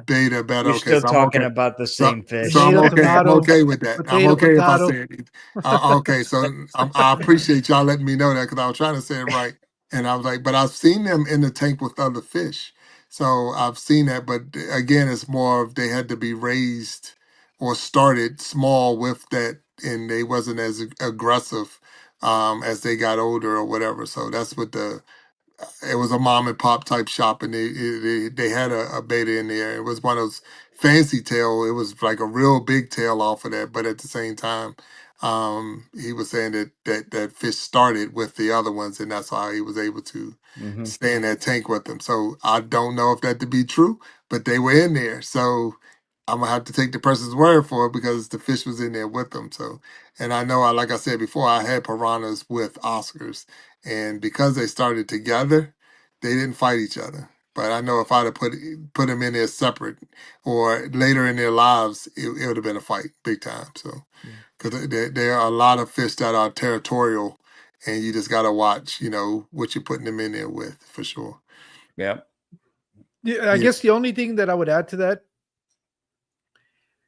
beta better. You're Okay, still so I'm talking okay. about the So same fish. so I'm Tomato, okay. I'm tomato, okay with that. I'm potato, okay if I potato. say it. Okay, so I appreciate y'all letting me know that because I was trying to say it right, and I was like, but I've seen them in the tank with other fish, so I've seen that. But again, it's more of they had to be raised or started small with that, and they wasn't as aggressive as they got older or whatever. So that's what it was a mom and pop type shop, and they had a beta in there. It was one of those fancy tail. It was like a real big tail off of that, but at the same time, he was saying that fish started with the other ones, and that's how he was able to stay in that tank with them. So I don't know if that to be true, but they were in there. So I'm gonna have to take the person's word for it because the fish was in there with them. So, and I know, like I said before, I had piranhas with Oscars, and because they started together, they didn't fight each other. But I know if I'd have put them in there separate or later in their lives, it would have been a fight, big time. So, because there are a lot of fish that are territorial, and you just gotta watch, what you're putting them in there with, for sure. Yep. Yeah, I guess the only thing that I would add to that,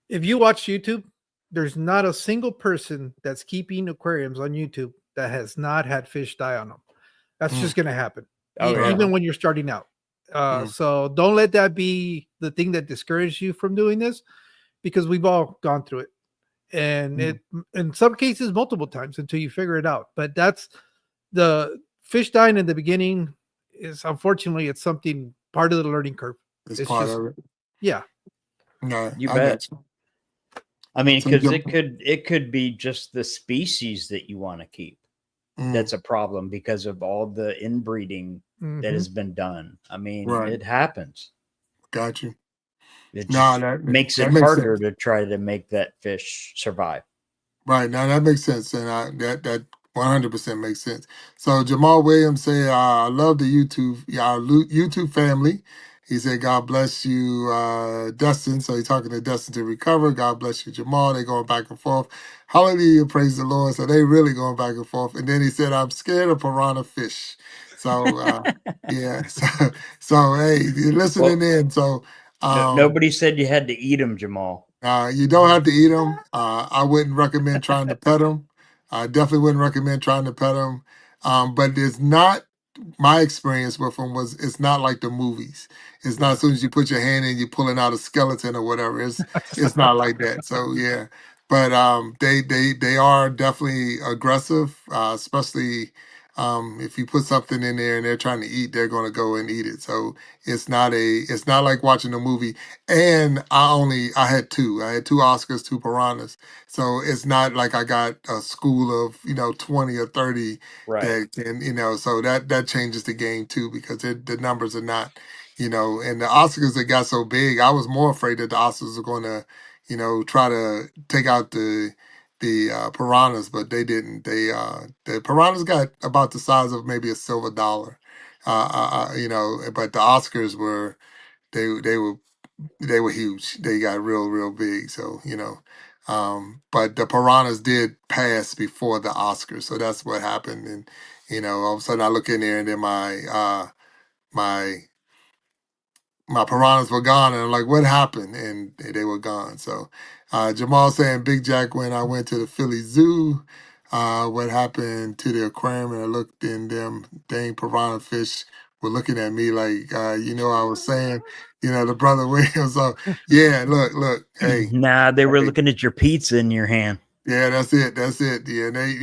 if you watch YouTube, there's not a single person that's keeping aquariums on YouTube that has not had fish die on them. That's just going to happen, even when you're starting out. So don't let that be the thing that discourages you from doing this, because we've all gone through it, and it in some cases multiple times until you figure it out. But that's the fish dying in the beginning is unfortunately it's something part of the learning curve. It's part of it. Yeah. No, You I bet. got you. I mean, So because it could be just the species that you want to keep. That's a problem because of all the inbreeding that has been done. I mean, right, it happens. got you. It No, just that makes it that makes harder sense. to try to make that fish survive. Right now, that makes sense, and that 100% makes sense. So Jamal Williams said, "I love the YouTube, our YouTube family." He said, "God bless you, Dustin." So he's talking to Dustin to recover. God bless you, Jamal. They going back and forth. Hallelujah, praise the Lord. So they really going back and forth. And then he said, "I'm scared of piranha fish." So yeah, so hey, you're listening Well, in. So nobody said you had to eat them, Jamal. you don't have to eat them. I wouldn't recommend trying to pet them. I definitely wouldn't recommend trying to pet them. But it's not my experience with them was it's not like the movies. It's not as soon as you put your hand in, you're pulling out a skeleton or whatever. It's not like that. So yeah, but they are definitely aggressive, especially if you put something in there and they're trying to eat, they're going to go and eat it. So it's not like watching a movie. And I had two. I had two Oscars, two piranhas. So it's not like I got a school of 20 or 30 Right. that can so that changes the game too, because the numbers are not and the Oscars that got so big, I was more afraid that the Oscars are going to try to take out the piranhas, but they didn't. The piranhas got about the size of maybe a silver dollar. But the Oscars were they were they were huge. They got real big. So but the piranhas did pass before the Oscars, so that's what happened. And all of a sudden I look in there, and then my my piranhas were gone, and I'm like, what happened? And they were gone. So Jamal saying, Big Jack, when I went to the Philly Zoo, what happened to the aquarium, and I looked in them dang piranha fish were looking at me like, I was saying, the brother Williams. So yeah, look, hey, Nah, they were hey, looking at your pizza in your hand. yeah, that's it. Yeah, they,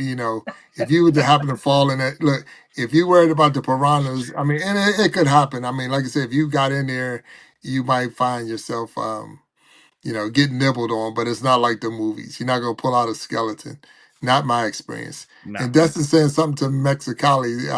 if you were to happen to fall in that, look, if you worried about the piranhas, I mean, and it could happen. I mean, like I said, if you got in there, you might find yourself, get nibbled on, but it's not like the movies. You're not gonna pull out a skeleton. Not my experience. No. And Dustin saying something to Mexicali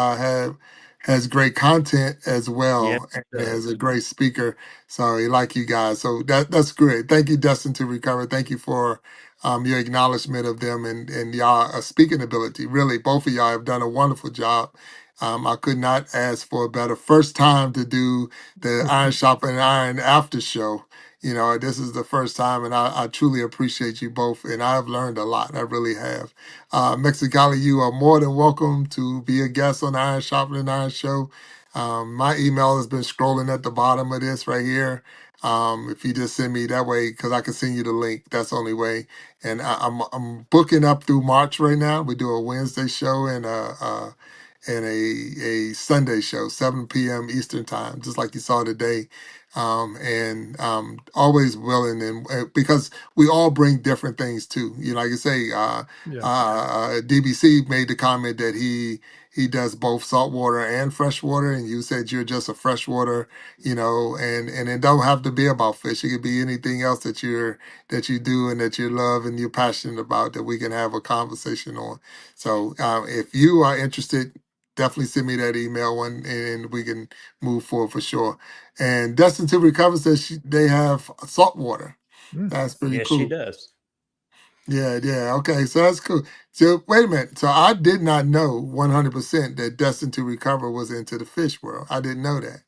has great content as Yeah, well, and it is a does. great speaker. So he like you guys. So that's great. Thank you, Dustin, to recover. Thank you for your acknowledgement of them and y'all speaking ability. Really, both of y'all have done a wonderful job. I could not ask for a better first time to do the Iron Sharpening Iron after show. This is the first time, and I truly appreciate you both, and I've learned a lot. I really have. Mexicali, you are more than welcome to be a guest on the Iron Sharpening Iron Show. My email has been scrolling at the bottom of this right here. If you just send me that way, because I can send you the link. That's the only way. And I'm booking up through March right now. We do a Wednesday show and a Sunday show, 7 p.m. Eastern time, just like you saw today. And always willing, and because we all bring different things too. Like you say, Yeah. DBC made the comment that he does both saltwater and freshwater, and you said you're just a freshwater, and it don't have to be about fish. It could be anything else that you do and that you love and you're passionate about that we can have a conversation on. So if you are interested, definitely send me that email one and we can move forward for sure. And Destin to Recover says they have salt water. Mm. That's pretty Yes, she cool. does. Yeah. Okay, so that's cool. So wait a minute. So I did not know 100% that Destined to Recover was into the fish world. I didn't know that.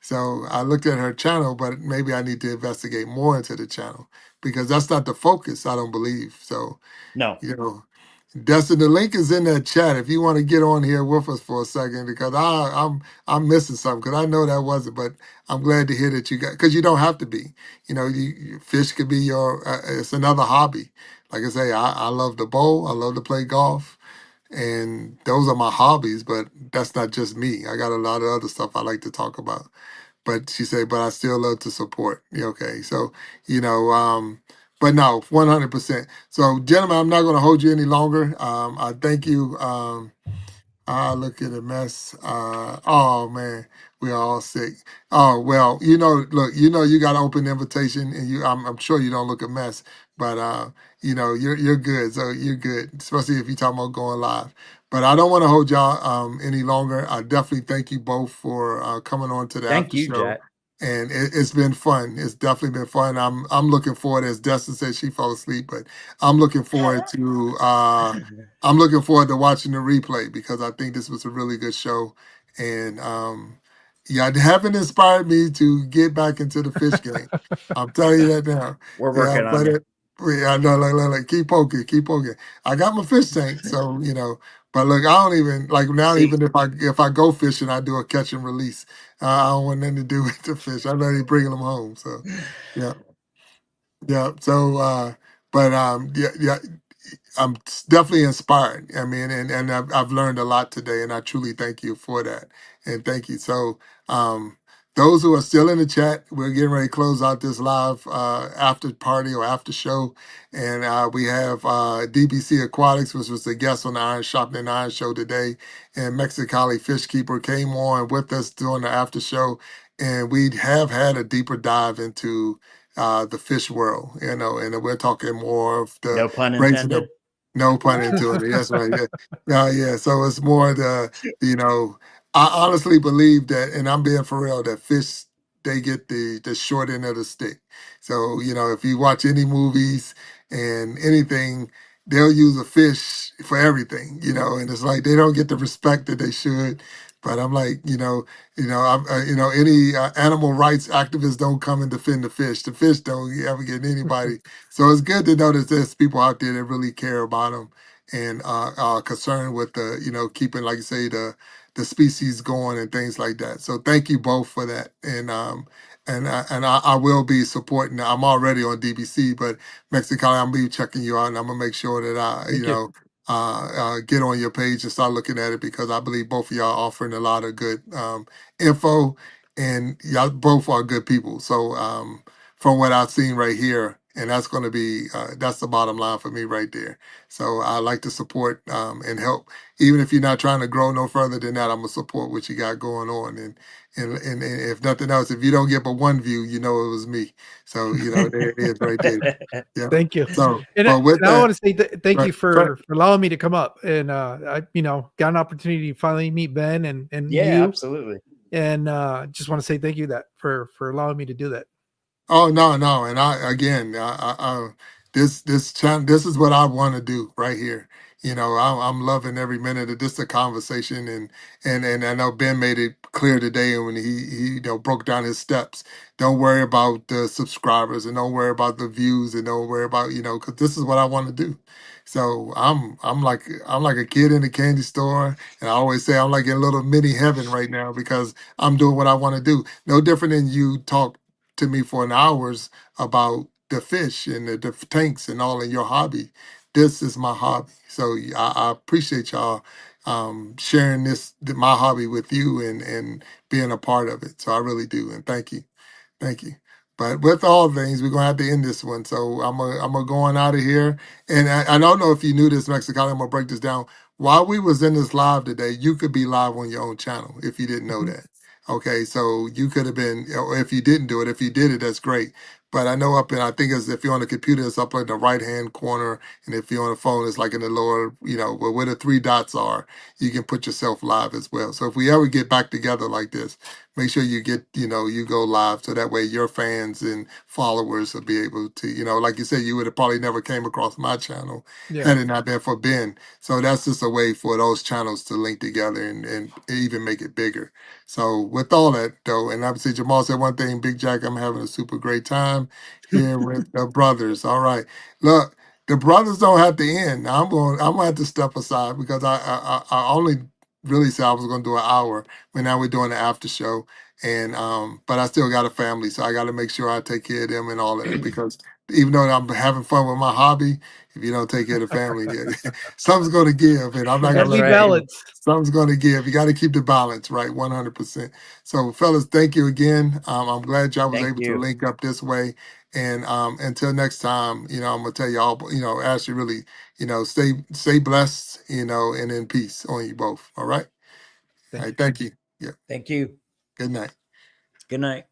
So I looked at her channel, but maybe I need to investigate more into the channel because that's not the focus, I don't believe. So, No. you know, Dustin, the link is in that chat if you want to get on here with us for a second because I'm missing something because I know that wasn't, but I'm glad to hear that you got because you don't have to be. Fish could be it's another hobby. Like I say, I love to bowl, I love to play golf, and those are my hobbies. But that's not just me. I got a lot of other stuff I like to talk about. But she said, but I still love to support. Yeah, okay, so but no, 100%. So, gentlemen, I'm not going to hold you any longer. I thank you. Look at a mess. Oh man, we are all sick. Oh well, look, you got an open invitation, and I'm sure you don't look a mess. But you're good. So you're good, especially if you're talking about going live. But I don't want to hold y'all any longer. I definitely thank you both for coming on to the Thank after you, show. Jack. And it's been fun. It's definitely been fun. I'm looking forward, as Destin said, she fell asleep, but I'm looking forward to watching the replay because I think this was a really good show. And yeah, it haven't inspired me to get back into the fish game. I'm telling you that now. We're Yeah, working on it. yeah, no, like, keep poking, keep poking. I got my fish tank, so But look, I don't even like now. See- Even if I go fishing, I do a catch and release. I don't want nothing to do with the fish. I'm not even bringing them home. So yeah, yeah. So but yeah. I'm definitely inspired. I mean, and I've learned a lot today, and I truly thank you for that. And thank you. So, those who are still in the chat, we're getting ready to close out this live after party or after show, and we have DBC Aquatics, which was the guest on the Iron Sharpening Iron Show today, and Mexicali Fishkeeper came on with us during the after show, and we have had a deeper dive into the fish world, and we're talking more of the No pun raising of intended. no pun intended. That's right. Yeah. Yeah. So it's more I honestly believe that, and I'm being for real, that fish, they get the short end of the stick. So, if you watch any movies and anything, they'll use a fish for everything, and it's like they don't get the respect that they should. But I'm like, any animal rights activists don't come and defend the fish. The fish don't ever get anybody. So it's good to know that there's people out there that really care about them and are concerned with keeping, like you say, the species going and things like that. So thank you both for that. And I will be supporting. I'm already on DBC, but Mexicali, I'm gonna be checking you out, and I'm gonna make sure that I, Thank you. get on your page and start looking at it because I believe both of y'all are offering a lot of good info, and y'all both are good people. So from what I've seen right here, and that's going to be that's the bottom line for me right there. So I like to support and help, even if you're not trying to grow no further than that. I'm gonna support what you got going on, and if nothing else, if you don't get but one view, it was me. So there it is right there. Yeah. Thank you. So, And, but with I want that, to say thank you right, for allowing me to come up, and I got an opportunity to finally meet Ben and Yeah, you, absolutely. and just want to say thank you for allowing me to do that. oh no, and this channel, this is what I want to do right here. I'm loving every minute of this, the conversation, and I know Ben made it clear today when he broke down his steps. Don't worry about the subscribers, and don't worry about the views, and don't worry about because this is what I want to do. So I'm like a kid in a candy store, and I always say I'm like in a little mini heaven right now because I'm doing what I want to do. No different than you talk to me for an hours about the fish and the tanks and all in your hobby. This is my hobby. So I appreciate y'all sharing my hobby with you and being a part of it. So I really do. And thank you. Thank you. But with all things, we're gonna have to end this one. So I'm gonna go on out of here. And I don't know if you knew this, Mexicali. I'm gonna break this down. While we was in this live today, you could be live on your own channel if you didn't know Mhm. that. Okay, so you could have been, or if you didn't do it, if you did it, that's great. But I know I think it's if you're on the computer, it's up in the right hand corner, and if you're on the phone, it's like in the lower, where the three dots are. You can put yourself live as well. So if we ever get back together like this, make sure you get, you go live, so that way your fans and followers will be able to, like you said, you would have probably never came across my channel Yeah. had it not been for Ben. So that's just a way for those channels to link together and even make it bigger. So with all that though, and obviously Jamal said one thing, Big Jack, I'm having a super great time here with the brothers. All right. Look, the brothers don't have to end. Now, I'm gonna have to step aside because I only really said I was gonna do an hour, but now we're doing the after show. And but I still got a family, so I gotta make sure I take care of them and all of that because even though I'm having fun with my hobby, if you don't take care of the family, something's gonna give, and I'm not gonna Gotta That's be let right. balanced. something's going to give. You got to keep the balance, right? 100%. So, fellas, thank you again. I'm glad y'all was Thank able to you. link up this way. And until next time, I'm gonna tell y'all, Ashley, really, stay blessed, and in peace on you both. All right. All Thank right. you. Thank you. Yeah. Thank you. Good night. Good night.